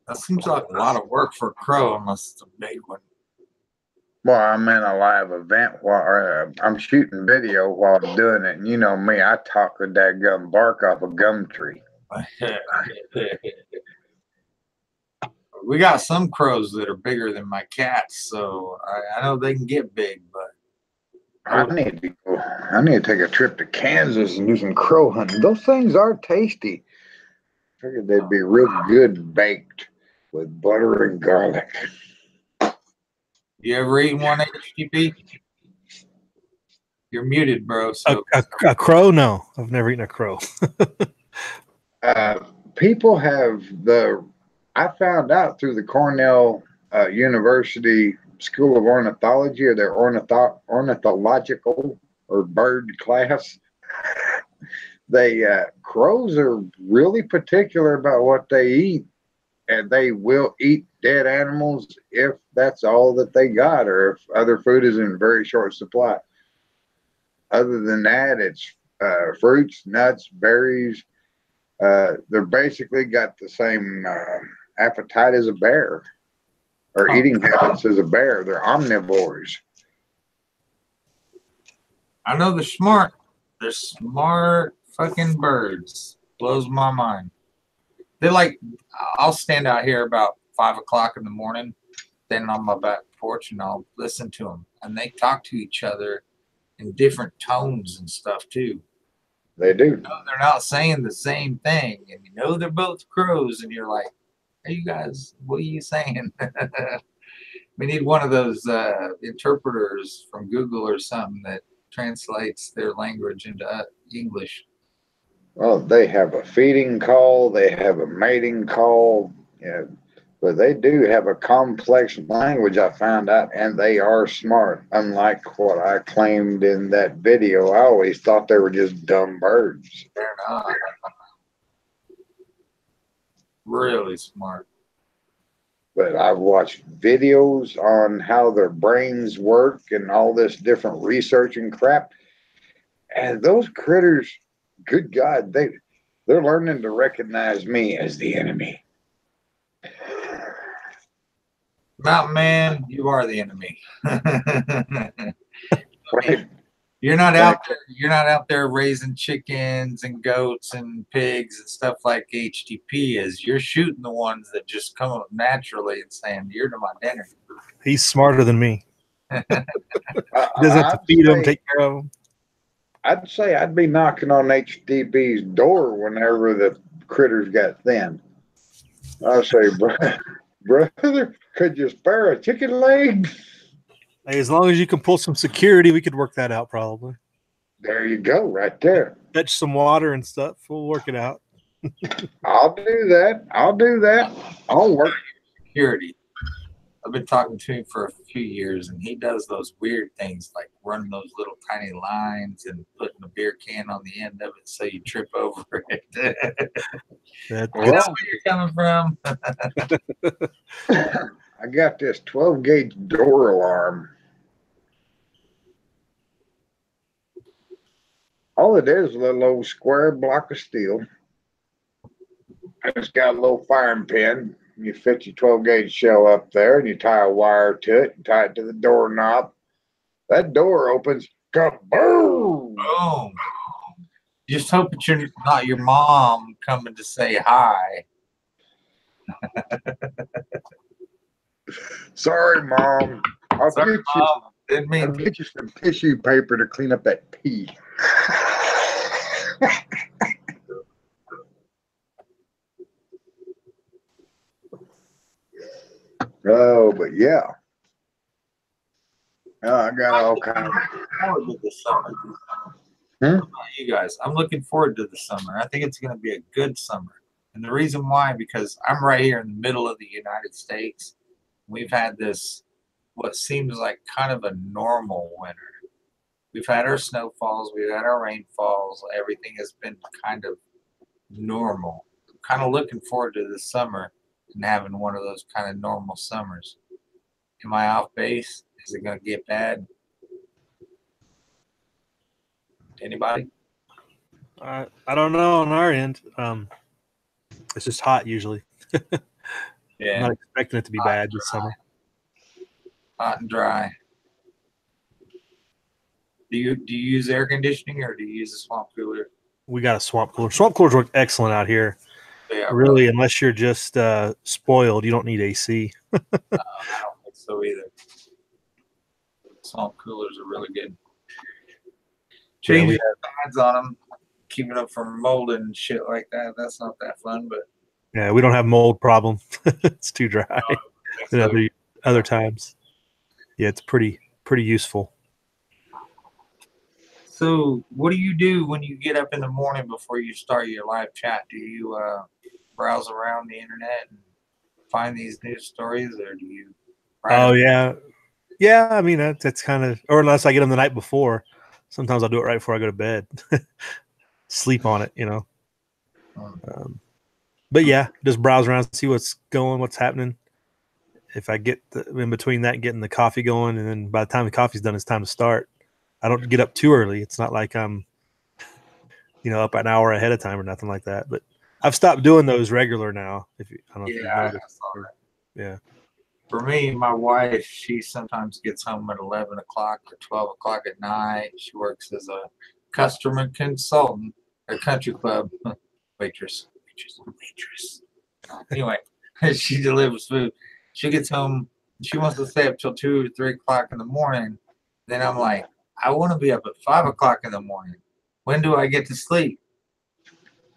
That seems like a lot of work for a crow, unless it's a big one. Well, I'm in a live event while I'm shooting video while I'm doing it, and you know me, I talk the dadgum bark off a gum tree. We got some crows that are bigger than my cats, so I know they can get big, but I need to take a trip to Kansas and do some crow hunting. Those things are tasty. Figured they'd be real good baked with butter and garlic. You ever eaten one, HTP? You're muted, bro. So a crow? No, I've never eaten a crow. People have I found out through the Cornell University School of Ornithology or their ornithological or bird class. They crows are really particular about what they eat, and they will eat dead animals if that's all that they got, or if other food is in very short supply. Other than that, it's fruits, nuts, berries. They're basically got the same appetite as a bear, or eating habits as a bear. They're omnivores. I know they're smart. They're smart fucking birds. Blows my mind. They're like, I'll stand out here about 5 o'clock in the morning, standing on my back porch, and I'll listen to them. And they talk to each other in different tones and stuff too. They do. You know, they're not saying the same thing, and you know they're both crows, and you're like, "Hey, you guys, what are you saying?" We need one of those interpreters from Google or something that translates their language into English. Well, they have a feeding call, they have a mating call, yeah, but they do have a complex language, I found out, and they are smart. Unlike what I claimed in that video, I always thought they were just dumb birds. They're not. Really smart. But I've watched videos on how their brains work and all this different research and crap. And those critters, good God, they're learning to recognize me as the enemy. MountainMan, you are the enemy. Right? You're not out there. You're not out there raising chickens and goats and pigs and stuff like HTP is. You're shooting the ones that just come up naturally and saying, "You're to my dinner." He's smarter than me. He doesn't have to feed them, take care of them. I'd say I'd be knocking on HTP's door whenever the critters got thin. I'd say, brother, could you spare a chicken leg? Hey, as long as you can pull some security, we could work that out probably. There you go, right there. Fetch some water and stuff. We'll work it out. I'll do that. I'll work. Security. I've been talking to him for a few years, and he does those weird things like running those little tiny lines and putting a beer can on the end of it so you trip over it. That, You know where you're coming from. I got this 12 gauge door alarm. All it is a little old square block of steel. It's got a little firing pin. You fit your 12 gauge shell up there and you tie a wire to it and tie it to the doorknob. That door opens. Kaboom! Boom. Just hope that you're not your mom coming to say hi. Sorry, Mom. I'll Sorry, Mom. Didn't I'll mean get you some tissue paper to clean up that pee. Oh, but yeah. I got all kinds of. forward to the summer. How about you guys? I'm looking forward to the summer. I think it's going to be a good summer. And the reason why, because I'm right here in the middle of the United States. We've had this, what seems like kind of a normal winter. We've had our snowfalls, we've had our rainfalls. Everything has been kind of normal. I'm kind of looking forward to the summer and having one of those kind of normal summers. Am I off base? Is it going to get bad? Anybody? I don't know on our end. It's just hot usually. Yeah. I'm not expecting it to be bad this summer. Hot and dry. Do you use air conditioning or do you use a swamp cooler? We got a swamp cooler. Swamp coolers work excellent out here. Yeah, really, unless you're just spoiled, you don't need AC. I don't think so either. Swamp coolers are really good. Changing the sides on them, keeping them from molding and shit like that. That's not that fun, but Yeah, we don't have mold problem. It's too dry. so, Other times. Yeah, it's pretty useful. So what do you do when you get up in the morning before you start your live chat? Do you browse around the internet and find these news stories, or do you? Oh yeah, Yeah, I mean that's kind of, or unless I get them the night before. Sometimes I'll do it right before I go to bed. Sleep on it, you know. But yeah, just browse around, see what's going, what's happening. If I get in between that, getting the coffee going, and then by the time the coffee's done, it's time to start. I don't get up too early. It's not like I'm, up an hour ahead of time or nothing like that. But I've stopped doing those regular now. I don't know if you've Yeah, I noticed. saw that. Yeah. For me, my wife, she sometimes gets home at 11 o'clock or 12 o'clock at night. She works as a customer consultant at a country club. Waitress. Anyway, she delivers food. She gets home. She wants to stay up till 2 or 3 o'clock in the morning. Then I'm like, I want to be up at 5 o'clock in the morning. When do I get to sleep?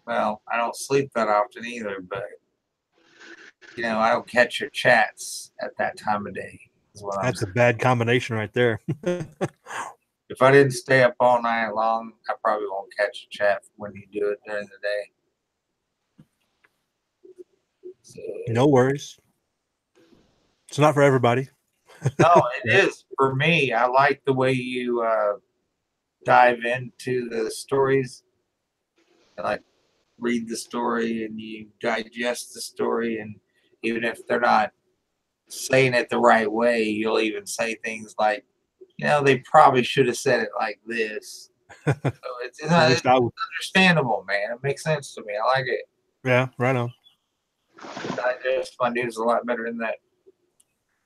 Well, I don't sleep that often either, but I don't catch your chats at that time of day. Is what I'm That's a saying. bad combination right there. If I didn't stay up all night long, I probably won't catch a chat when you do it during the day. So, No worries. It's not for everybody. no, it is for me. I like the way you dive into the stories. I like read the story and you digest the story, and even if they're not saying it the right way, you'll even say things like, they probably should have said it like this. So it's understandable, man. It makes sense to me. I like it. Yeah, right on. Digest my news a lot better than that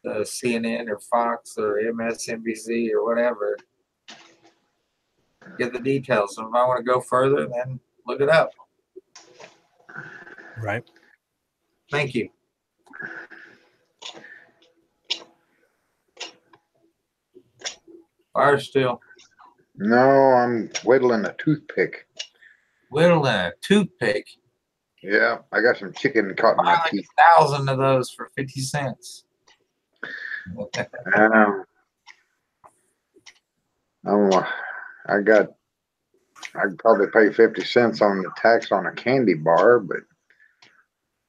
the CNN or Fox or MSNBC or whatever. Get the details. And if I want to go further, then look it up. Right. Thank you. Fire still. No, I'm whittling a toothpick. Whittling a toothpick? Yeah, I got some chicken caught in my teeth. 1,000 of those for 50 cents. I know. I'd probably pay 50 cents on the tax on a candy bar, but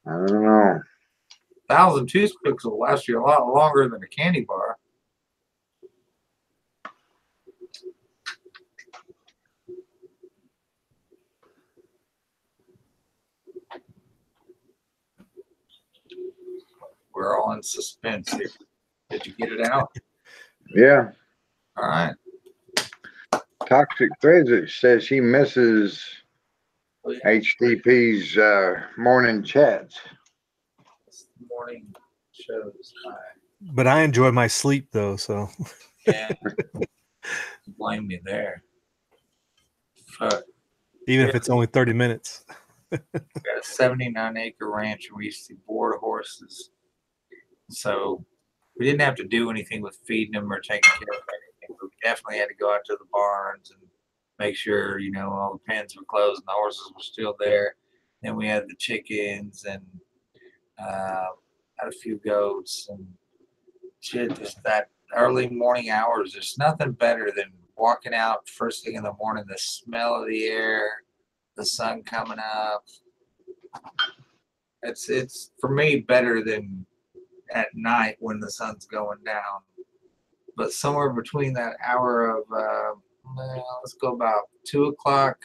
I don't know. 1,000 toothpicks will last you a lot longer than a candy bar. We're all in suspense here. Did you get it out? Yeah. All right. Toxic Threads says she misses HTP's morning chats. Morning shows. But I enjoy my sleep though, so. Yeah. Blame me there. Fuck. Even if it's only 30 minutes. We got a 79-acre ranch and we used to board horses. So we didn't have to do anything with feeding them or taking care of anything. But we definitely had to go out to the barns and make sure, all the pens were closed and the horses were still there. Then we had the chickens and had a few goats and shit. Just that early morning hours. There's nothing better than walking out first thing in the morning, the smell of the air, the sun coming up. It's for me better than at night when the sun's going down. But somewhere between that hour of let's go about 2 o'clock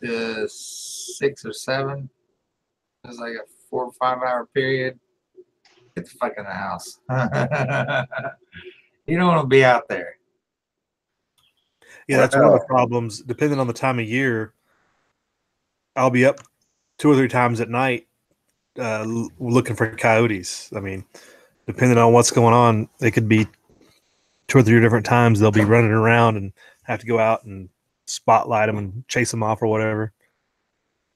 to 6 or 7. It's like a 4 or 5 hour period. Get the fuck in the house. You don't want to be out there. Yeah, that's one of the problems. Depending on the time of year, I'll be up 2 or 3 times at night looking for coyotes. I mean, depending on what's going on, it could be 2 or 3 different times they'll be running around and have to go out and spotlight them and chase them off or whatever,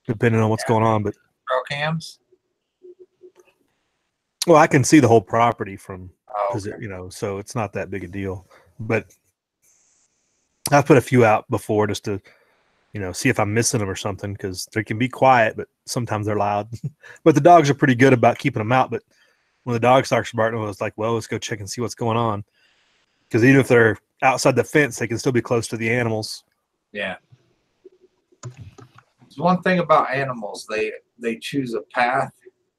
depending on what's going on. But Trail cams? Well, I can see the whole property from, okay. So it's not that big a deal. But I've put a few out before just to, see if I'm missing them or something, because they can be quiet, but sometimes they're loud. But the dogs are pretty good about keeping them out. But when the dog starts barking, it's like, well, let's go check and see what's going on. Because even if they're outside the fence, they can still be close to the animals. Yeah. There's one thing about animals. They choose a path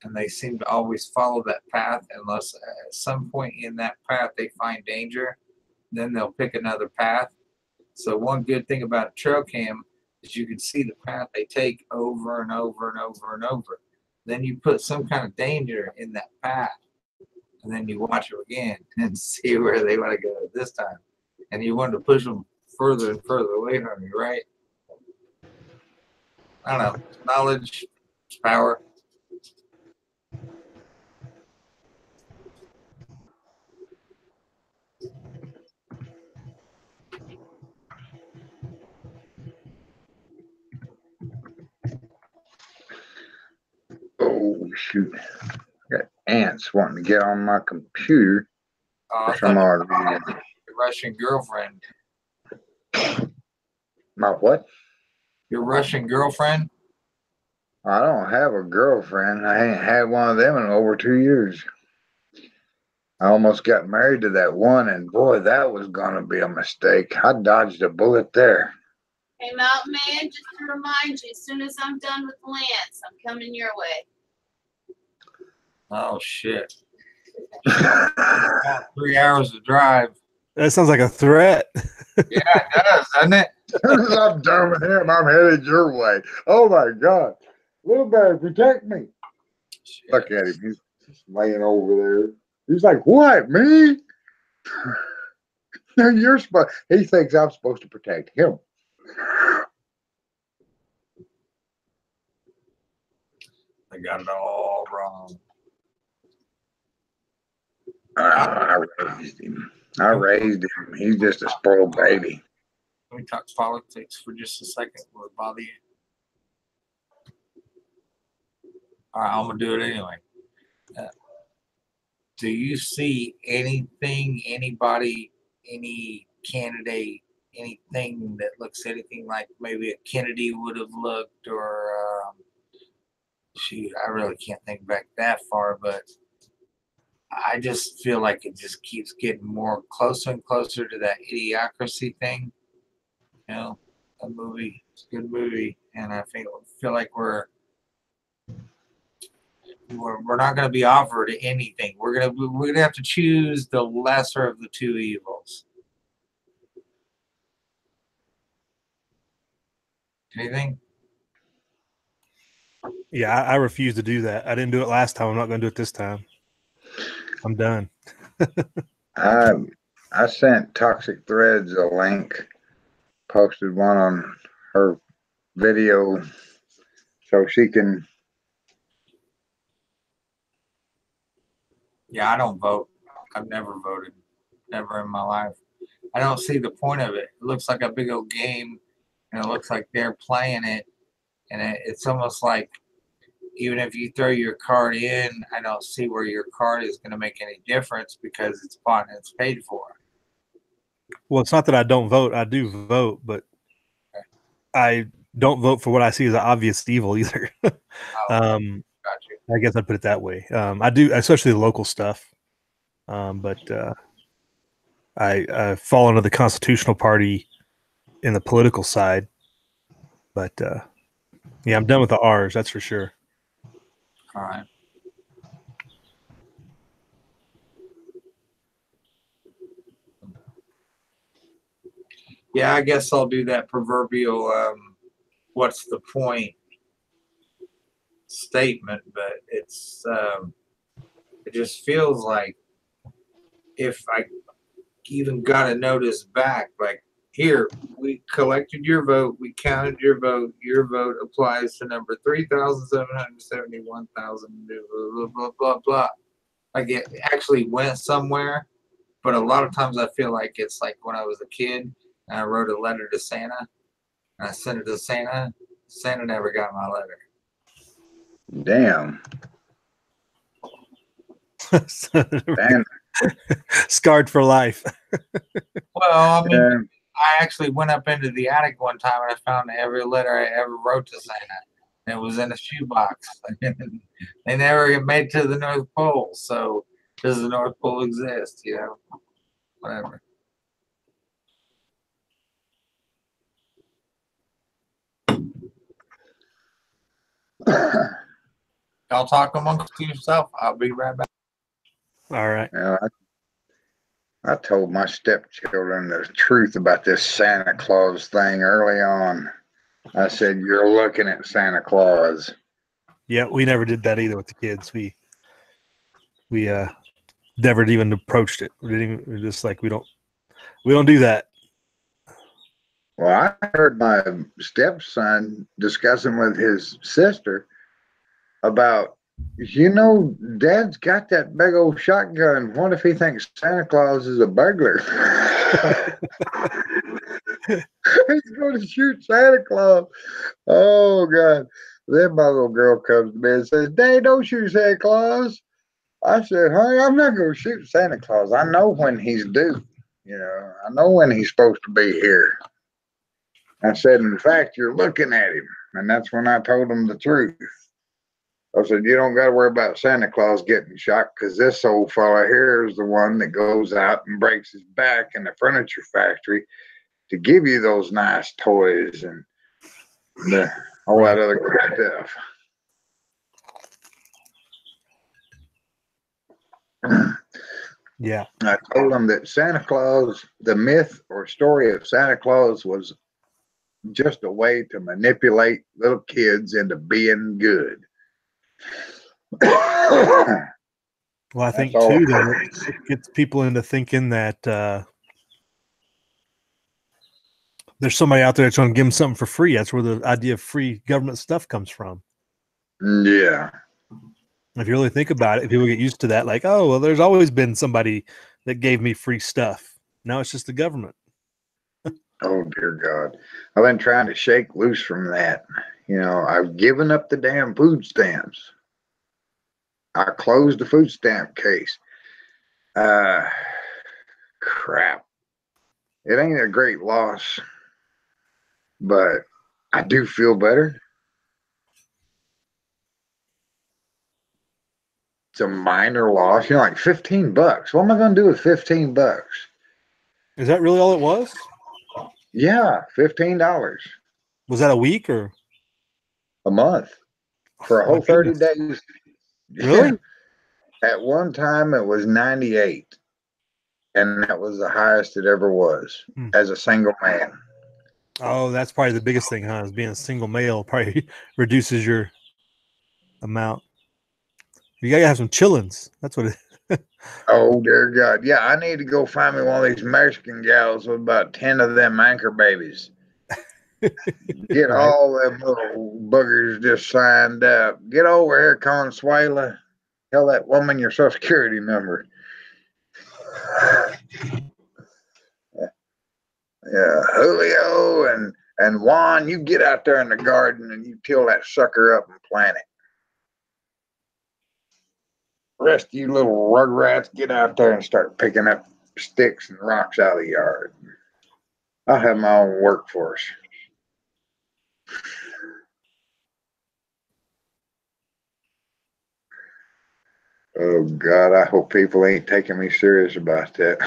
and they seem to always follow that path unless at some point in that path they find danger, then they'll pick another path. So one good thing about a trail cam is you can see the path they take over and over and over and over. Then you put some kind of danger in that path, and then you watch them again and see where they want to go this time. And you want to push them further and further away from you, right? I don't know. Knowledge is power. Oh, shoot. Got ants wanting to get on my computer I for some thought odd reason. your Russian girlfriend. My what? Your Russian girlfriend? I don't have a girlfriend. I ain't had one of them in over 2 years. I almost got married to that one, and boy, that was gonna be a mistake. I dodged a bullet there. Hey, Mountain Man, just to remind you, as soon as I'm done with Lance, I'm coming your way. Oh, shit. About 3 hours to drive. That sounds like a threat. Yeah, it does, doesn't it? As soon as I'm done with him, I'm headed your way. Oh my God. Little bear, protect me. Shit. Look at him. He's laying over there. He's like, what, me? No, you're supposed. He thinks I'm supposed to protect him. I got it all wrong. I raised him. I raised him. He's just a spoiled baby. Let me talk politics for just a second. Will it bother you? All right, I'm going to do it anyway. Do you see anything, anybody, any candidate, anything that looks anything like maybe a Kennedy would have looked, or shoot, I really can't think back that far, but I just feel like it just keeps getting more closer and closer to that idiocracy thing. You know, a movie, it's a good movie, and I feel like we're not going to be offered anything. We're gonna have to choose the lesser of the two evils. Anything? Yeah, I refuse to do that. I didn't do it last time. I'm not going to do it this time. I'm done. I sent Toxic Threads a link, posted one on her video so she can. Yeah, I don't vote. I've never voted, never in my life. I don't see the point of it. It looks like a big old game, and it looks like they're playing it, and it's almost like even if you throw your card in, I don't see where your card is going to make any difference because it's bought and it's paid for. Well, it's not that I don't vote. I do vote, but I don't vote for what I see as an obvious evil either. Got you. I guess I'd put it that way. I do, especially the local stuff. But I fall into the constitutional party in the political side. But yeah, I'm done with the R's. That's for sure. All right. Yeah, I guess I'll do that proverbial what's the point statement, but it just feels like if I even got a notice back, like, here, we collected your vote, we counted your vote applies to number 3,771,000, blah, blah, blah, blah. Like, it actually went somewhere, but a lot of times I feel like it's like when I was a kid and I wrote a letter to Santa and I sent it to Santa. Santa never got my letter. Damn. Damn. Scarred for life. Well, I mean, Yeah. I actually went up into the attic one time and I found every letter I ever wrote to Santa. And it was in a shoebox. They never made it to the North Pole. So does the North Pole exist? You know, whatever. Y'all talk amongst yourself. I'll be right back. All right. I told my stepchildren the truth about this Santa Claus thing early on. I said, "You're looking at Santa Claus." Yeah, we never did that either with the kids. We never even approached it. We didn't even, we're just like we don't do that. Well, I heard my stepson discussing with his sister about, Dad's got that big old shotgun. What if he thinks Santa Claus is a burglar? He's going to shoot Santa Claus. Oh, God. Then my little girl comes to me and says, "Dad, don't shoot Santa Claus." I said, "Honey, I'm not going to shoot Santa Claus. I know when he's due. I know when he's supposed to be here." I said, "In fact, you're looking at him." And that's when I told him the truth. I said, "You don't got to worry about Santa Claus getting shot, because this old fella here is the one that goes out and breaks his back in the furniture factory to give you those nice toys and all that other good stuff." Yeah. I told him that Santa Claus, the myth or story of Santa Claus, was just a way to manipulate little kids into being good. Well, I think That's all. too that it gets people into thinking that there's somebody out there that's going to give them something for free. That's where the idea of free government stuff comes from. Yeah. If you really think about it, people get used to that. Like, oh, well, there's always been somebody that gave me free stuff. Now it's just the government. Oh, dear God. I've been trying to shake loose from that. I've given up the damn food stamps. I closed the food stamp case. Crap. It ain't a great loss, but I do feel better. It's a minor loss, like $15. What am I going to do with $15? Is that really all it was? Yeah, $15 Was that a week or a month for a whole 30 days. Really? At one time, it was 98, and that was the highest it ever was as a single man. Oh, that's probably the biggest thing, huh? Is being a single male probably reduces your amount. You gotta have some chillins. That's what it is. Oh, dear God. Yeah, I need to go find me one of these Mexican gals with about 10 of them anchor babies. Get Right. all them little boogers just signed up. Get over here, Consuela. Tell that woman your Social Security number. Yeah, Julio and Juan, you get out there in the garden and you till that sucker up and plant it. The rest of you little rugrats, get out there and start picking up sticks and rocks out of the yard. I'll have my own workforce. Oh, God, I hope people ain't taking me serious about that.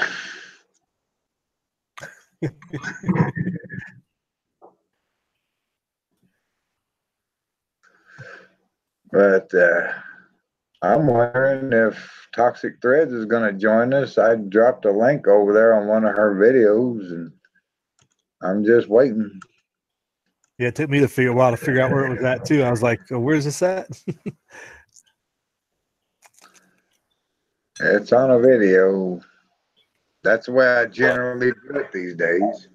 But I'm wondering if Toxic Threads is going to join us. I dropped a link over there on one of her videos, and I'm just waiting. Yeah, it took me a while to figure out where it was at too. I was like, oh, "Where's this at?" It's on a video. That's the way I generally do it these days.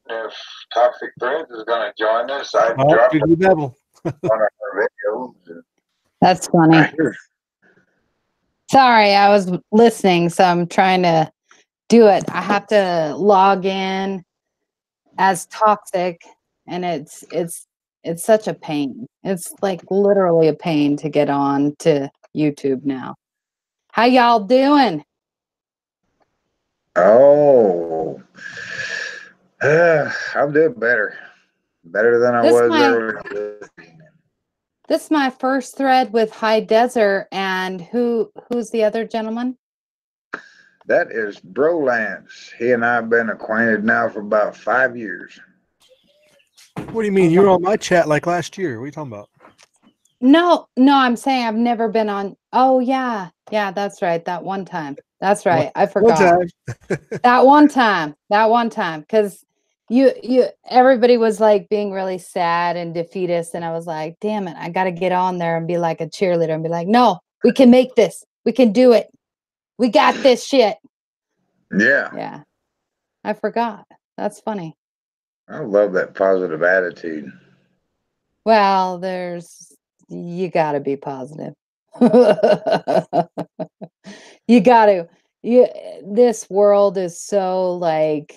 If Toxic Threads is going to join us, I dropped it on her videos. That's funny. Sorry, I was listening, so I'm trying to do it. I have to log in as Toxic, and it's such a pain. It's like literally a pain to get on to YouTube now. How y'all doing? Oh, I'm doing better than I was earlier. This is my first thread with High Desert, and who's the other gentleman? That is Bro Lance. He and I have been acquainted now for about 5 years. What do you mean? You were on my chat like last year. What are you talking about? No, no, I'm saying I've never been on. Oh yeah, yeah, that's right. That one time. That's right. I One forgot. time. That one time. That one time. Because everybody was like being really sad and defeatist, and I was like, damn it, I got to get on there and be like a cheerleader and be like, no, we can make this. We can do it. We got this shit. Yeah. Yeah, I forgot. That's funny. I love that positive attitude. Well, you got to be positive. You got to. This world is so like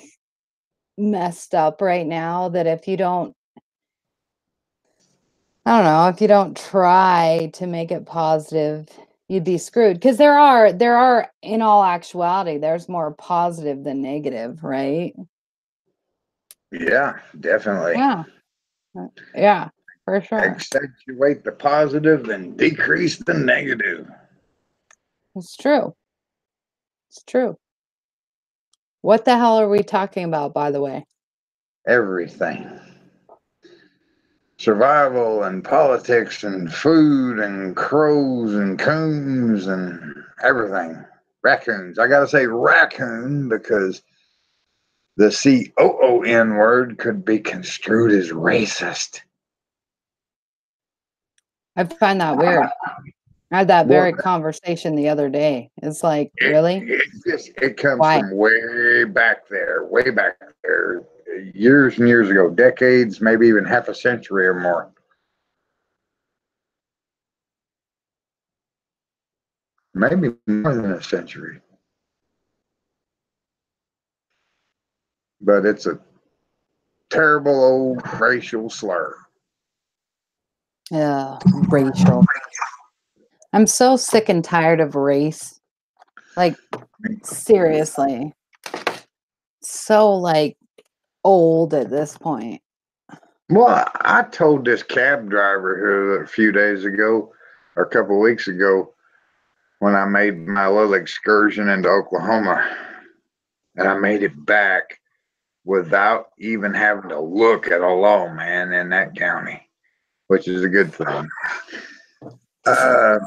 messed up right now that if you don't, I don't know, if you don't try to make it positive, you'd be screwed. Because there are, in all actuality, there's more positive than negative, right? Yeah, definitely. Yeah. Yeah, for sure. Accentuate the positive and decrease the negative. It's true. It's true. What the hell are we talking about, by the way? Everything. Survival and politics and food and crows and coons and everything. Raccoons. I gotta say raccoon because the COON word could be construed as racist. I find that weird. I had that Well, very conversation the other day. It's like, really? it comes Why? from way back there, years and years ago, decades, maybe even half a century or more. Maybe more than a century. But it's a terrible old racial slur. Racial. I'm so sick and tired of race. Like, seriously. So, like, old at this point. Well, I told this cab driver here a few days ago, or a couple of weeks ago, when I made my little excursion into Oklahoma, and I made it back without even having to look at a lawman in that county, which is a good thing. I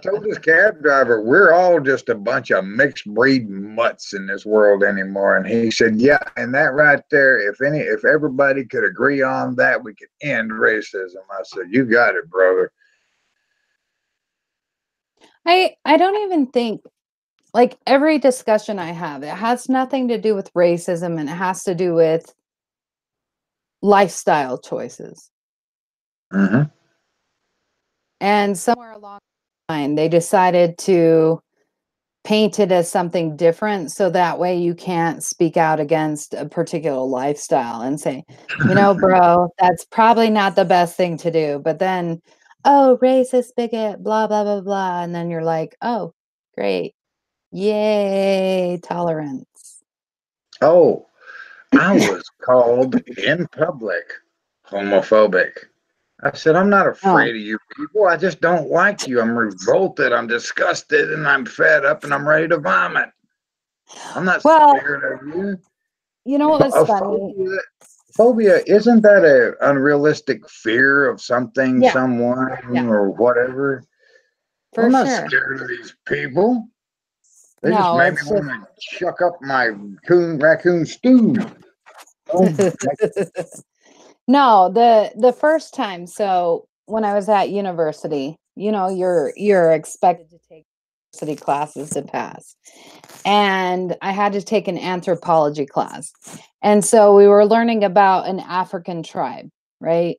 told this cab driver, we're all just a bunch of mixed breed mutts in this world anymore. And he said, yeah, and that right there, if everybody could agree on that, we could end racism. I said, you got it, brother. I don't even think, like, every discussion I have, it has nothing to do with racism and it has to do with lifestyle choices. Mm-hmm. And somewhere along the line, they decided to paint it as something different so that way you can't speak out against a particular lifestyle and say, bro, that's probably not the best thing to do. But then, oh, racist, bigot, blah, blah, blah, blah. And then you're like, oh, great. Yay, tolerance. Oh, I was called in public homophobic. I said, I'm not afraid of you people. I just don't like you. I'm revolted. I'm disgusted and I'm fed up and I'm ready to vomit. I'm not scared of you. You know what was funny? Phobia, isn't that an unrealistic fear of something, someone, or whatever? I'm not scared of these people. They just made me want to chuck up my raccoon stew. No, the first time. So when I was at university, you're expected to take university classes to pass. And I had to take an anthropology class. And so we were learning about an African tribe, right?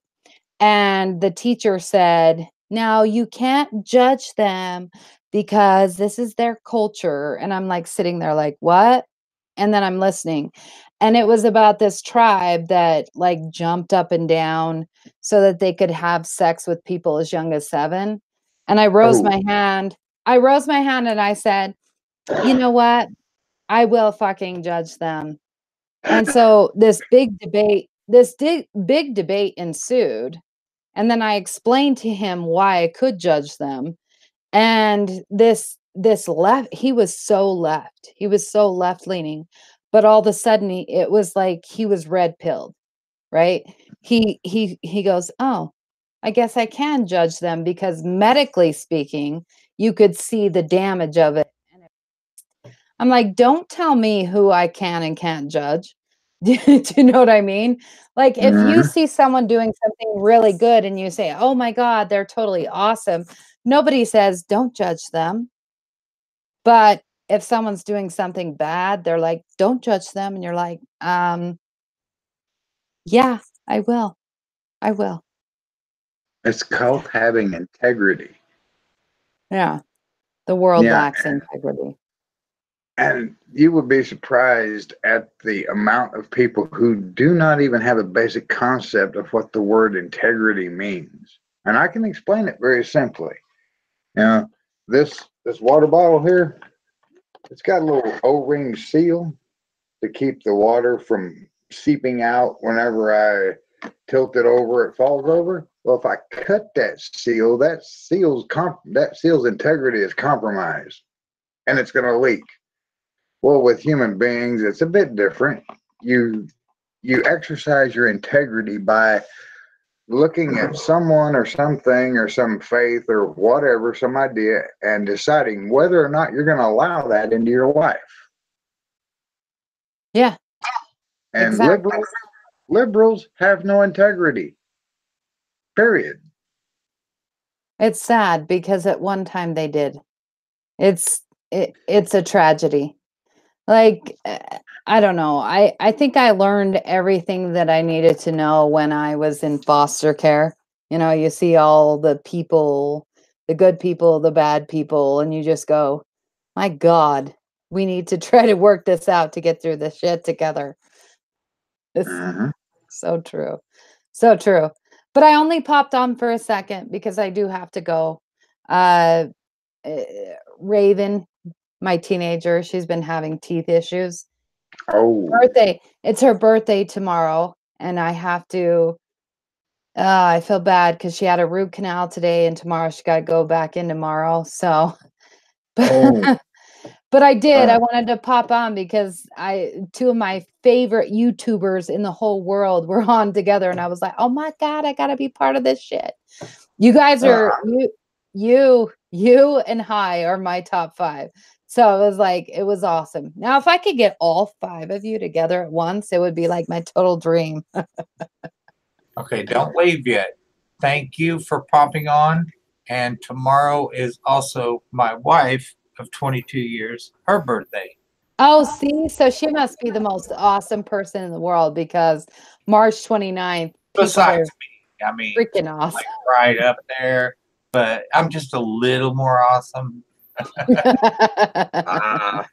And the teacher said, now you can't judge them because this is their culture. And I'm like sitting there like, what? And then I'm listening. And it was about this tribe that like jumped up and down so that they could have sex with people as young as 7. And I rose my hand. I rose my hand and I said, you know what? I will fucking judge them. And so this big debate ensued. And then I explained to him why I could judge them. And this left, he was so left. He was so left leaning. But all of a sudden it was like he was red pilled, right? He goes, "Oh, I guess I can judge them because medically speaking, you could see the damage of it. I'm like, don't tell me who I can and can't judge. Do you know what I mean? Like, if you Mhm. see someone doing something really good and you say, oh my God, they're totally awesome, nobody says, don't judge them. But if someone's doing something bad, they're like, don't judge them. And you're like, yeah, I will. I will. It's called having integrity. Yeah. The world Yeah, lacks integrity. and you would be surprised at the amount of people who do not even have a basic concept of what the word integrity means. And I can explain it very simply. You know, this water bottle here, it's got a little O-ring seal to keep the water from seeping out whenever I tilt it over, it falls over. Well, if I cut that seal, that seal's integrity is compromised, and it's going to leak. Well, with human beings, it's a bit different. You you exercise your integrity by looking at someone or something or some faith or whatever, some idea, and deciding whether or not you're going to allow that into your life. Yeah, And exactly. liberals have no integrity. Period. It's sad because at one time they did. It's a tragedy. Like, I don't know. I think I learned everything that I needed to know when I was in foster care. You know, you see all the people, the good people, the bad people, and you just go, my God, we need to try to work this out to get through this shit together. It's Mhm. so true. So true. But I only popped on for a second because I do have to go. Uh, Raven, my teenager, she's been having teeth issues. Oh, Birthday. It's her birthday tomorrow, and I have to. I feel bad because she had a root canal today, and tomorrow she got to go back in tomorrow. So, oh, but I did. uh, I wanted to pop on because two of my favorite YouTubers in the whole world were on together, and I was like, oh my God, I got to be part of this shit. You guys uh, are you and Hi are my top 5. So it was like it was awesome. Now if I could get all 5 of you together at once, it would be like my total dream. Okay, don't leave yet. Thank you for popping on. And tomorrow is also my wife of 22 years, her birthday. Oh, see, so she must be the most awesome person in the world because March 29th, people are Besides me, I mean, freaking awesome. like right up there, but I'm just a little more awesome. ah,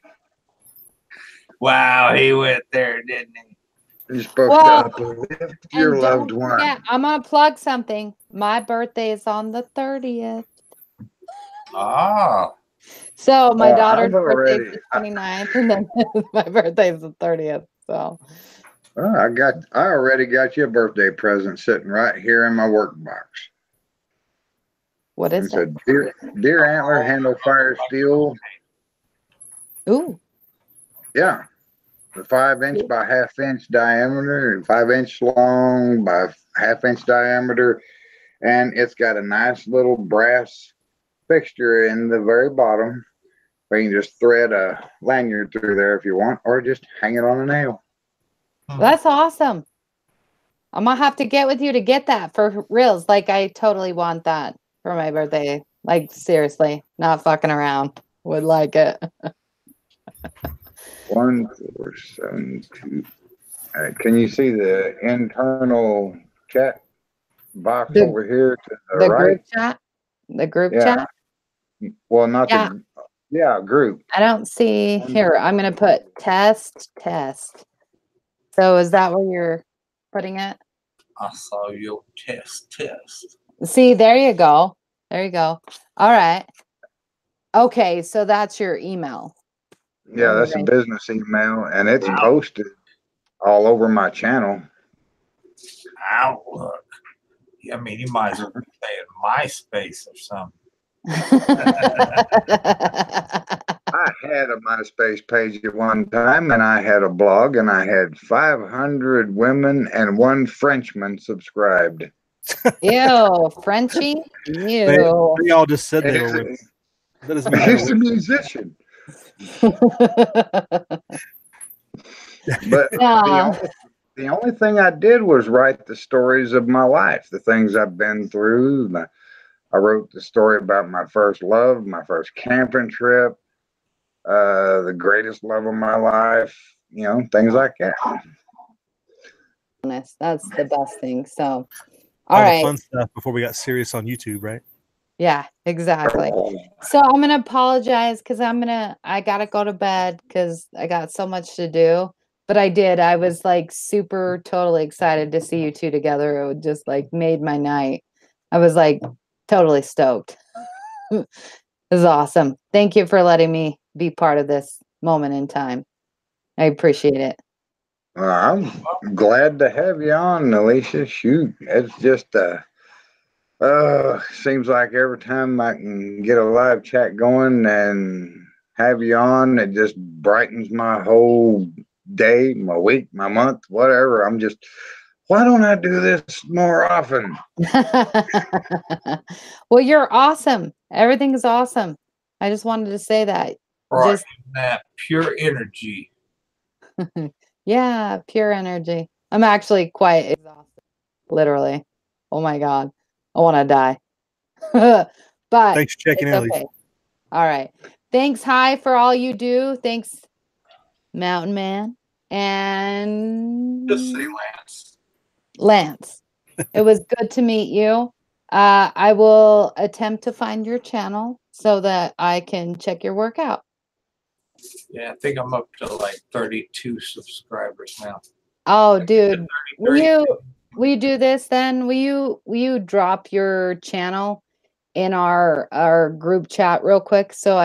Wow, he went there, didn't he? you're supposed Well, to uplift your and loved don't one. forget, I'm gonna plug something. My birthday is on the 30th. Oh, So my daughter's I've birthday is already, the 29th, and then my birthday is the 30th. So I already got you a birthday present sitting right here in my work box. what is It's it? a deer antler handle fire steel. Ooh, Yeah, the 5 inch by half-inch diameter and 5 inch long by half-inch diameter, and it's got a nice little brass fixture in the very bottom where you can just thread a lanyard through there if you want, or just hang it on a nail. that's awesome. I'm gonna have to get with you to get that for reals. Like I totally want that for my birthday. Like seriously, not fucking around. Would like it. 1472. Can you see the internal chat box The over here to the the right? group chat. The group Yeah. chat. Well, not Yeah, the, yeah, group. I don't see here. I'm gonna put test. So is that where you're putting it? I saw your test. See, there you go. There you go. All right. Okay, so that's your email. Yeah, All that's a right. business email, and it's posted all over my channel. Outlook. I mean, you might as well say in MySpace or something. I had a MySpace page at one time, and I had a blog, and I had 500 women and one Frenchman subscribed. Ew, Frenchie. They Ew. all just said they were women. That doesn't mean He's they're a women. musician. But Yeah. the only thing I did was write the stories of my life, the things I've been through. I wrote the story about my first love, my first camping trip, the greatest love of my life, things like that. That's the best thing. So, all All right. the fun stuff before we got serious on YouTube, right? Yeah, exactly. So I'm gonna apologize because I gotta go to bed because I got so much to do. But I did. I was like super totally excited to see you two together. It just like made my night. I was like totally stoked. It was awesome. Thank you for letting me be part of this moment in time. I appreciate it. I'm glad to have you on, Alicia. Shoot, it's just seems like every time I can get a live chat going and have you on, it just brightens my whole day, my week, my month, whatever. I'm just, why don't I do this more often? Well, you're awesome. Everything is awesome. I just wanted to say that. Right. Just That pure energy. yeah, pure energy. I'm actually quite exhausted. Literally. Oh my God. I want to die. But Thanks for checking it's in. okay. All right. Thanks, Hi, for all you do. Thanks, Mountain Man. And Just say Lance. Lance. It was good to meet you. I will attempt to find your channel so that I can check your work out. Yeah, I think I'm up to like 32 subscribers now. Oh, dude. 30. Will you do this then? Will you drop your channel in our group chat real quick so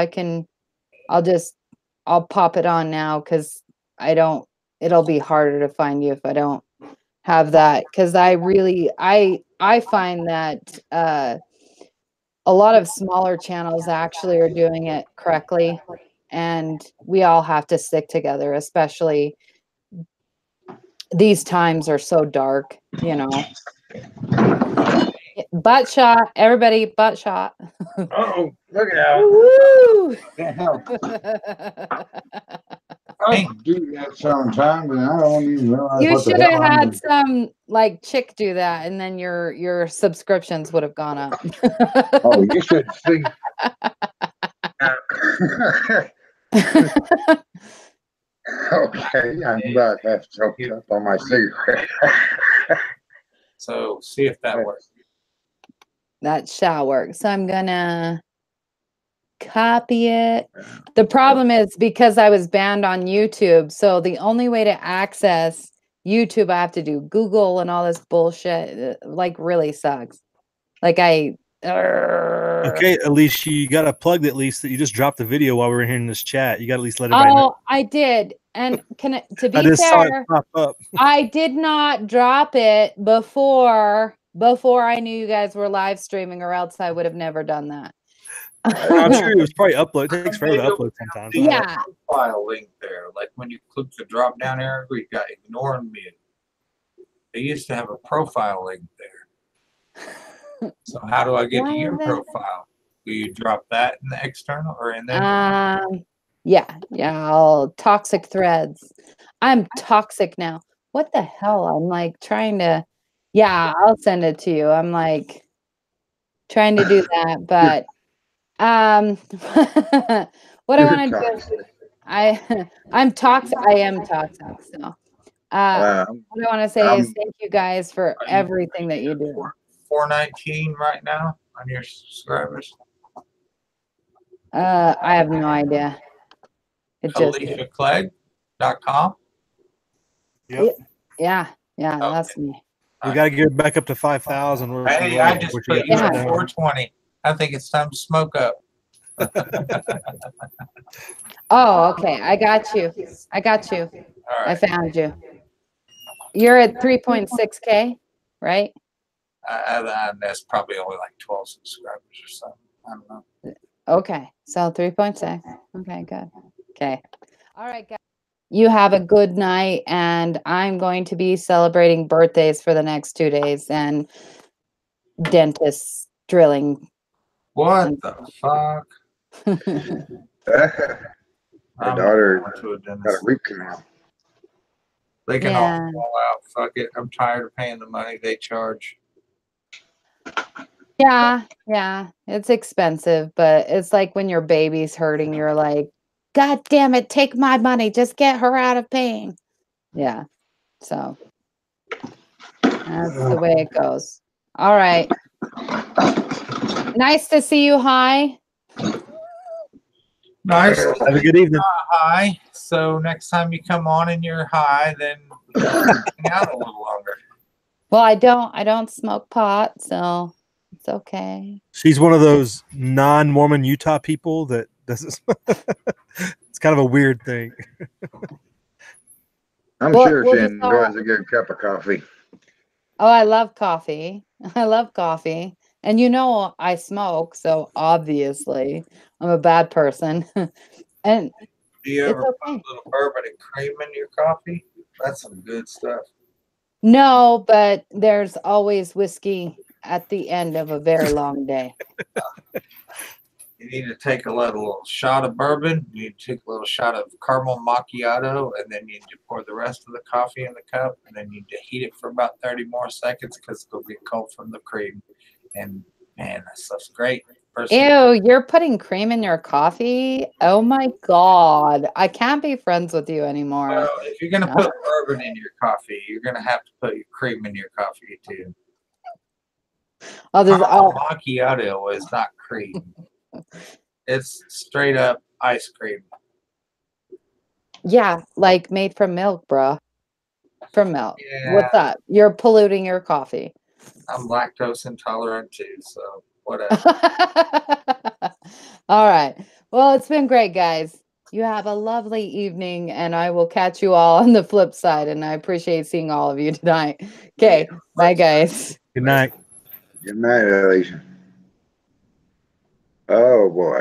I'll pop it on now because it'll be harder to find you if I don't have that because I find that a lot of smaller channels actually are doing it correctly and we all have to stick together, especially these times are so dark, Butt shot, everybody, butt shot. Oh, look out. Woo! Can't help it. I do that sometimes, and I don't even realize You what the should hell have I'm had doing. some like chick do that, and then your subscriptions would have gone up. Oh, you should see. Okay, I'm about to have choked up on my cigarette. So see if that works. That shall work. So I'm gonna copy it. The problem is because I was banned on YouTube, so the only way to access YouTube, I have to do Google and all this bullshit. Like really sucks. Like Okay, at least you got to plug at least that you just dropped the video while we were here in this chat. You got to at least let everybody know. Oh, I did. And to I be just saw it fair, pop up. I did not drop it before I knew you guys were live streaming, or else I would have never done that. I'm sure it was probably upload. It takes forever to upload sometimes. Yeah. Profile link there, like when you click the drop down arrow, you got ignore and mute. They used to have a profile link there. So how do I get to your profile? Do you drop that in the external or in there? Yeah. All toxic threads. I'm toxic now. What the hell? I'm like trying to. Yeah, I'll send it to you. I'm like trying to do that, but what I want to do. I'm toxic. I am toxic. So, what I want to say is thank you guys for everything that you do. 419 right now on your subscribers. I have no idea. It just AliciaClegg.com. Yep. Yeah, that's me. We got to get back up to 5,000. Hey, I just put you at 420. I think it's time to smoke up. Oh, okay. I got you. All right. I found you. You're at 3.6K, right? That's probably only like 12 subscribers or something. I don't know. Okay, so 3.6. Okay, good. Okay. All right, guys. You have a good night, and I'm going to be celebrating birthdays for the next 2 days. And dentist drilling. What the fuck? My I'm daughter not going to a got a dentist. root canal. They can Yeah. all fall out. Fuck it. I'm tired of paying the money they charge. Yeah, yeah, it's expensive, but it's like when your baby's hurting, you're like, God damn it, take my money, just get her out of pain. Yeah, so that's the way it goes. All right. Nice to see you. Hi. Nice. Have a good evening. High. So next time you come on and you're high, then we can hang out a little longer. Well, I don't smoke pot, so it's okay. She's one of those non-Mormon Utah people that doesn't. It's kind of a weird thing. I'm Well, sure we'll she just all- enjoys a good cup of coffee. Oh, I love coffee. I love coffee. And you know I smoke, so obviously I'm a bad person. And Do you it's ever put okay. a little bourbon and cream in your coffee? That's some good stuff. No, but there's always whiskey at the end of a very long day. You need to take a little shot of bourbon. You need to take a little shot of caramel macchiato, and then you need to pour the rest of the coffee in the cup, and then you need to heat it for about 30 more seconds because it'll get cold from the cream. And man, that stuff's great. Ew, you're putting cream in your coffee? Oh my God. I can't be friends with you anymore. Well, if you're gonna put bourbon in your coffee, you're gonna have to put your cream in your coffee too. Caramel macchiato is not cream. It's straight up ice cream. Yeah, like made from milk, bro. From milk. Yeah. What's up? You're polluting your coffee. I'm lactose intolerant too, so whatever. All right. Well, it's been great, guys. You have a lovely evening, and I will catch you all on the flip side. And I appreciate seeing all of you tonight. Okay. Yeah, bye, guys. Good night. Good night, Alicia. Oh boy.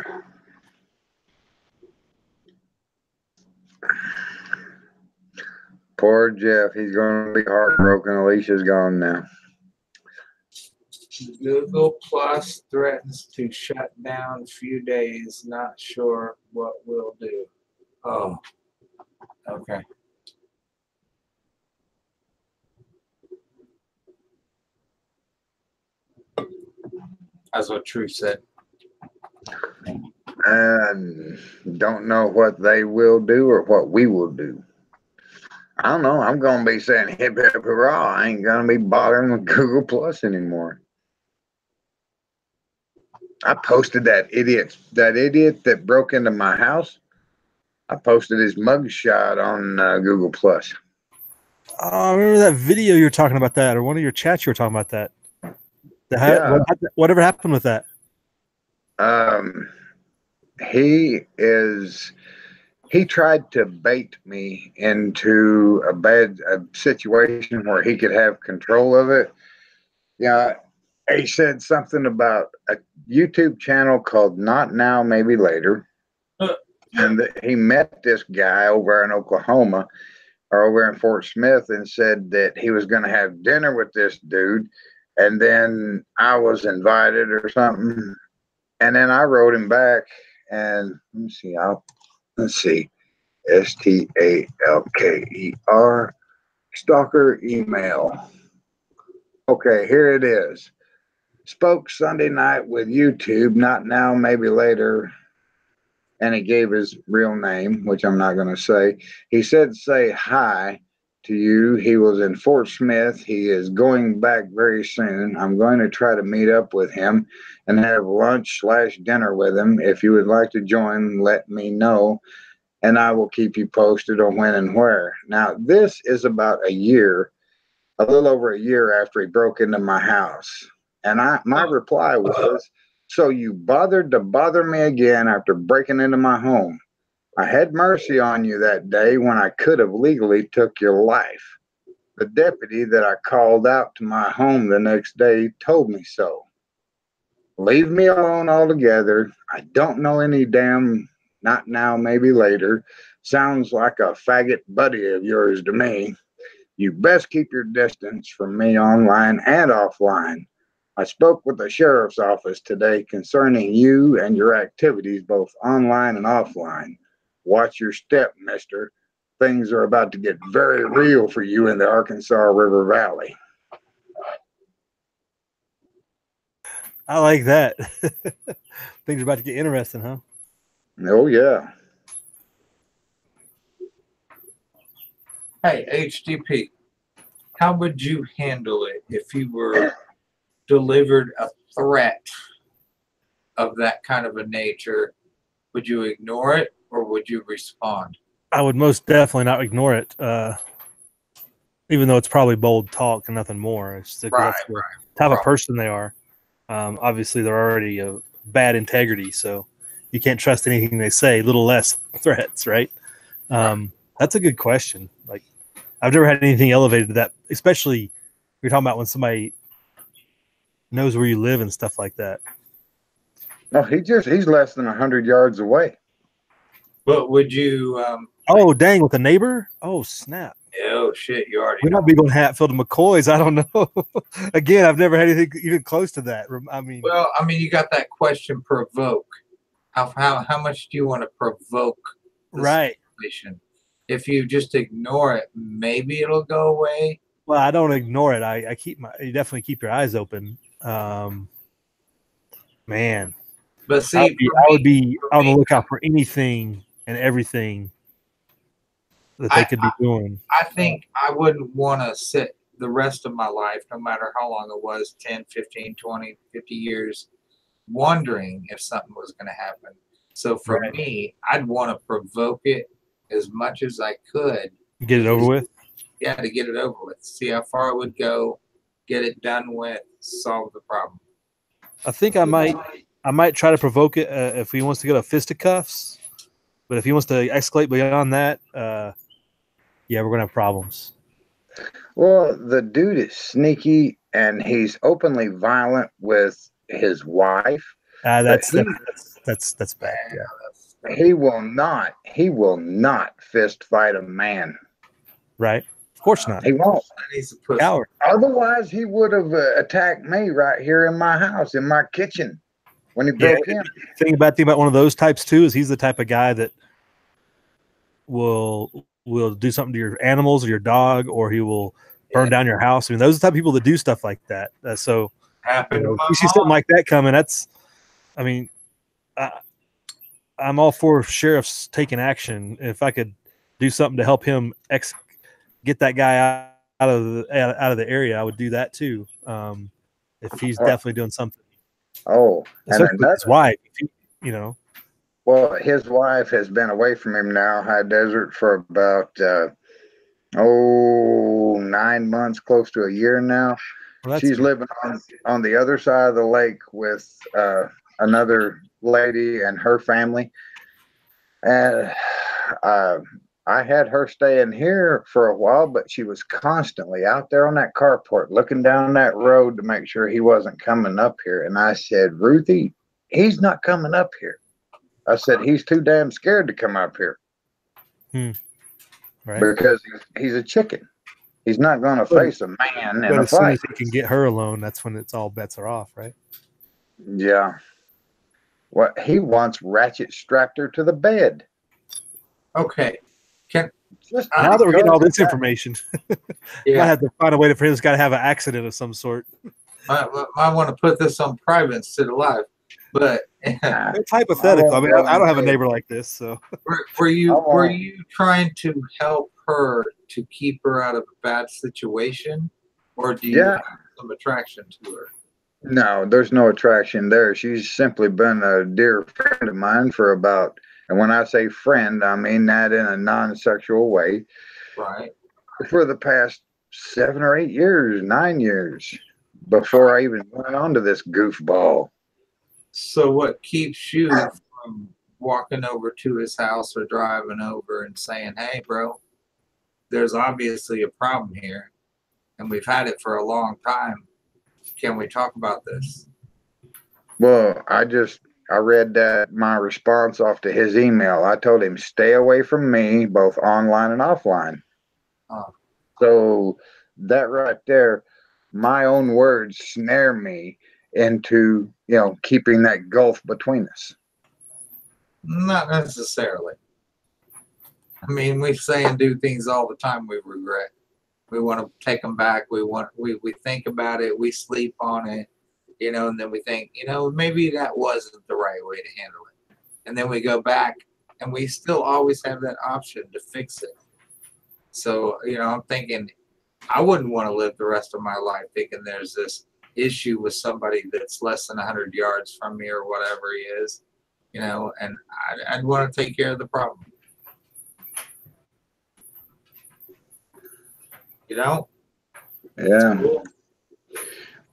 Poor Jeff. He's going to be heartbroken. Alicia's gone now. Google Plus threatens to shut down few days. Not sure what we'll do. Oh, okay. That's what Truth said. And don't know what they will do or what we will do. I don't know. I'm going to be saying hip hip hurrah. I ain't going to be bothering with Google Plus anymore. I posted that idiot that broke into my house. I posted his mugshot on Google Plus. Oh, I remember that video you were talking about that, or one of your chats you were talking about that. Yeah. Whatever happened with that? He tried to bait me into a bad situation where he could have control of it. Yeah, he said something about a YouTube channel called Not Now, Maybe Later. And he met this guy over in Oklahoma or over in Fort Smith and said that he was going to have dinner with this dude. And then I was invited or something. And then I wrote him back and let's see, STALKER, stalker email. Okay, here it is. Spoke Sunday night with YouTube, Not Now, Maybe Later. And he gave his real name, which I'm not going to say. He said, say hi to you. He was in Fort Smith. He is going back very soon. I'm going to try to meet up with him and have lunch/dinner with him. If you would like to join, let me know. And I will keep you posted on when and where. Now, this is about a little over a year after he broke into my house. And my reply was, so you bothered to bother me again after breaking into my home. I had mercy on you that day when I could have legally took your life. The deputy that I called out to my home the next day told me so. Leave me alone altogether. I don't know any damn Not Now, Maybe Later. Sounds like a faggot buddy of yours to me. You best keep your distance from me online and offline. I spoke with the sheriff's office today concerning you and your activities, both online and offline. Watch your step, mister. Things are about to get very real for you in the Arkansas River Valley. I like that. Things are about to get interesting, huh? Oh, yeah. Hey, HDP, how would you handle it if you were delivered a threat of that kind of a nature? Would you ignore it or would you respond? I would most definitely not ignore it, even though it's probably bold talk and nothing more. It's just, that's the type of person they are. Obviously, they're already a bad integrity, so you can't trust anything they say, little less threats, right? That's a good question. Like, I've never had anything elevated to that, especially you're talking about when somebody knows where you live and stuff like that. No, he's less than 100 yards away. But would you oh, dang, with a neighbor? Oh, snap. oh shit, you already We might be going Hatfield to McCoy's. I don't know. Again, I've never had anything even close to that. I mean, well, I mean, you got that question provoke. How much do you want to provoke the situation? If you just ignore it, maybe it'll go away. Well, I don't ignore it. You definitely keep your eyes open. Man, but see, I would be on the lookout for anything and everything that they could be doing. I think I wouldn't want to sit the rest of my life, no matter how long it was, 10, 15, 20, 50 years, wondering if something was going to happen. So for me, I'd want to provoke it as much as I could. Get it over with? Yeah, to get it over with. See how far it would go, get it done with, solve the problem. I think I might try to provoke it if he wants to go to fisticuffs. But if he wants to escalate beyond that, yeah, we're going to have problems. Well, the dude is sneaky and he's openly violent with his wife. That's bad. Yeah. He will not fist fight a man. Right. Of course not. He won't. He's a pussy. Coward. Otherwise, he would have attacked me right here in my house, in my kitchen, when he broke in. The thing about one of those types too is he's the type of guy that will do something to your animals or your dog, or he will burn down your house. I mean, those are the type of people that do stuff like that. So you see something like that coming. I'm all for sheriffs taking action. If I could do something to help him get that guy out of the area, I would do that too. If he's definitely doing something. Oh, especially with his wife, Well, his wife has been away from him now, high desert, for about 9 months, close to a year now. Well, she's living on the other side of the lake with another lady and her family. And I had her staying here for a while, but she was constantly out there on that carport looking down that road to make sure he wasn't coming up here. And I said, Ruthie, he's not coming up here. I said, he's too damn scared to come up here. Right. Because he's a chicken. He's not going to face a man in a fight. As soon as he can get her alone, that's when it's all bets are off, right? Yeah. Well, he wants ratchet strapped her to the bed. Okay. Now that we're getting all this information, I have to find a way for this guy to have an accident of some sort. I want to put this on private instead of live, but it's hypothetical. I mean, I don't have a neighbor like this, so. Were you trying to help her to keep her out of a bad situation, or do you have some attraction to her? No, there's no attraction there. She's simply been a dear friend of mine for about. And when I say friend, I mean that in a non-sexual way. Right. For the past 7 or 8 years, 9 years, before I even went on to this goofball. So what keeps you from walking over to his house or driving over and saying, hey, bro, there's obviously a problem here, and we've had it for a long time. Can we talk about this? Well, I read that my response off to his email. I told him, stay away from me, both online and offline. Oh. So that right there, my own words snare me into, keeping that gulf between us. Not necessarily. I mean, we say and do things all the time we regret. We want to take them back. We think about it. We sleep on it, and then we think, maybe that wasn't the right way to handle it. And then we go back, and we still always have that option to fix it. So, I'm thinking, I wouldn't want to live the rest of my life thinking there's this issue with somebody that's less than 100 yards from me or whatever he is, and I'd want to take care of the problem. Yeah. Cool.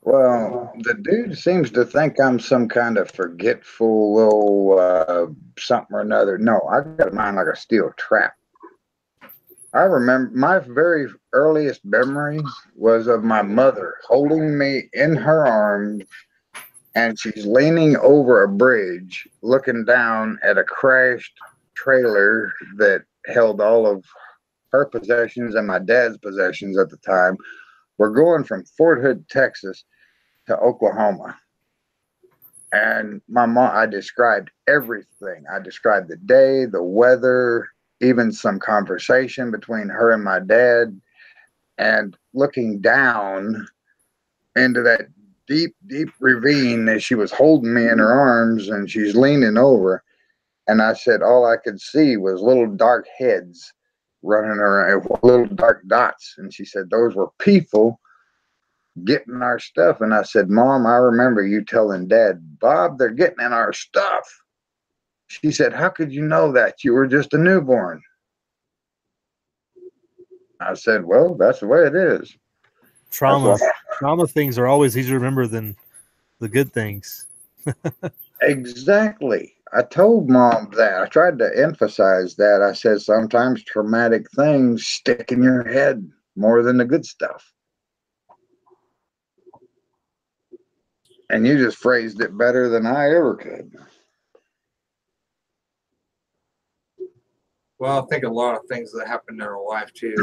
Well, the dude seems to think I'm some kind of forgetful little something or another. No, I got mine like a steel trap. I remember my very earliest memory was of my mother holding me in her arms, and she's leaning over a bridge, looking down at a crashed trailer that held all of her possessions and my dad's possessions at the time. We're going from Fort Hood, Texas to Oklahoma. And my mom, I described everything. I described the day, the weather, even some conversation between her and my dad. And looking down into that deep, deep ravine as she was holding me in her arms and she's leaning over. And I said, all I could see was little dark heads running around, little dark dots. And she said, those were people getting our stuff. And I said, Mom, I remember you telling Dad, Bob, they're getting in our stuff. She said, how could you know that? You were just a newborn. I said, well, that's the way it is. Trauma things are always easier to remember than the good things. Exactly. I told Mom that. I tried to emphasize that. I said, sometimes traumatic things stick in your head more than the good stuff. And you just phrased it better than I ever could. Well, I think a lot of things that happen in our life too.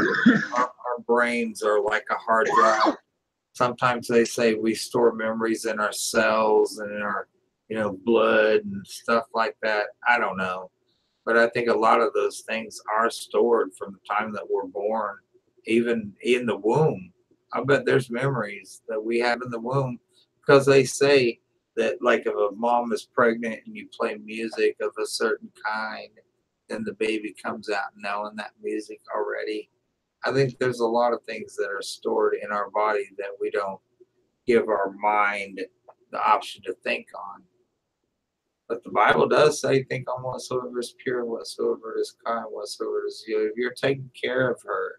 Our brains are like a hard drive. Sometimes they say we store memories in our cells and in our, blood and stuff like that. I don't know. But I think a lot of those things are stored from the time that we're born, even in the womb. I bet there's memories that we have in the womb because they say that, like, if a mom is pregnant and you play music of a certain kind, then the baby comes out knowing that music already. I think there's a lot of things that are stored in our body that we don't give our mind the option to think on. But the Bible does say, think on whatsoever is pure, whatsoever is kind, whatsoever is good. If you're taking care of her,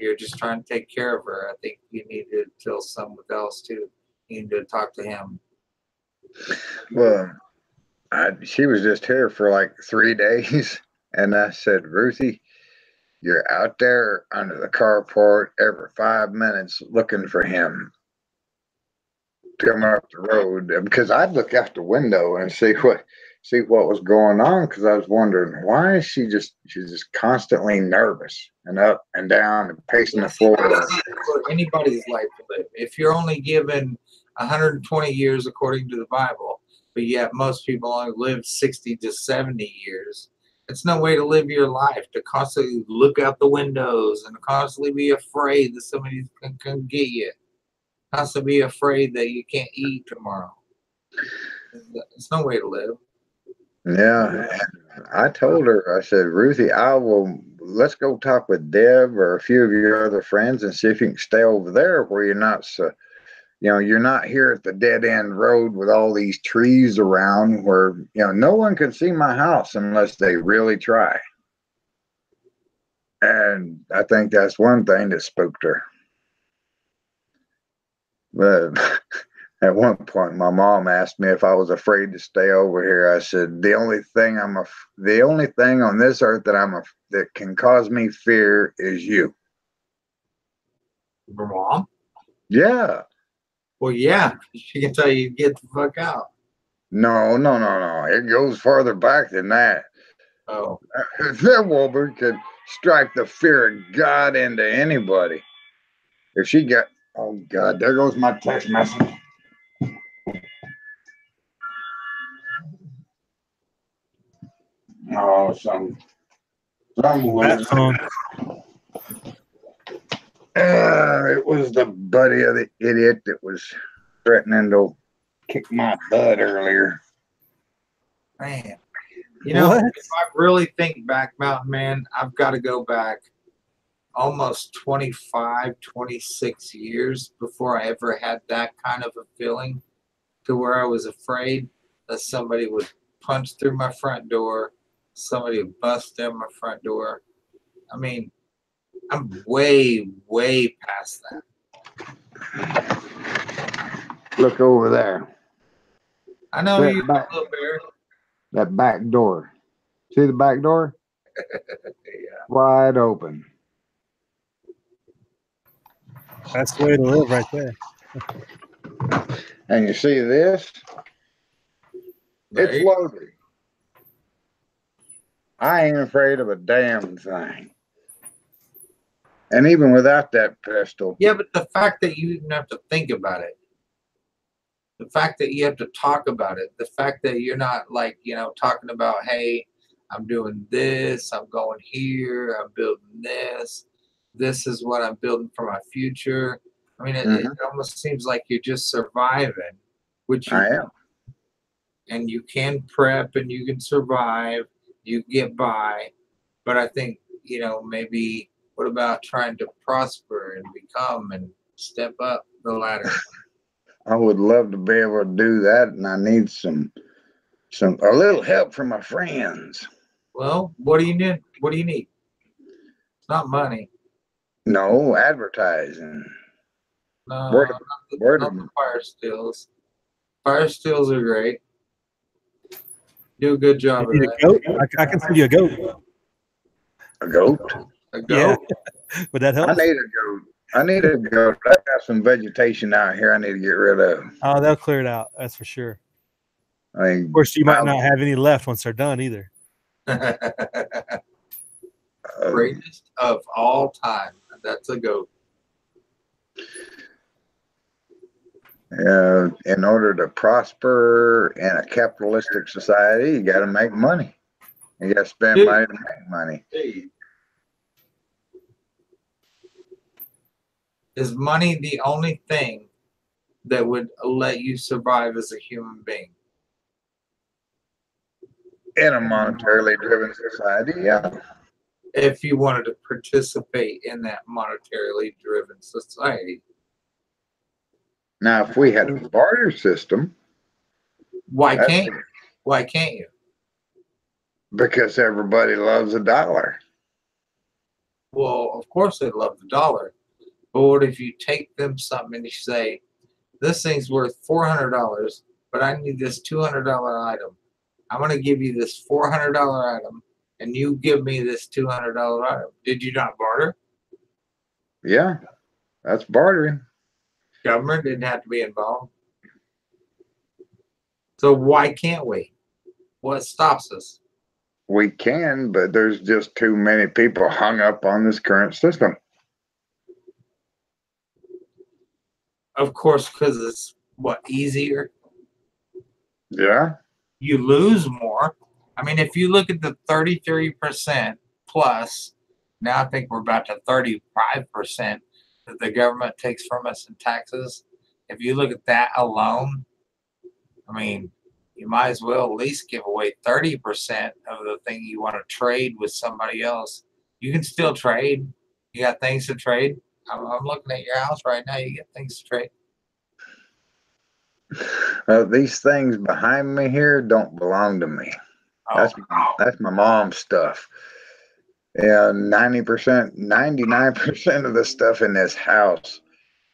you're just trying to take care of her. I think you need to tell someone else too. You need to talk to him. Well, she was just here for like 3 days. And I said, Ruthie, you're out there under the carport every 5 minutes looking for him to come up the road, because I'd look out the window and see what was going on, because I was wondering, why is she's just constantly nervous and up and down and pacing the floor. For anybody's life to live. If you're only given 120 years according to the Bible, but yet most people only live 60 to 70 years, it's no way to live your life, to constantly look out the windows and constantly be afraid that somebody can come get you. Constantly be afraid that you can't eat tomorrow. It's no way to live. Yeah. I told her, I said, Ruthie, let's go talk with Deb or a few of your other friends and see if you can stay over there where you're not you're not here at the dead end road with all these trees around where, no one can see my house unless they really try. And I think that's one thing that spooked her. But at one point, my mom asked me if I was afraid to stay over here. I said, the only thing on this earth that can cause me fear is you. Your mom? Yeah. Well, yeah, she can tell you to get the fuck out. No. It goes farther back than that. Oh. That woman could strike the fear of God into anybody. If she got Oh God, there goes my text message. Oh, some That phone. It was the buddy of the idiot that was threatening to kick my butt earlier. Man, you know, What? if I really think back, Mountain Man, I've got to go back almost 25, 26 years before I ever had that kind of a feeling to where I was afraid that somebody would punch through my front door, somebody would bust down my front door. I mean, I'm way, way past that. Look over there. I know That you, back- little bear. That back door. See the back door? Yeah. Wide open. That's the way to live right there. And you see this? It's Right? loaded. I ain't afraid of a damn thing. And even without that pistol, Yeah, but the fact that you even have to think about it, the fact that you have to talk about it, the fact that you're not like, you know, talking about, hey, I'm doing this, I'm going here, I'm building this, this is what I'm building for my future. I mean, it almost seems like you're just surviving, which you I am. and you can prep and you can survive, you get by. But I think, you know, maybe what about trying to prosper and become and step up the ladder? I would love to be able to do that, and I need a little help from my friends. Well, what do you need? What do you need? It's not money. No, advertising. No, Word of, word not of the fire stills. Fire stills are great. Do a good job of You need that. a goat? I can send you a goat. a goat. A goat? Would that help? I need a goat. I need a goat. I got some vegetation out here I need to get rid of. Oh, they'll clear it out. That's for sure. I mean, Of course, you might not have any left once they're done either. Greatest of all time. That's a goat. In order to prosper in a capitalistic society, you got to make money. You got to spend money to make money. Is money the only thing that would let you survive as a human being? In a monetarily driven society, yeah. If you wanted to participate in that monetarily driven society. Now, if we had a barter system, Why can't you? Why can't you? because everybody loves a dollar. Well, of course they love the dollar. But what if you take them something and you say, this thing's worth $400, but I need this $200 item. I'm going to give you this $400 item, and you give me this $200 item. Did you not barter? Yeah, that's bartering. Government didn't have to be involved. So why can't we? What stops us? We can, but there's just too many people hung up on this current system. Of course, because it's what, easier? Yeah. You lose more. I mean, if you look at the 33% plus, now I think we're about to 35% that the government takes from us in taxes. If you look at that alone, I mean, you might as well at least give away 30% of the thing you want to trade with somebody else. You can still trade. You got things to trade. I'm looking at your house right now. You get things to trade. These things behind me here don't belong to me. Oh, That's my mom's stuff. And 99% of the stuff in this house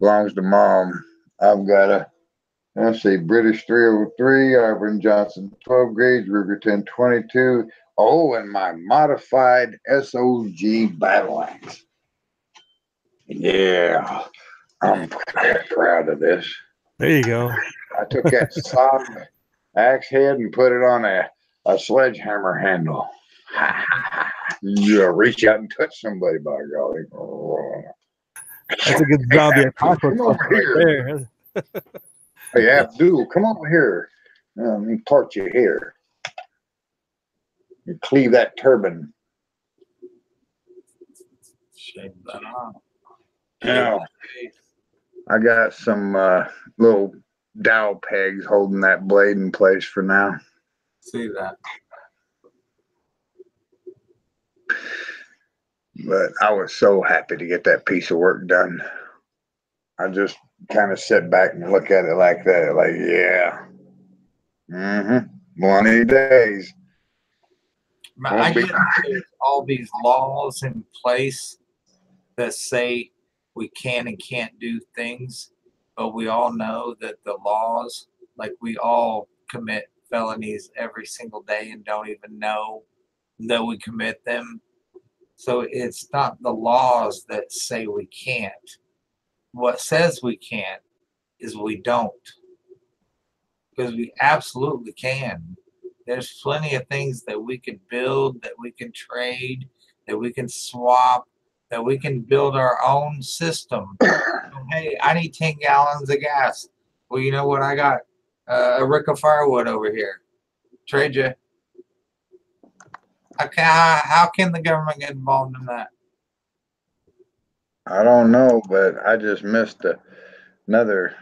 belongs to mom. I've got a, let's see, British 303, Ivan Johnson 12 gauge, Ruger 1022. Oh, and my modified SOG battle axe. Yeah, I'm proud of this. There you go. I took that soft axe head and put it on a sledgehammer handle. You reach out and touch somebody, by golly. That's a good zombie apocalypse Come over right here. there. Hey, Abdul, come over here. Let me part your hair. You cleave that turban. Shave that off. Now, I got some little dowel pegs holding that blade in place for now. See that. But I was so happy to get that piece of work done. I just kind of sit back and look at it like that, like, yeah. One of these days. I get there's all these laws in place that say we can and can't do things, but we all know that the laws, like we all commit felonies every single day and don't even know that we commit them. So it's not the laws that say we can't. What says we can't is we don't. Because we absolutely can. There's plenty of things that we could build, that we can trade, that we can swap, that we can build our own system. Hey, I need 10 gallons of gas. Well, you know what? I got a rick of firewood over here. Trade you. How can the government get involved in that? I don't know, but I just missed another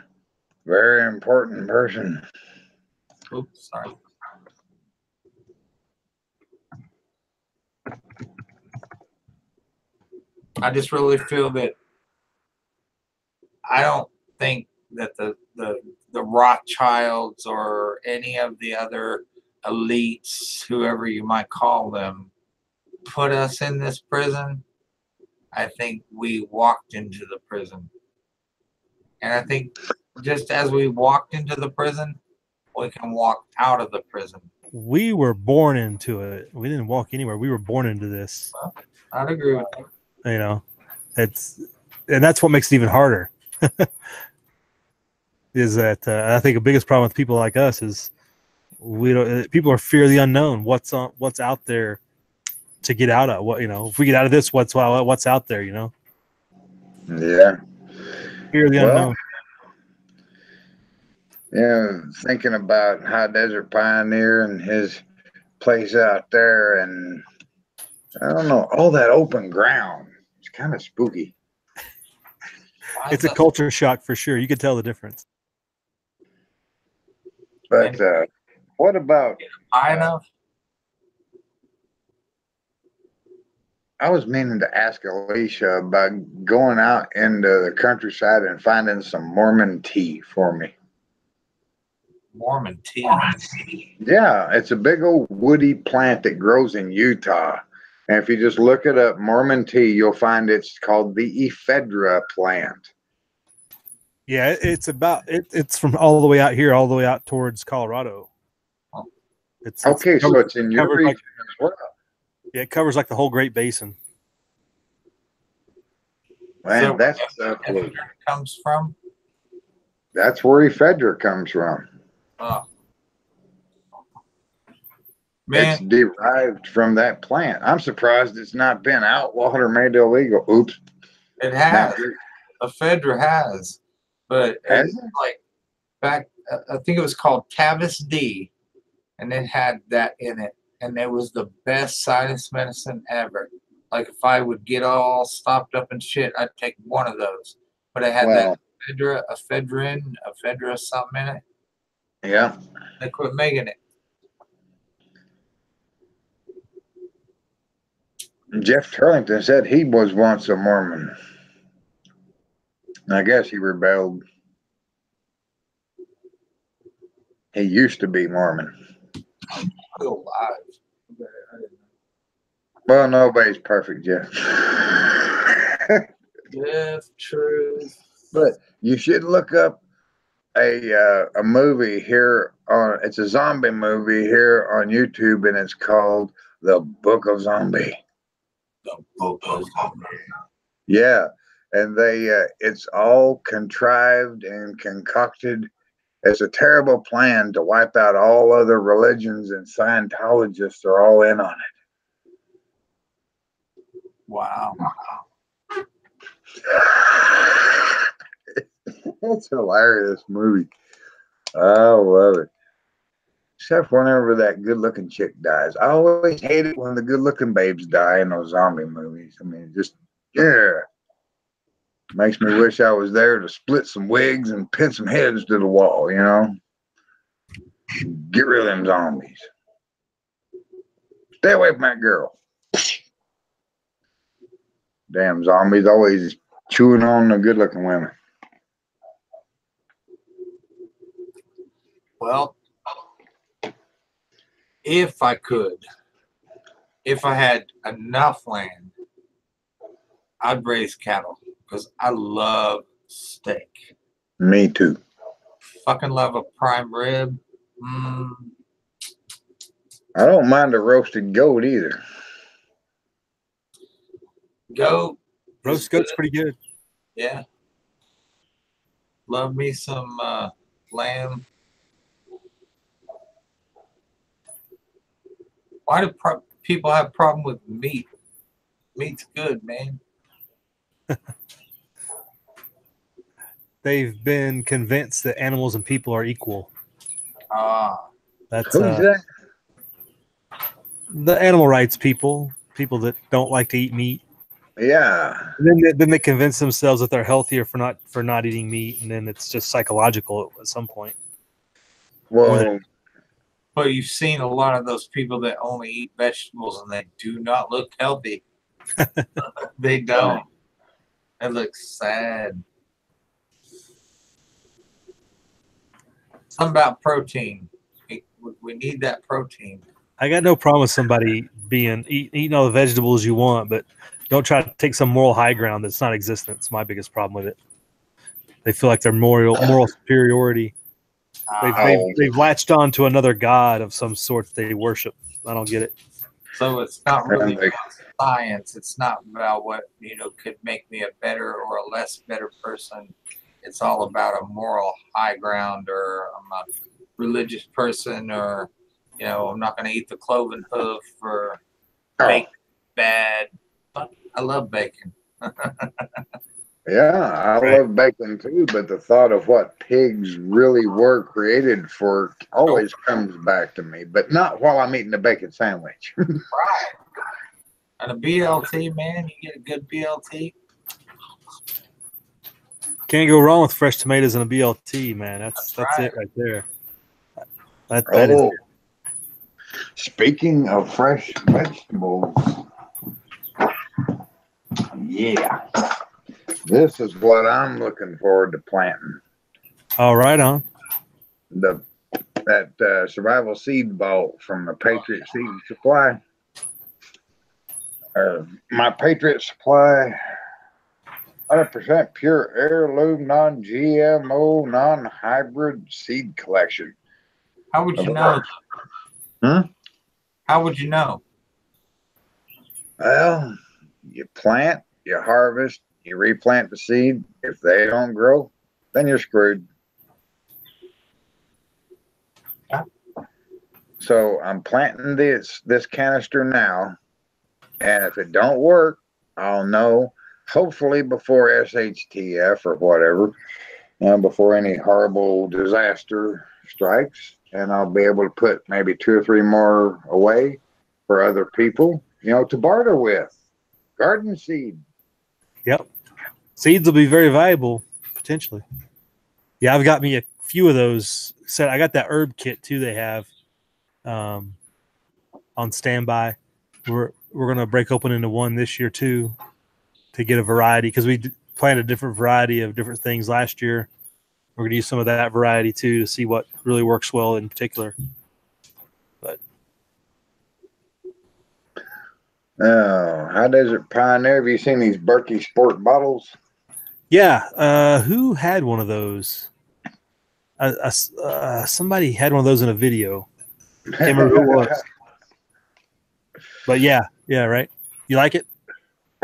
very important person. Oops, sorry. I just really feel that I don't think that the Rothschilds or any of the other elites, whoever you might call them, put us in this prison. I think we walked into the prison. And I think just as we walked into the prison, we can walk out of the prison. We were born into it. We didn't walk anywhere. We were born into this. Well, I'd agree with you. You know, and that's what makes it even harder. Is that I think the biggest problem with people like us is we don't. People are fear of the unknown. What's out there to get out of? What, you know, if we get out of this, what's out there? You know. Yeah. Fear of the unknown. Yeah, thinking about High Desert Pioneer and his place out there, and I don't know, all that open ground. It's kind of spooky. It's a culture shock for sure. You could tell the difference. But what about? I know. I was meaning to ask Alicia about going out into the countryside and finding some Mormon tea for me. Mormon tea. Yeah, it's a big old woody plant that grows in Utah. And if you just look it up, Mormon tea, you'll find it's called the ephedra plant. Yeah, it's about it's from all the way out here, all the way out towards Colorado. It's okay, so it's in your region as well. Yeah, it covers like the whole Great Basin. Man, So that's where it comes from. That's where ephedra comes from. Man, it's derived from that plant. I'm surprised it's not been outlawed or made illegal. Oops. It has. Ephedra has. But it's like back, I think it was called Tavis D, and it had that in it. And it was the best sinus medicine ever. Like if I would get all stopped up and shit, I'd take one of those. But it had that ephedra something in it. Yeah. They quit making it. Jeff Turlington said he was once a Mormon. I guess he rebelled. He used to be Mormon. Still alive. Well, nobody's perfect, Jeff. Jeff, truth. But you should look up a movie here on. It's a zombie movie here on YouTube, and it's called The Book of Zombie. The Book of Zombie. Yeah, and it's all contrived and concocted. It's a terrible plan to wipe out all other religions, and Scientologists are all in on it. Wow. It's a hilarious movie. I love it. Except whenever that good-looking chick dies. I always hate it when the good-looking babes die in those zombie movies. I mean, just, yeah. Makes me wish I was there to split some wigs and pin some heads to the wall, you know? Get rid of them zombies. Stay away from that girl. Damn zombies always chewing on the good-looking women. Well, if I could, if I had enough land, I'd raise cattle because I love steak. Me too. Fucking love a prime rib. I don't mind a roasted goat either. Goat. Roast goat's pretty good. Yeah. Love me some lamb. Why do people have a problem with meat? Meat's good, man. They've been convinced that animals and people are equal. That's Who's that? the animal rights people that don't like to eat meat. Yeah. And then they convince themselves that they're healthier for not eating meat, and then it's just psychological at some point. Well, but you've seen a lot of those people that only eat vegetables and they do not look healthy. They don't. It looks sad. Something about protein. We need that protein. I got no problem with somebody eating all the vegetables you want, but don't try to take some moral high ground that's not existent. It's my biggest problem with it. They feel like they're moral superiority. They've latched on to another god of some sort that they worship. I don't get it. So it's not really about science. It's not about what could make me a better or a less better person. It's all about a moral high ground, or I'm a religious person, or I'm not going to eat the cloven hoof, or bacon bad. But I love bacon. Yeah, I love bacon too, but the thought of what pigs really were created for always comes back to me, but not while I'm eating a bacon sandwich. Right. And a BLT, man, you get a good BLT. Can't go wrong with fresh tomatoes and a BLT, man. That's right. It right there. That is it. Speaking of fresh vegetables, yeah, this is what I'm looking forward to planting. All right, on that survival seed vault from the Patriot Seed Supply. My Patriot Supply, 100% pure heirloom, non-GMO, non-hybrid seed collection. How would you know? How would you know? Well, you plant, you harvest, you replant the seed. If they don't grow, then you're screwed. Yeah. So I'm planting this canister now, and if it don't work, I'll know hopefully before SHTF or whatever, before any horrible disaster strikes, and I'll be able to put maybe 2 or 3 more away for other people, to barter with. Garden seed. Yep. Seeds will be very valuable, potentially. Yeah, I've got me a few of those set. I got that herb kit too they have on standby. We're going to break open into one this year too to get a variety, because we planted a different variety of different things last year. We're going to use some of that variety too to see what really works well in particular. But High Desert Pioneer, have you seen these Berkey Sport bottles? yeah, who had one of those? Somebody had one of those in a video. Can't remember who it was. But yeah, right. You like it?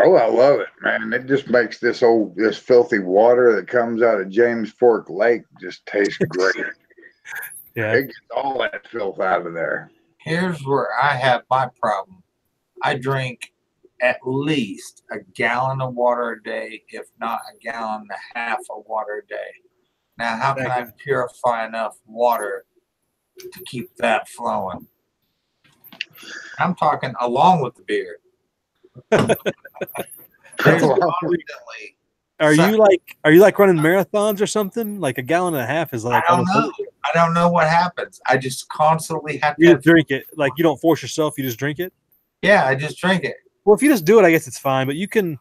Oh, I love it, man. It just makes this filthy water that comes out of James Fork Lake just taste great. Yeah. It gets all that filth out of there. Here's where I have my problem. I drink at least a gallon of water a day, if not a gallon and a half of water a day. Now, how can I purify enough water to keep that flowing? I'm talking along with the beer. There's constantly Are you like running marathons or something? Like a gallon and a half is like I don't know. I don't know what happens. I just constantly have you to just drink it. Like you don't force yourself, you just drink it. Yeah, I just drink it. Well, if you just do it, I guess it's fine. But you can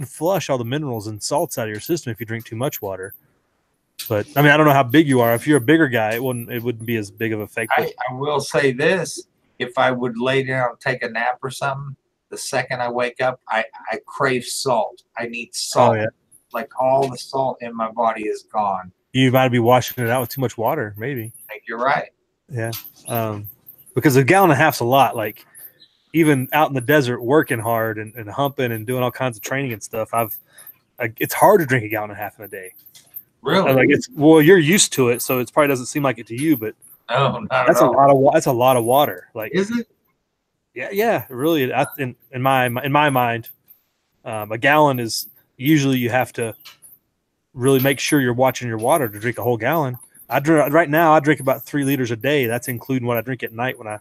flush all the minerals and salts out of your system if you drink too much water. But I mean, I don't know how big you are. If you're a bigger guy, it wouldn't be as big of a effect. I will say this: if I would lay down and take a nap or something, the second I wake up, I crave salt. I need salt. Oh, yeah. Like all the salt in my body is gone. You might be washing it out with too much water, maybe. I think you're right. Yeah, because a gallon and a half's a lot. Like even out in the desert, working hard and humping and doing all kinds of training and stuff, it's hard to drink a gallon and a half in a day. Really? Like you're used to it, so it probably doesn't seem like it to you, but no, that's a lot of that's a lot of water. Like, is it? Yeah, really. In my mind, a gallon is usually you have to really make sure you're watching your water to drink a whole gallon. Right now I drink about 3 liters a day. That's including what I drink at night when I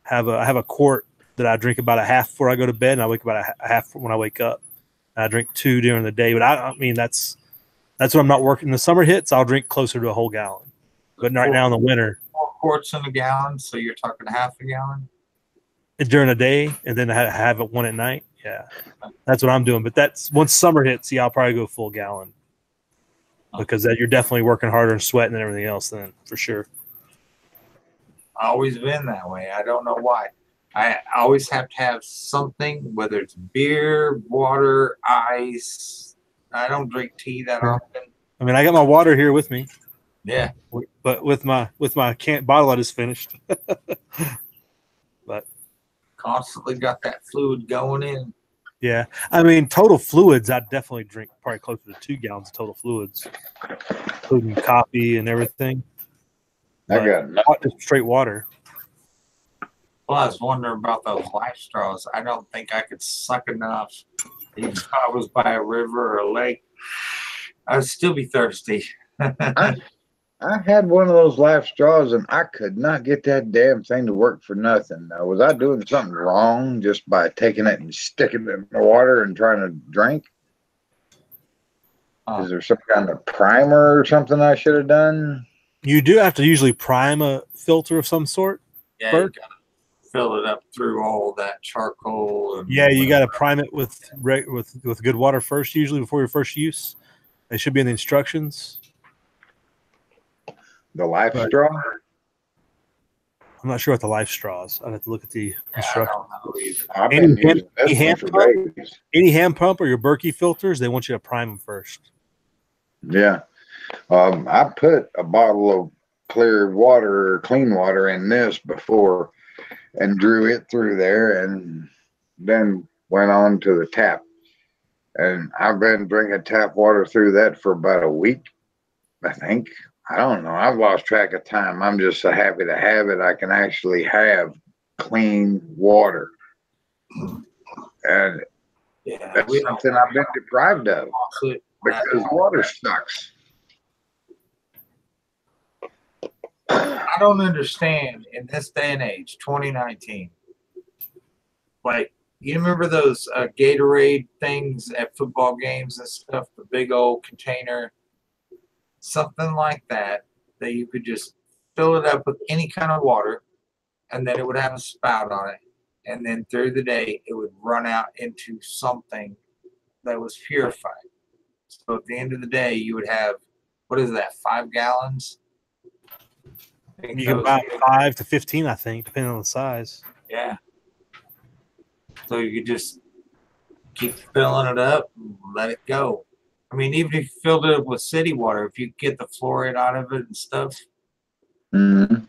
have a quart that I drink about a half before I go to bed, and I wake about a half when I wake up. I drink 2 during the day, but I mean that's when I'm not working. The summer hits, I'll drink closer to a whole gallon. But right now in the winter, 4 quarts in a gallon, so you're talking half a gallon during the day, and then I have it 1 at night. Yeah, that's what I'm doing. But that's once summer hits, I'll probably go full gallon because you're definitely working harder and sweating and everything else. Then for sure. Always been that way. I don't know why. I always have to have something, whether it's beer, water, ice. I don't drink tea that often. I mean, I got my water here with me. Yeah, but with my bottle I just finished. But constantly got that fluid going in. Yeah, I mean, total fluids, I'd definitely drink probably closer to 2 gallons of total fluids, including coffee and everything. I got not just straight water. Well, I was wondering about those life straws. I don't think I could suck enough. Even if I was by a river or a lake, I would still be thirsty. I had one of those life straws, and I could not get that damn thing to work for nothing. Now, was I doing something wrong just by taking it and sticking it in the water and trying to drink? Is there some kind of primer or something I should have done? You do have to usually prime a filter of some sort. Yeah, you gotta fill it up through all that charcoal. And yeah, you got to prime it with good water first, usually before your first use. It should be in the instructions. The life straw? I'm not sure what the life straw is. I'd have to look at the instructions. Any hand pump or your Berkey filters, they want you to prime them first. Yeah. I put a bottle of clear water or clean water in this before and drew it through there and then went on to the tap. And I've been drinking tap water through that for about a week, I think. I don't know. I've lost track of time. I'm just so happy to have it. I can actually have clean water. And that's something I've been deprived of because water sucks. I don't understand in this day and age, 2019. Like, you remember those Gatorade things at football games and stuff, the big old container? Something like that you could just fill it up with any kind of water, and then it would have a spout on it. And then through the day, it would run out into something that was purified. So at the end of the day, you would have, what is that, 5 gallons? You can buy 5 to 15, I think, depending on the size. Yeah. So you could just keep filling it up and let it go. I mean, even if you filled it up with city water, if you get the fluoride out of it and stuff, and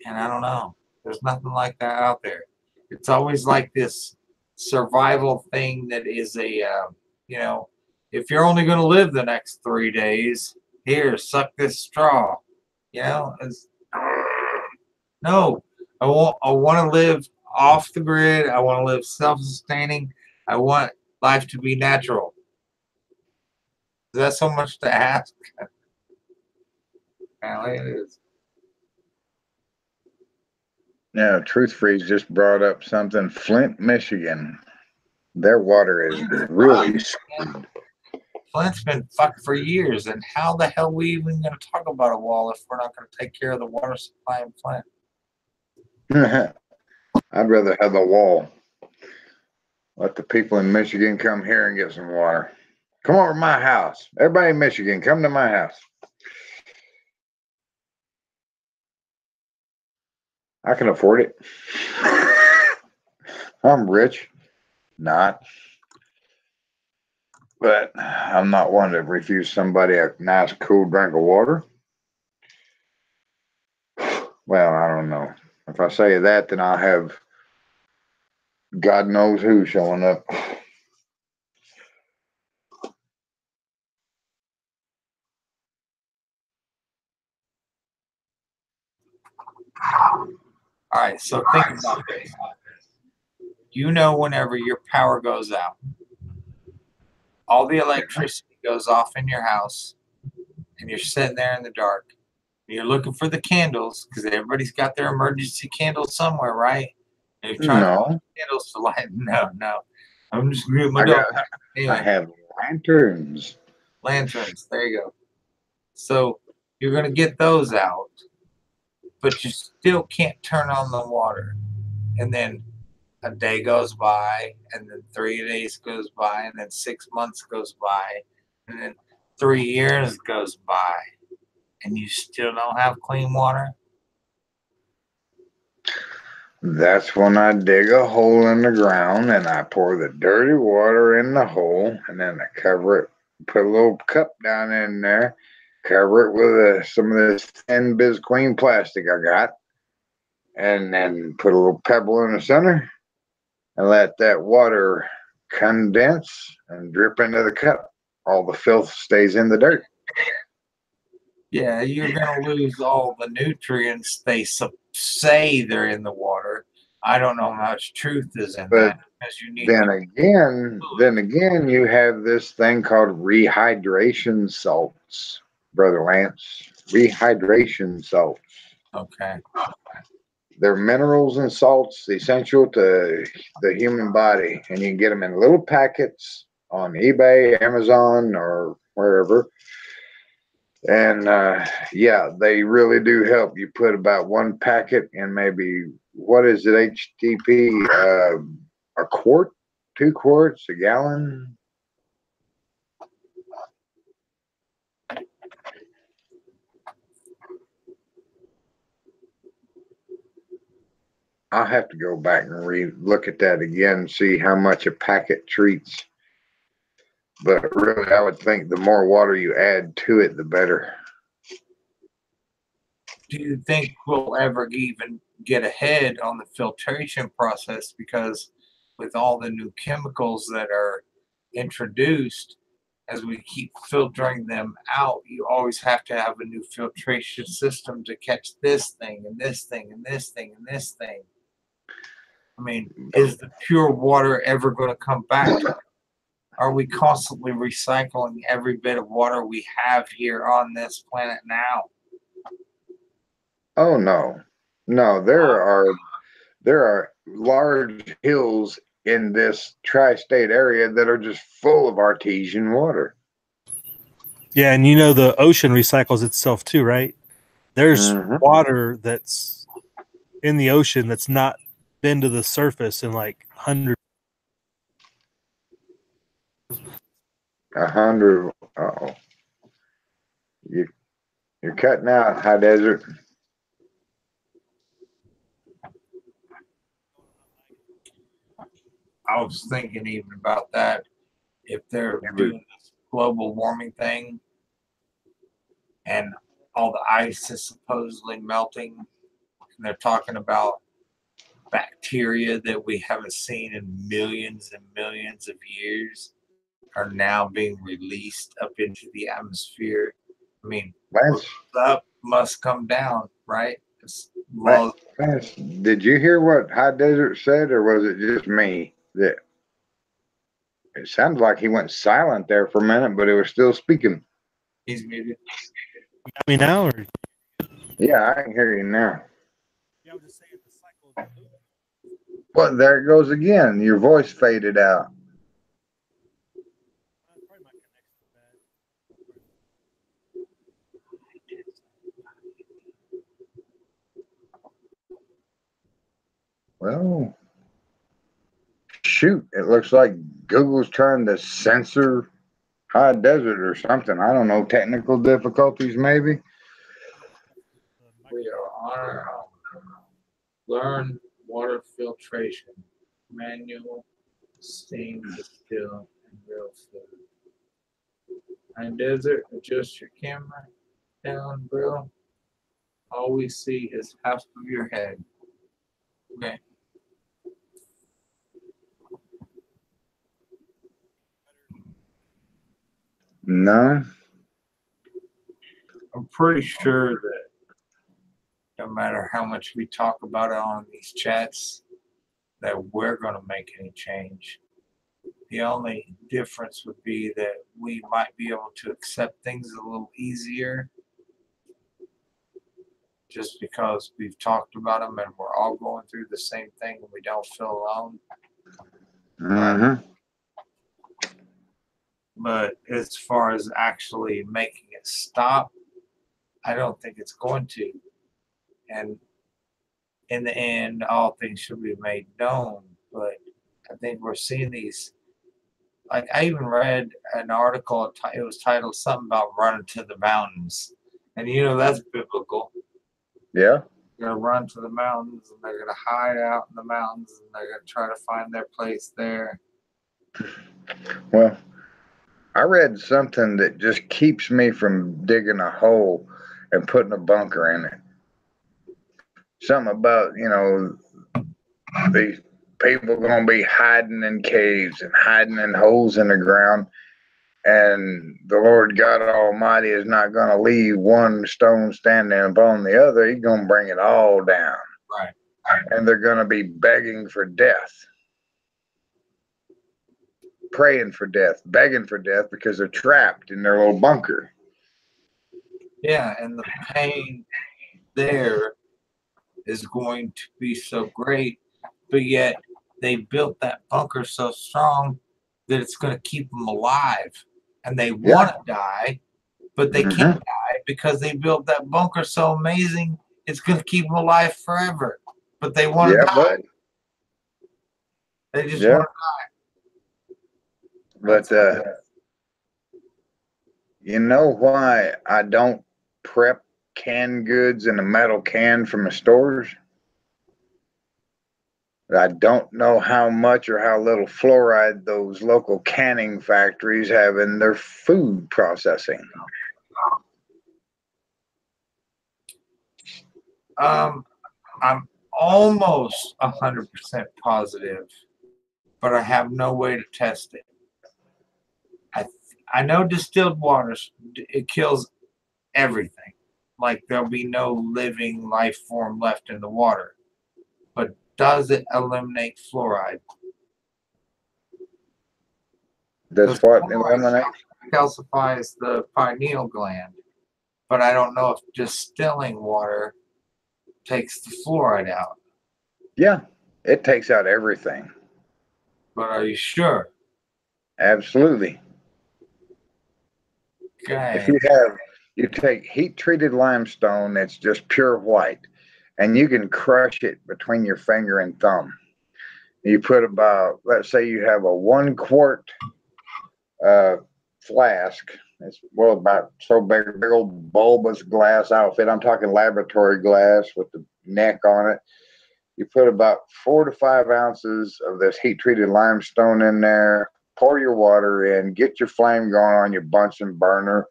I don't know, there's nothing like that out there. It's always like this survival thing that is a, if you're only going to live the next 3 days, here, suck this straw. No, I want to live off the grid. I want to live self-sustaining. I want life to be natural. Is that so much to ask? Apparently it is. Now, Truth Freeze just brought up something. Flint, Michigan. Their water is really screwed. Flint's been fucked for years, and how the hell are we even going to talk about a wall if we're not going to take care of the water supply in Flint? I'd rather have the wall. Let the people in Michigan come here and get some water. Come over to my house. Everybody in Michigan, come to my house. I can afford it. I'm rich. Not. But I'm not one to refuse somebody a nice, cool drink of water. Well, I don't know. If I say that, then I'll have God knows who showing up. All right, so think about this. You know, whenever your power goes out, all the electricity goes off in your house, and you're sitting there in the dark. And you're looking for the candles because everybody's got their emergency candles somewhere, right? And you're trying to find candles to light. No. I'm just gonna my dog. Anyway, I have lanterns. Lanterns. There you go. So you're gonna get those out, but you still can't turn on the water. And then a day goes by, and then 3 days goes by, and then 6 months goes by, and then 3 years goes by, and you still don't have clean water. That's when I dig a hole in the ground and I pour the dirty water in the hole, and then I cover it, put a little cup down in there, cover it with some of this thin Bisqueen plastic I got, and then put a little pebble in the center and let that water condense and drip into the cup. All the filth stays in the dirt. Yeah, you're going to lose all the nutrients they say they're in the water. I don't know how much truth is in But that. Because you need then again, you have this thing called rehydration salts, Brother Lance. Rehydration salts. Okay. They're minerals and salts essential to the human body, and you can get them in little packets on eBay, Amazon, or wherever. And yeah, they really do help. You put about one packet in maybe, what is it, HTP? A quart, 2 quarts, a gallon. I'll have to go back and look at that again, see how much a packet treats. But really, I would think the more water you add to it, the better. Do you think we'll ever even get ahead on the filtration process? Because with all the new chemicals that are introduced, as we keep filtering them out, you always have to have a new filtration system to catch this thing and this thing and this thing and this thing. I mean, is the pure water ever going to come back? Are we constantly recycling every bit of water we have here on this planet now? Oh no. No, there are large hills in this tri-state area that are just full of artesian water. Yeah, and the ocean recycles itself too, right? There's water that's in the ocean that's not been to the surface in like hundreds. 100. Uh-oh. You're cutting out, High Desert. I was thinking even about that. If they're doing this global warming thing and all the ice is supposedly melting, and they're talking about bacteria that we haven't seen in millions and millions of years are now being released up into the atmosphere. I mean, what's up must come down, right? Well, Did you hear what High Desert said, or was it just me? That it sounded like he went silent there for a minute, but he was still speaking. he's muted. Got me now, or Yeah, I can hear you now. yeah, I was just saying the cycle of the moon. Well, there it goes again. Your voice faded out. Probably my connection's bad. Well, shoot, it looks like Google's trying to censor High Desert or something. I don't know. Technical difficulties, maybe. We are on our own. Learn water filtration, manual, steam, distill, and real food. And desert, adjust your camera down, bro. All we see is half of your head. Okay. No. I'm pretty sure that no matter how much we talk about it on these chats, that we're going to make any change. The only difference would be that we might be able to accept things a little easier just because we've talked about them and we're all going through the same thing and we don't feel alone. Mm-hmm. But as far as actually making it stop, I don't think it's going to. And in the end, all things should be made known. But I think we're seeing these. Like, I even read an article, it was titled something about running to the mountains. And that's biblical. Yeah. They're going to run to the mountains and they're going to hide out in the mountains and they're going to try to find their place there. Well, I read something that just keeps me from digging a hole and putting a bunker in it. Something about, these people going to be hiding in caves and hiding in holes in the ground. And the Lord God Almighty is not going to leave one stone standing upon the other. He's going to bring it all down. Right. And they're going to be begging for death, praying for death, begging for death because they're trapped in their little bunker. Yeah, and the pain there is going to be so great, but yet they built that bunker so strong that it's going to keep them alive. And they want to die, but they can't die because they built that bunker so amazing, it's going to keep them alive forever. But they want to die. But, they just want to die. But you know why I don't prep canned goods in a metal can from the stores? I don't know how much or how little fluoride those local canning factories have in their food processing. I'm almost 100% positive, but I have no way to test it. I know distilled water, it kills everything. Like there'll be no living life form left in the water. But does it eliminate fluoride? Does what eliminate? Calcifies the pineal gland. But I don't know if distilling water takes the fluoride out. Yeah, it takes out everything. But are you sure? Absolutely. Okay. If you take heat treated limestone that's just pure white, and you can crush it between your finger and thumb. You put about, let's say you have a 1 quart flask. It's about so big old bulbous glass outfit. I'm talking laboratory glass with the neck on it. You put about 4 to 5 ounces of this heat treated limestone in there. Pour your water in. Get your flame going on your Bunsen burner.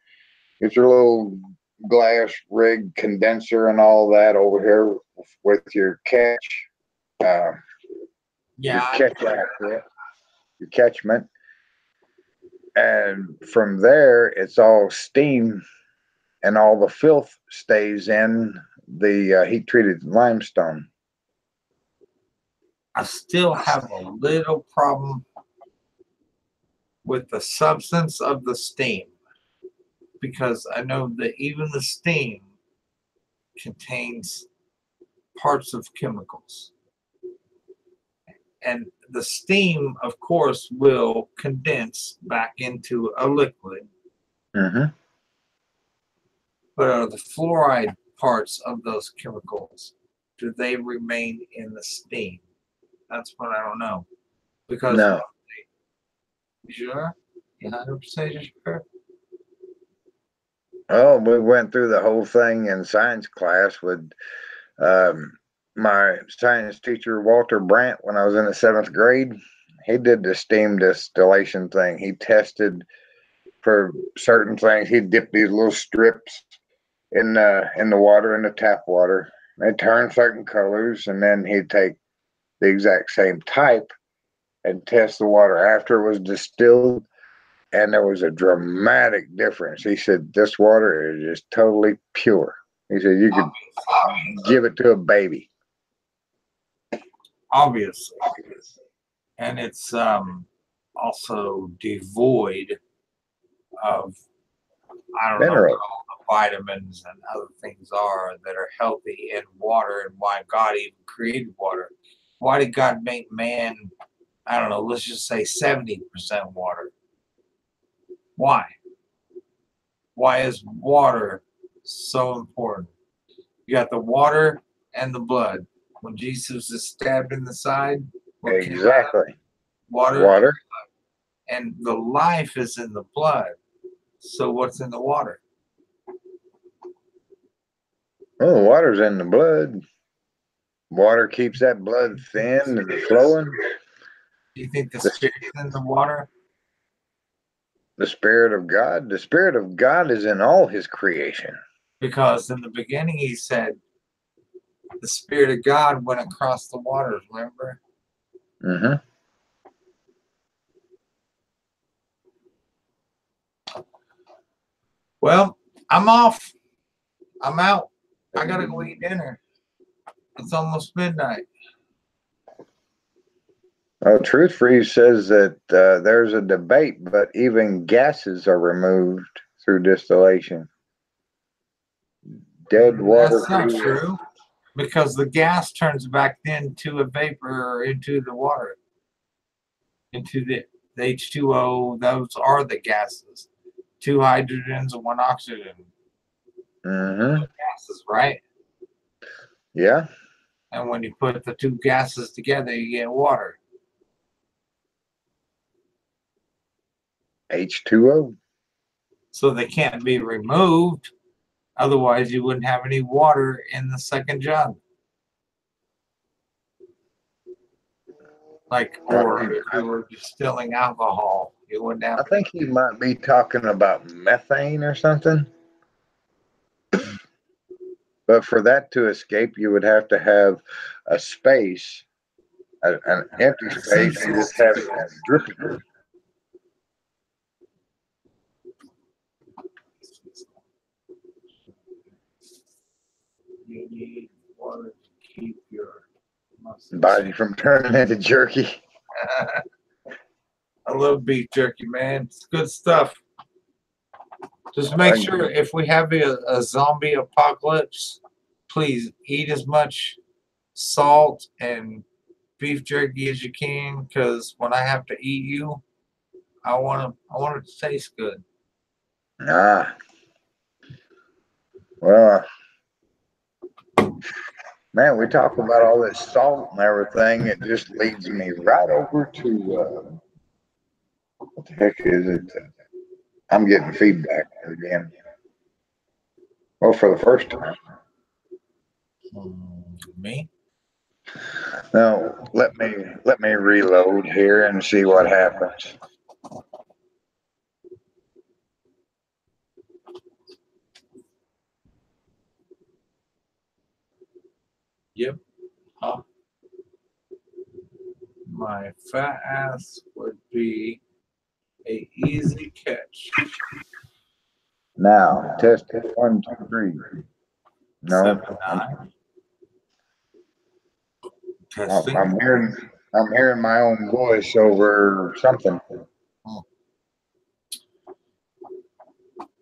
Get your little glass rig condenser and all that over here with your catch. Your catchment. And from there, it's all steam and all the filth stays in the heat treated limestone. I still have a little problem with the substance of the steam, because I know that even the steam contains parts of chemicals. And the steam, of course, will condense back into a liquid. Mm-hmm. But are the fluoride parts of those chemicals, do they remain in the steam? That's what I don't know. Because No. you sure? You 100% sure? Oh, we went through the whole thing in science class with my science teacher, Walter Brandt, when I was in the 7th grade. He did the steam distillation thing. He tested for certain things. He'd dip these little strips in the water, in the tap water. They turn certain colors, and then he'd take the exact same type and test the water after it was distilled, and there was a dramatic difference. He said, this water is just totally pure. He said, you could give it to a baby. Obviously. And it's also devoid of, I don't know what all the vitamins and other things are that are healthy in water, and why God even created water. Why did God make man, I don't know, let's just say 70% water? Why? Why is water so important? You got the water and the blood. When Jesus is stabbed in the side, Exactly. Water. And the life is in the blood. So what's in the water? Oh, the water's in the blood. Water keeps that blood thin and flowing. Do you think the spirit's in the water? The Spirit of God. The Spirit of God is in all his creation. Because in the beginning he said the Spirit of God went across the waters, remember? Mm-hmm. Well, I'm off. I'm out. I gotta go eat dinner. It's almost midnight. Oh, Truth Freeze says that there's a debate, but even gases are removed through distillation. Dead water. That's not true, because the gas turns back into a vapor or into the water, into the H2O. Those are the gases. 2 hydrogens and 1 oxygen. Mm-hmm. Gases, right? Yeah. And when you put the 2 gases together, you get water. H2O. So they can't be removed. Otherwise, you wouldn't have any water in the second jug. Like, or if you were distilling alcohol, you wouldn't have. I think he might be talking about methane or something. But for that to escape, you would have to have a space, an empty space, and just have it dripping. You need water to keep your muscles. Body from turning into jerky. I love beef jerky, man. It's good stuff. Just make sure if we have a zombie apocalypse, please eat as much salt and beef jerky as you can, because when I have to eat you, I want it to taste good. Ah. Well, man, we talk about all this salt and everything. It just leads me right over to what the heck is it? I'm getting feedback again. Well, for the first time. Me? Now, let me reload here and see what happens. Yep. Huh? My fat ass would be a easy catch. Now, test it. 1, 2, 3. No, 79. I'm Testing. I'm hearing my own voice over something.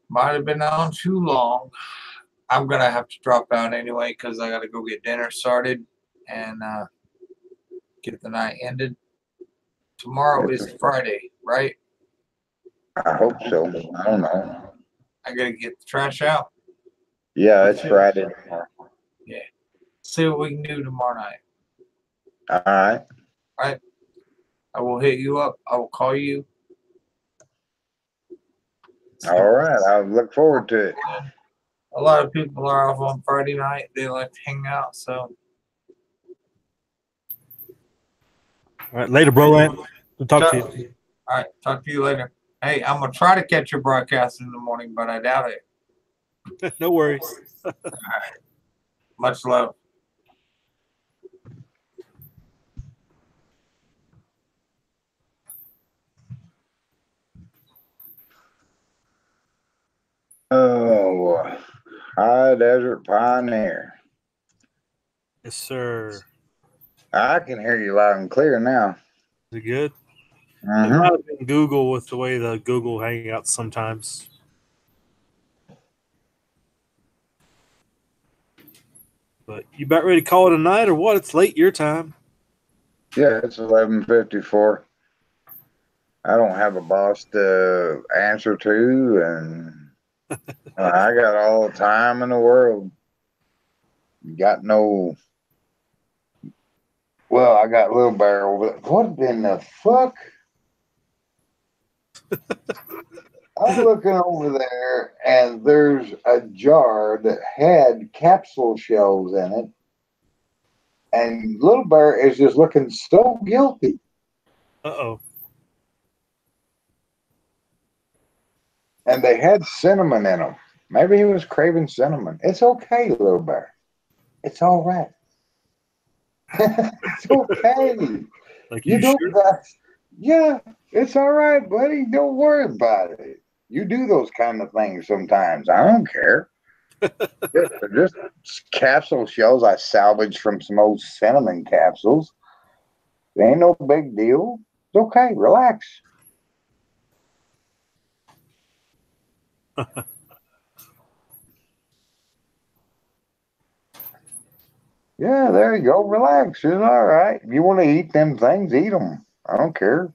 Might have been on too long. I'm gonna have to drop out anyway because I gotta go get dinner started and get the night ended. Tomorrow is Friday, right? I hope so. I don't know. I gotta get the trash out. Yeah, it's Friday. Yeah. See what we can do tomorrow night. All right. Right. I will hit you up. I will call you. All right. I look forward to it. A lot of people are off on Friday night. They like to hang out. So All right, later, bro. We'll talk to you. all right. Talk to you later. Hey, I'm gonna try to catch your broadcast in the morning, but I doubt it. No worries. All right. Much love. Oh, High Desert Pioneer. Yes, sir. I can hear you loud and clear now. Is it good? It Mhm. might have been Google with the way the Google Hangouts sometimes. But you about ready to call it a night or what? It's late your time. Yeah, it's 11:54. I don't have a boss to answer to, and I got all the time in the world. Got no. Well, I got Little Bear over there. What in the fuck? I'm looking over there, and there's a jar that had capsule shells in it, and Little Bear is just looking so guilty. Uh-oh. And they had cinnamon in them. Maybe he was craving cinnamon. It's okay, Little Bear. It's all right. It's okay. Like You you don't sure? got, yeah, it's all right, buddy. Don't worry about it. You do those kind of things sometimes. I don't care. Just capsule shells I salvaged from some old cinnamon capsules. It ain't no big deal. It's okay. Relax. Yeah, there you go. Relax. It's all right. If you want to eat them things, eat them. I don't care.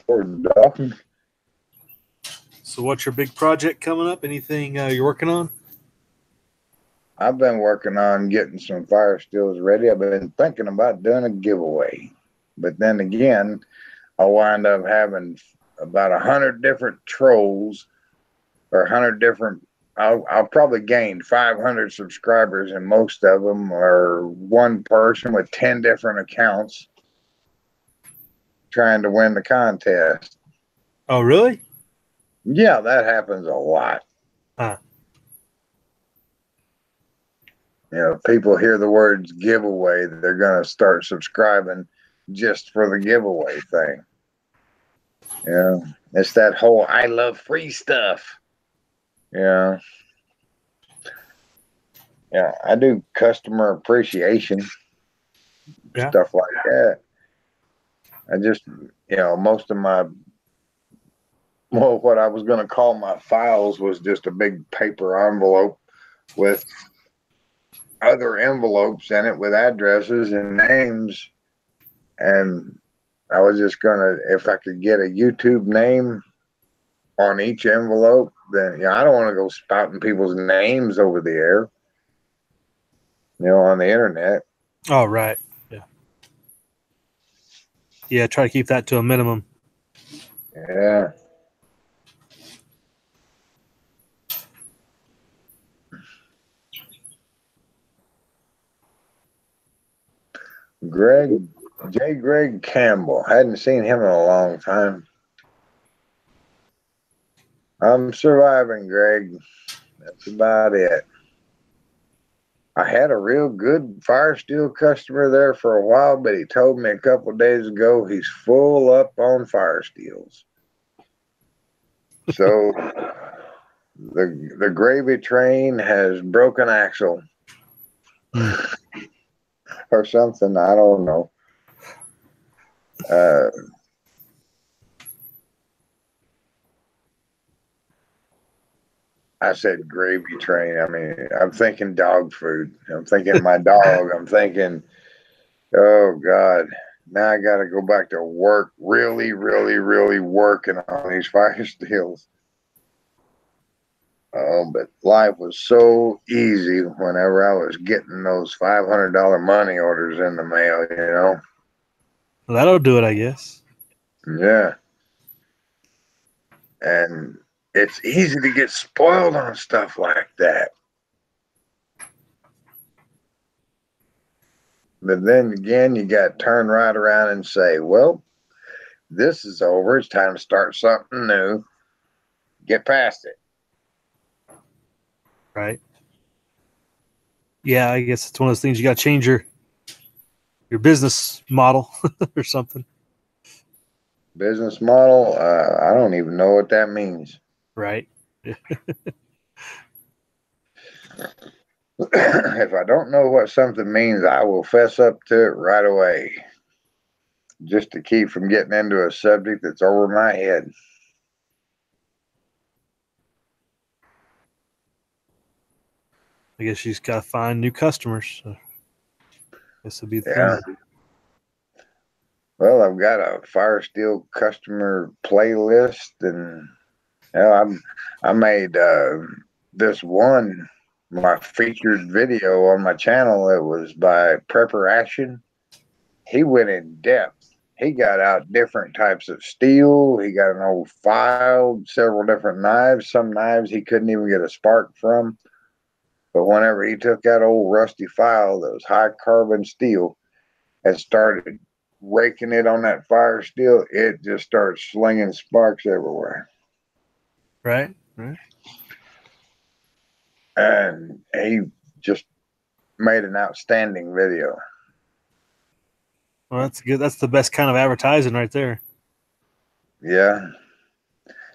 Poor dog. So what's your big project coming up? Anything you're working on? I've been working on getting some fire steels ready. I've been thinking about doing a giveaway. But then again, I'll wind up having about 100 different trolls or 100 different. I'll probably gain 500 subscribers, and most of them are one person with 10 different accounts trying to win the contest. Oh, really? Yeah, that happens a lot. Huh. You know, people hear the words giveaway, they're going to start subscribing just for the giveaway thing. You know, it's that whole I love free stuff. Yeah. Yeah, I do customer appreciation, Yeah. stuff like that. I just, most of my, well, what I was going to call my files was just a big paper envelope with other envelopes in it with addresses and names. And I was just going to, if I could get a YouTube name on each envelope, then, I don't want to go spouting people's names over the air, on the internet. Oh, right. Yeah. Yeah, try to keep that to a minimum. Yeah. Greg Campbell. Hadn't seen him in a long time. I'm surviving, Greg. That's about it. I had a real good fire steel customer there for a while, but he told me a couple of days ago he's full up on fire steels. So The gravy train has broken axle or something. I don't know. I said gravy train. I mean, I'm thinking dog food. I'm thinking my dog. I'm thinking, oh God, now I got to go back to work. Really, really, really working on these fire steels. Oh, but life was so easy whenever I was getting those $500 money orders in the mail, you know? Well, that'll do it, I guess. Yeah. And it's easy to get spoiled on stuff like that. But then again, you got to turn right around and say, well, this is over. It's time to start something new. Get past it. Right. Yeah, I guess it's one of those things you got to change your business model or something. Business model, I don't even know what that means. Right. If I don't know what something means, I will fess up to it right away. Just to keep from getting into a subject that's over my head. I guess you just got to find new customers. So this will be the Yeah. thing. Well, I've got a Fire Steel customer playlist, and you know, I made this one my featured video on my channel. It was by Prepper Action. He went in depth. He got out different types of steel. He got an old file, several different knives. Some knives he couldn't even get a spark from. But whenever he took that old rusty file that was high carbon steel and started raking it on that fire steel, it just started slinging sparks everywhere. Right. Right. And he just made an outstanding video. Well, that's good. That's the best kind of advertising right there. Yeah.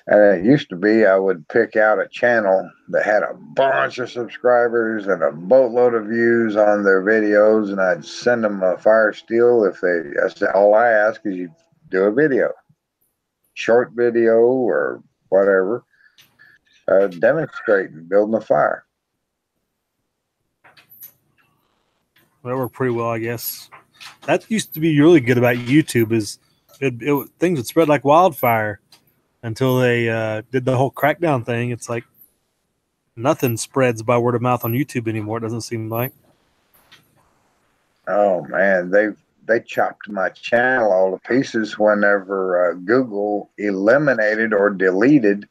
And it used to be I would pick out a channel that had a bunch of subscribers and a boatload of views on their videos, and I'd send them a fire steel if I said, all I ask is you do a video, short video or whatever, demonstrating building a fire. That worked pretty well, I guess. That used to be really good about YouTube. Is things would spread like wildfire until they did the whole crackdown thing. It's like nothing spreads by word of mouth on YouTube anymore. It doesn't seem like. Oh man, they chopped my channel all to pieces whenever Google eliminated or deleted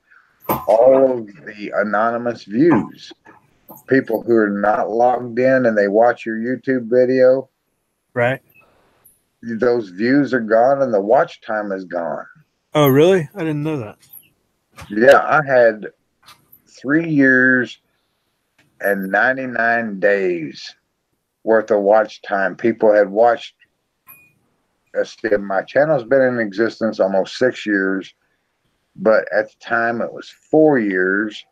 all of the anonymous views. People who are not logged in and they watch your YouTube video, Right. those views are gone and the watch time is gone. Oh, really? I didn't know that. Yeah, I had 3 years and 99 days worth of watch time. People had watched. My channel's been in existence almost 6 years, but at the time it was 4 years,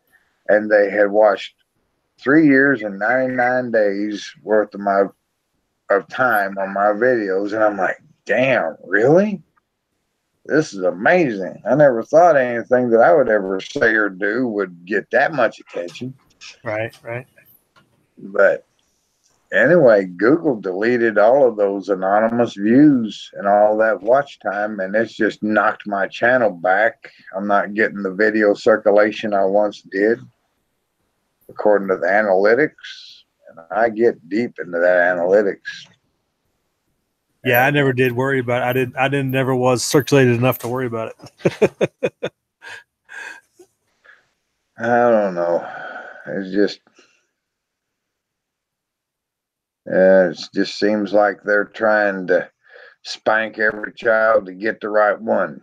and they had watched 3 years and 99 days worth of time on my videos, and I'm like, damn, really? This is amazing. I never thought anything that I would ever say or do would get that much attention. Right. Right. But anyway, Google deleted all of those anonymous views and all that watch time, and it's just knocked my channel back. I'm not getting the video circulation I once did, according to the analytics, and I get deep into that analytics. Yeah, I never did worry about it. I didn't never was circulated enough to worry about it. I don't know. It's just it just seems like they're trying to spank every child to get the right one.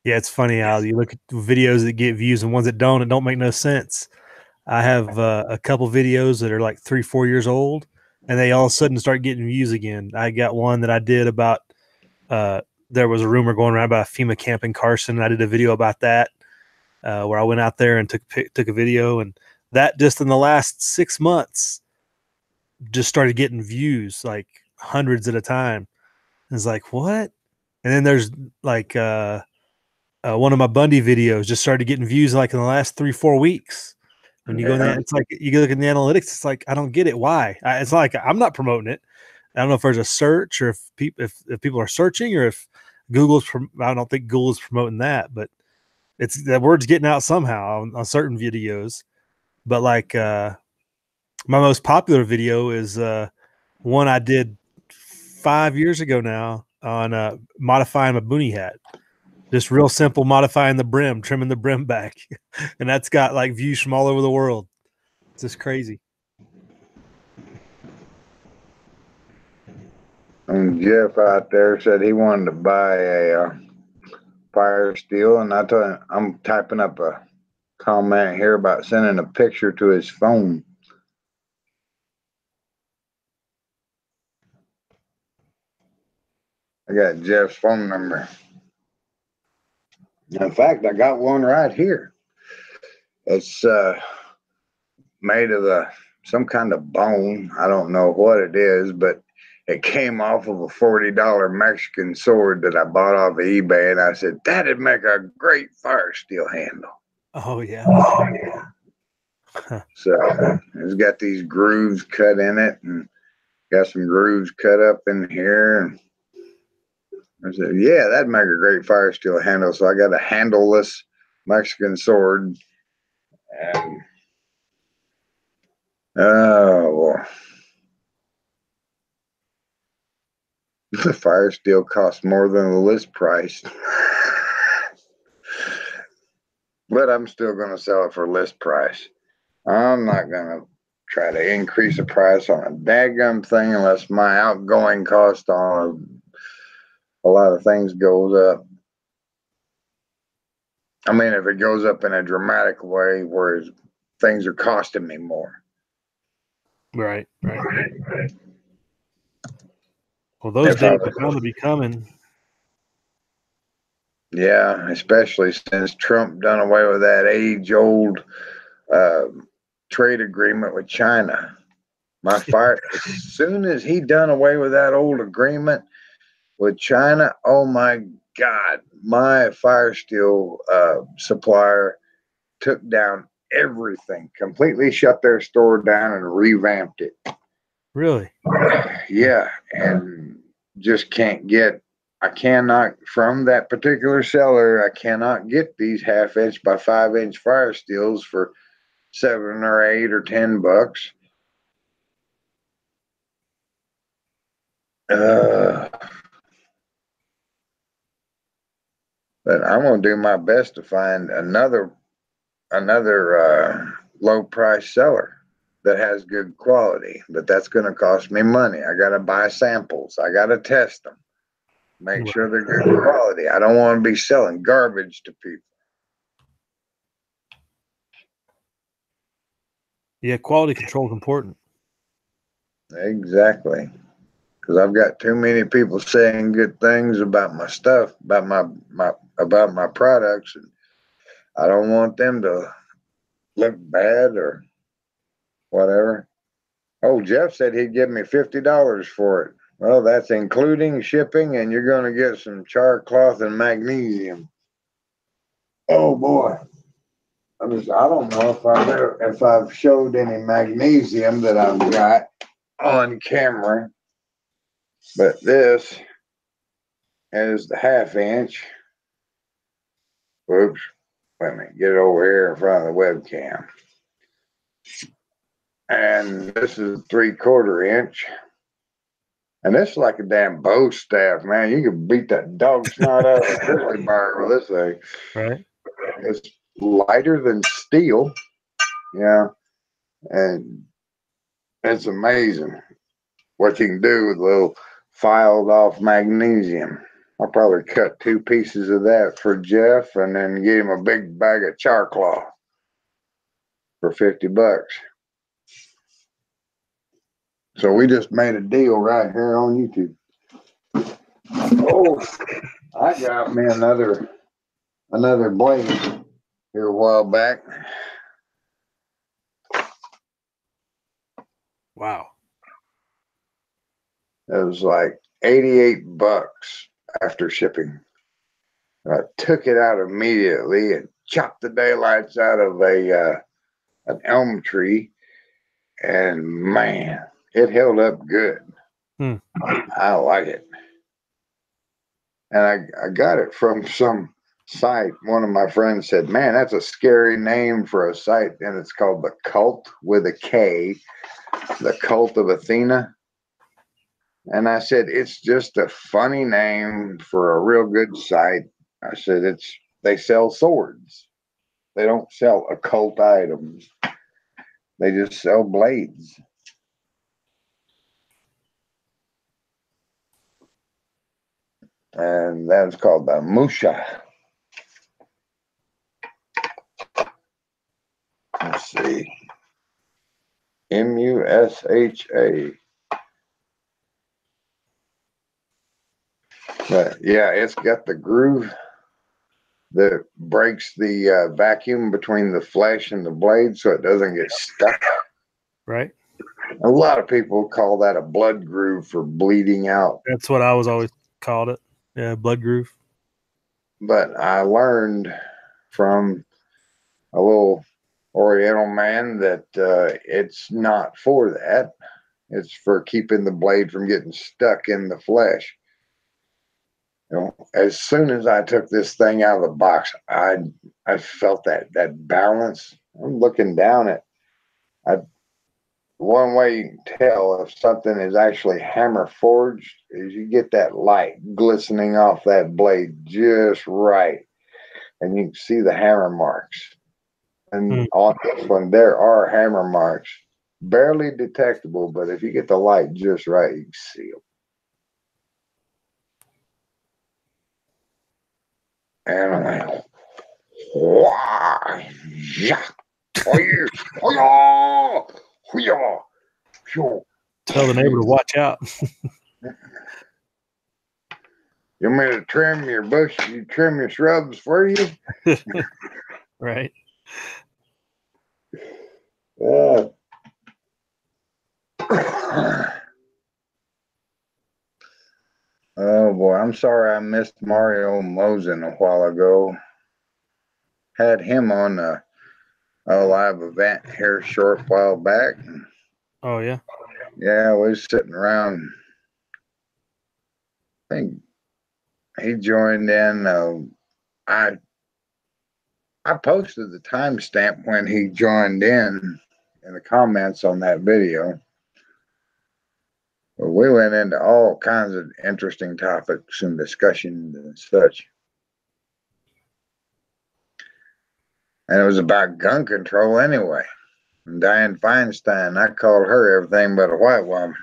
Yeah, it's funny how you look at videos that get views and ones that don't. It don't make no sense. I have a couple videos that are like 3-4 years old, and they all of a sudden start getting views again. I got one that I did about there was a rumor going around about a FEMA camp in Carson. I did a video about that, where I went out there and took a video, and that just in the last 6 months just started getting views, like hundreds at a time. It's like, what? And then there's like one of my Bundy videos just started getting views like in the last 3-4 weeks. When you go in there, it's like you look at the analytics. It's like, I don't get it. Why? It's like I'm not promoting it. I don't know if there's a search or if people are searching, or if Google's. I don't think Google's promoting that, but it's that word's getting out somehow on certain videos. But like my most popular video is one I did 5 years ago now on modifying my boonie hat. Just real simple, modifying the brim, trimming the brim back. And that's got like views from all over the world. It's just crazy. And Jeff out there said he wanted to buy a fire steel, and I told him I'm typing up a comment here about sending a picture to his phone. I got Jeff's phone number. In fact, I got one right here. It's made of some kind of bone. I don't know what it is, but it came off of a $40 Mexican sword that I bought off of eBay, and I said, that'd make a great fire steel handle. Oh, yeah. So it's got these grooves cut in it, and got some grooves cut up in here. And I said, yeah, that'd make a great fire steel handle. So I got a handleless Mexican sword. And oh, the fire steel costs more than the list price. But I'm still going to sell it for list price. I'm not going to try to increase the price on a daggum thing unless my outgoing cost on a lot of things goes up. I mean, if it goes up in a dramatic way where things are costing me more. Right. Well, those days are going to be coming. Yeah, especially since Trump done away with that age-old trade agreement with China. As soon as he done away with that old agreement with China, oh my God, my fire steel supplier took down everything, completely shut their store down and revamped it. Really? Yeah, and just I cannot, from that particular seller, I cannot get these 1/2 inch by 5 inch fire steels for $7 or $8 or $10. But I'm gonna do my best to find another low price seller that has good quality, but that's going to cost me money. I got to buy samples. I got to test them, make sure they're good quality. I don't want to be selling garbage to people. Yeah, quality control is important. Exactly, because I've got too many people saying good things about my stuff, about my products, and I don't want them to look bad or whatever. Oh, Jeff said he'd give me $50 for it. Well, that's including shipping, and you're going to get some char cloth and magnesium. Oh boy, I don't know if I've showed any magnesium that I've got on camera, but this is the 1/2 inch. Oops, let me get it over here in front of the webcam. And this is 3/4 inch. And this is like a damn bow staff, man. You can beat that dog snot out of a grizzly bear with this thing. Right. It's lighter than steel. Yeah. And it's amazing what you can do with a little filed off magnesium. I'll probably cut 2 pieces of that for Jeff and then get him a big bag of char cloth for $50. So we just made a deal right here on YouTube. Oh, I got me another blade here a while back. Wow. It was like $88 after shipping. I took it out immediately and chopped the daylights out of an elm tree, and man, it held up good. Hmm. I like it. And I got it from some site. One of my friends said, "Man, that's a scary name for a site," and it's called The Cult with a K, The Cult of Athena. And I said, "It's just a funny name for a real good site." I said, they sell swords. They don't sell occult items. They just sell blades. And that's called the Musha. Let's see. Musha. But yeah, it's got the groove that breaks the vacuum between the flesh and the blade so it doesn't get stuck. Right. A lot of people call that a blood groove for bleeding out. That's what I was always called it. Yeah, blood groove. But I learned from a little Oriental man that it's not for that. It's for keeping the blade from getting stuck in the flesh. You know, as soon as I took this thing out of the box, I felt that balance. I'm looking down at. One way you can tell if something is actually hammer forged is you get that light glistening off that blade just right, and you can see the hammer marks. And on this one, there are hammer marks, barely detectable, but if you get the light just right, you can see them. And I'm like, wow, yeah, oh yeah, oh yeah, oh yeah, sure. Tell the neighbor to watch out. You want me to trim your bush? You trim your shrubs for you? Right. Oh boy, I'm sorry I missed Mario Mosen a while ago. Had him on a live event here a short while back. Oh yeah. Yeah, we was sitting around. I think he joined in. I posted the timestamp when he joined in the comments on that video. Well, we went into all kinds of interesting topics and discussions and such. And it was about gun control anyway. And Dianne Feinstein, I called her everything but a white woman.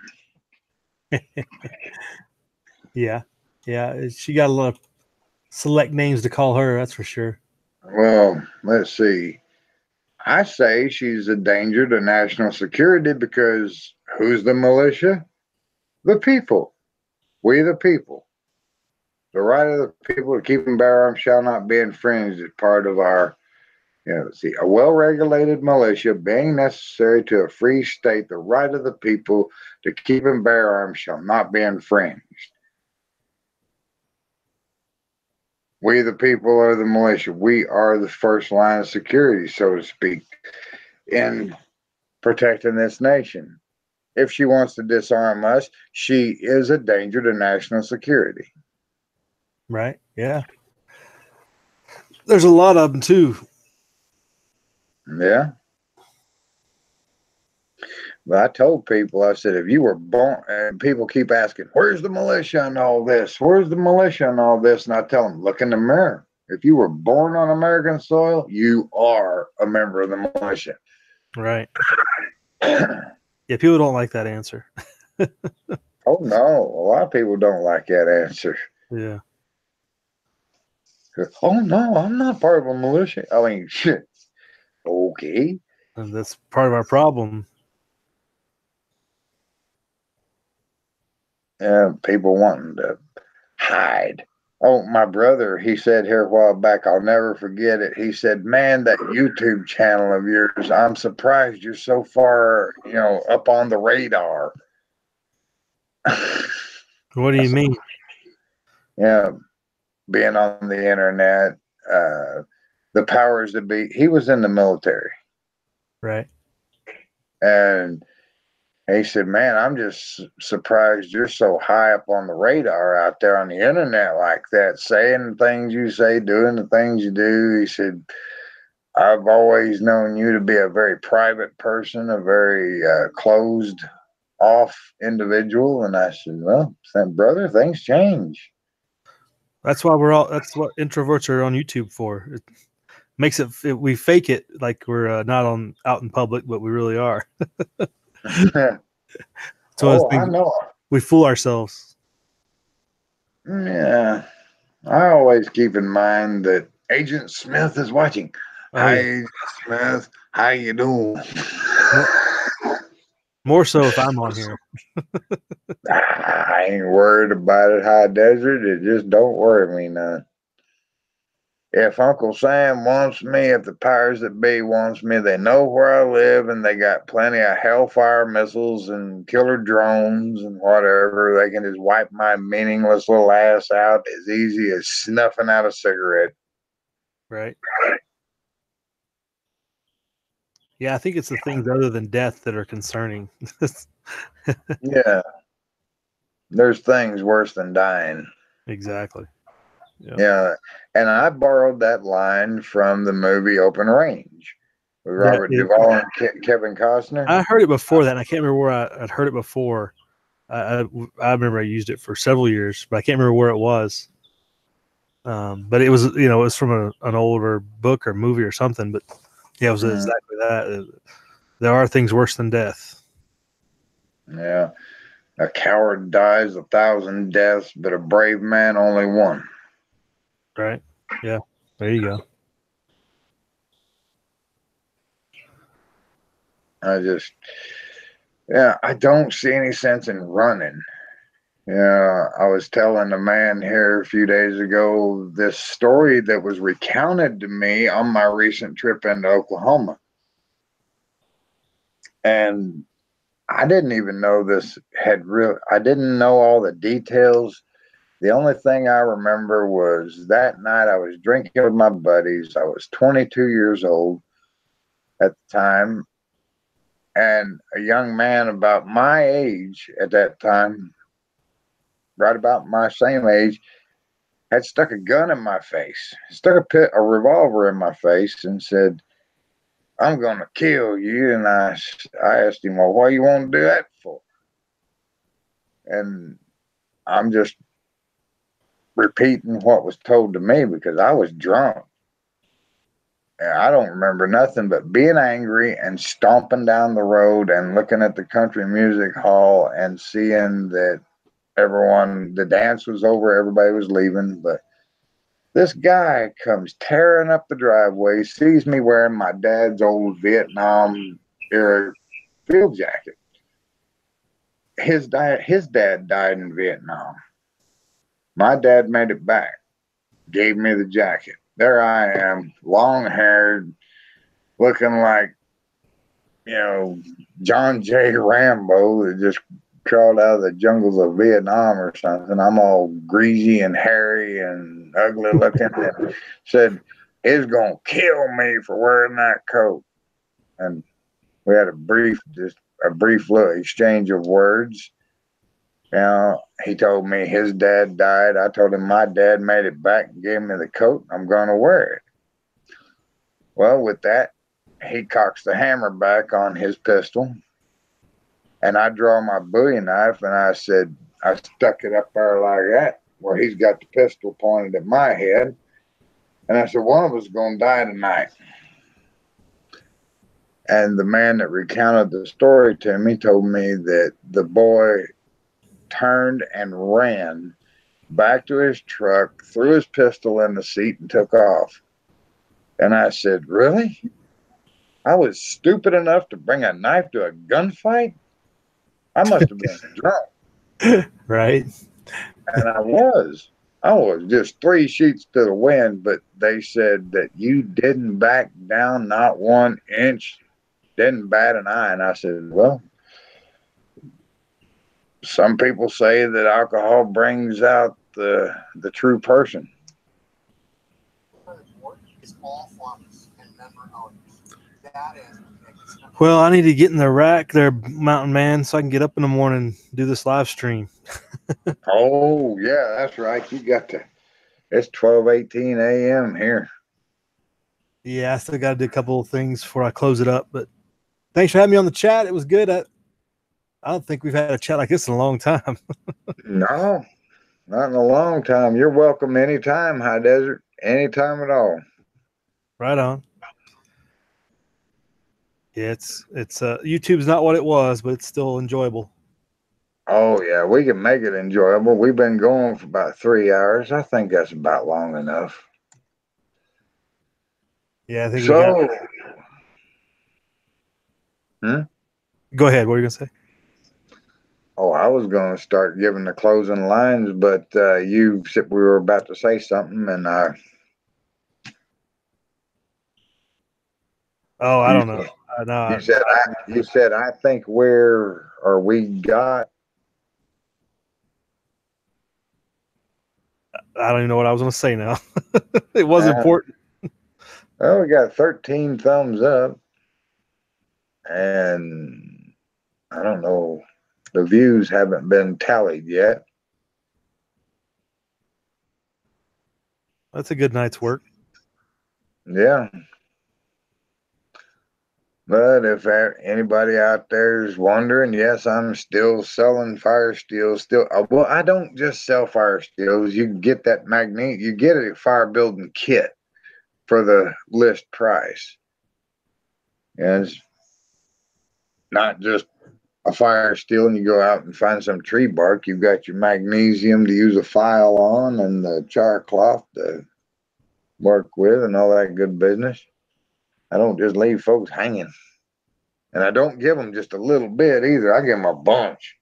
Yeah. Yeah. She got a lot of select names to call her, that's for sure. Well, let's see. I say she's a danger to national security because who's the militia? The people. We the people. The right of the people to keep and bear arms shall not be infringed as part of our, see, a well-regulated militia being necessary to a free state, the right of the people to keep and bear arms shall not be infringed. We the people are the militia. We are the first line of security, so to speak, in protecting this nation. If she wants to disarm us, she is a danger to national security. Right. Yeah. There's a lot of them too. Yeah. But I told people, I said, if you were born, and people keep asking, where's the militia and all this? Where's the militia and all this? And I tell them, look in the mirror. If you were born on American soil, you are a member of the militia. Right. Yeah, people don't like that answer. Oh, no. A lot of people don't like that answer. Yeah. Oh, no, I'm not part of a militia. I mean, shit. Okay. And that's part of our problem. Yeah, people wanting to hide. Oh, my brother, he said here a while back, I'll never forget it. He said, man, that YouTube channel of yours, I'm surprised you're so far, up on the radar. What do you mean? Yeah, being on the internet, the powers that be. He was in the military. Right. And he said, man, I'm just surprised you're so high up on the radar out there on the internet like that, saying the things you say, doing the things you do. He said, I've always known you to be a very private person, a very closed off individual. And I said, well, brother, things change. That's why that's what introverts are on YouTube for. It makes we fake it like we're not out in public, but we really are. So I know. We fool ourselves. Yeah. I always keep in mind that Agent Smith is watching. Oh, Hi, yeah. Agent Smith. How you doing? More so if I'm on here. I ain't worried about it. High desert, it just don't worry me none. If Uncle Sam wants me, if the powers that be wants me, they know where I live, and they got plenty of Hellfire missiles and killer drones and whatever. They can just wipe my meaningless little ass out as easy as snuffing out a cigarette. Right. Yeah, I think it's the things other than death that are concerning. Yeah. There's things worse than dying. Exactly. Yeah. And I borrowed that line from the movie Open Range with Robert Duvall and Kevin Costner. I heard it before that, and I can't remember where I'd heard it before. I remember I used it for several years, but I can't remember where it was. But it was, it was from an older book or movie or something. But yeah, it was exactly that. There are things worse than death. Yeah. A coward dies 1,000 deaths, but a brave man only one. Right. Yeah. There you go. I don't see any sense in running. Yeah, I was telling a man here a few days ago this story that was recounted to me on my recent trip into Oklahoma. And I didn't even know this I didn't know all the details. The only thing I remember was that night I was drinking with my buddies. I was 22 years old at the time. And a young man about my age at that time, right about my same age, had stuck a gun in my face, stuck a revolver in my face and said, I'm going to kill you. And I asked him, well, what do you want to do that for? And I'm just repeating what was told to me because I was drunk. And I don't remember nothing but being angry and stomping down the road and looking at the country music hall and seeing that the dance was over, everybody was leaving, but this guy comes tearing up the driveway, sees me wearing my dad's old Vietnam era field jacket. His dad died in Vietnam. My dad made it back, gave me the jacket. There I am, long-haired, looking like, John J. Rambo that just crawled out of the jungles of Vietnam or something. I'm all greasy and hairy and ugly looking, and said, he's going to kill me for wearing that coat. And we had a brief little exchange of words. He told me his dad died. I told him my dad made it back and gave me the coat. I'm going to wear it. Well, with that, he cocks the hammer back on his pistol. And I draw my Bowie knife and I said, I stuck it up there like that, where he's got the pistol pointed at my head. And I said, one of us is going to die tonight. And the man that recounted the story to me told me that the boy turned and ran back to his truck, threw his pistol in the seat, and took off. And I said, really? I was stupid enough to bring a knife to a gunfight? I must have been drunk. Right. And I was. I was just 3 sheets to the wind, but they said that you didn't back down not 1 inch, didn't bat an eye. And I said, well, some people say that alcohol brings out the true person. Well, I need to get in the rack there, Mountain Man, so I can get up in the morning and do this live stream. Oh, yeah, that's right. You got to. It's 12:18 a.m. here. Yeah, I still got to do a couple of things before I close it up. But thanks for having me on the chat. It was good. I don't think we've had a chat like this in a long time. No, not in a long time. You're welcome anytime, High Desert. Anytime at all. Right on. Yeah, it's YouTube's not what it was, but it's still enjoyable. Oh, yeah, we can make it enjoyable. We've been going for about 3 hours. I think that's about long enough. Yeah, I think So, we got. Go ahead. What were you gonna say? oh, I was going to start giving the closing lines, but you said we were about to say something, and Oh, I don't know. No, you said I think where or we got. I don't even know what I was gonna say now. It was important. Well, we got 13 thumbs up, and I don't know. The views haven't been tallied yet. That's a good night's work. Yeah. But if anybody out there is wondering, yes, I'm still selling fire steel. Still, well, I don't just sell fire steels. You can get that magnet. You get a fire building kit for the list price. And it's not just a fire steel and you go out and find some tree bark. You've got your magnesium to use a file on and the char cloth to work with and all that good business. I don't just leave folks hanging. And I don't give them just a little bit either. I give them a bunch.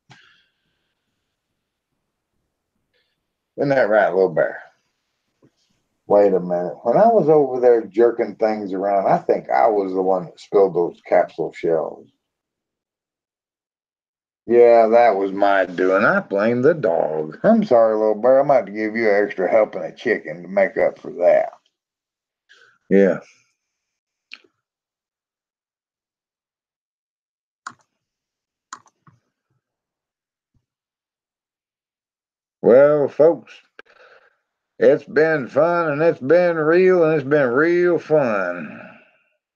Isn't that right, Little Bear? Wait a minute. When I was over there jerking things around, I think I was the one that spilled those capsule shells. Yeah, that was my doing. I blame the dog. I'm sorry, Little Bear. I might have to give you an extra helping of chicken to make up for that. Yeah. Well, folks, it's been fun and it's been real and it's been real fun.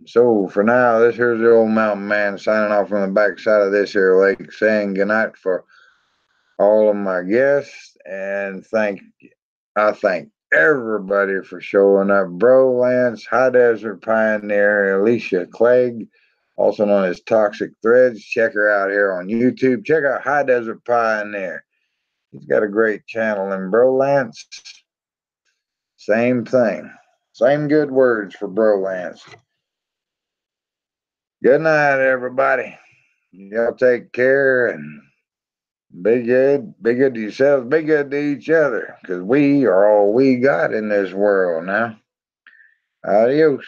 So for now, this here's the old Mountain Man signing off from the backside of this here lake, saying goodnight for all of my guests, and I thank everybody for showing up. Bro Lance, High Desert Pioneer, Alicia Clegg, also known as Toxic Threads. Check her out here on YouTube. Check out High Desert Pioneer. He's got a great channel. And Bro Lance, same thing. Same good words for Bro Lance. Good night, everybody. Y'all take care and be good to yourselves, be good to each other, because we are all we got in this world now. Adios.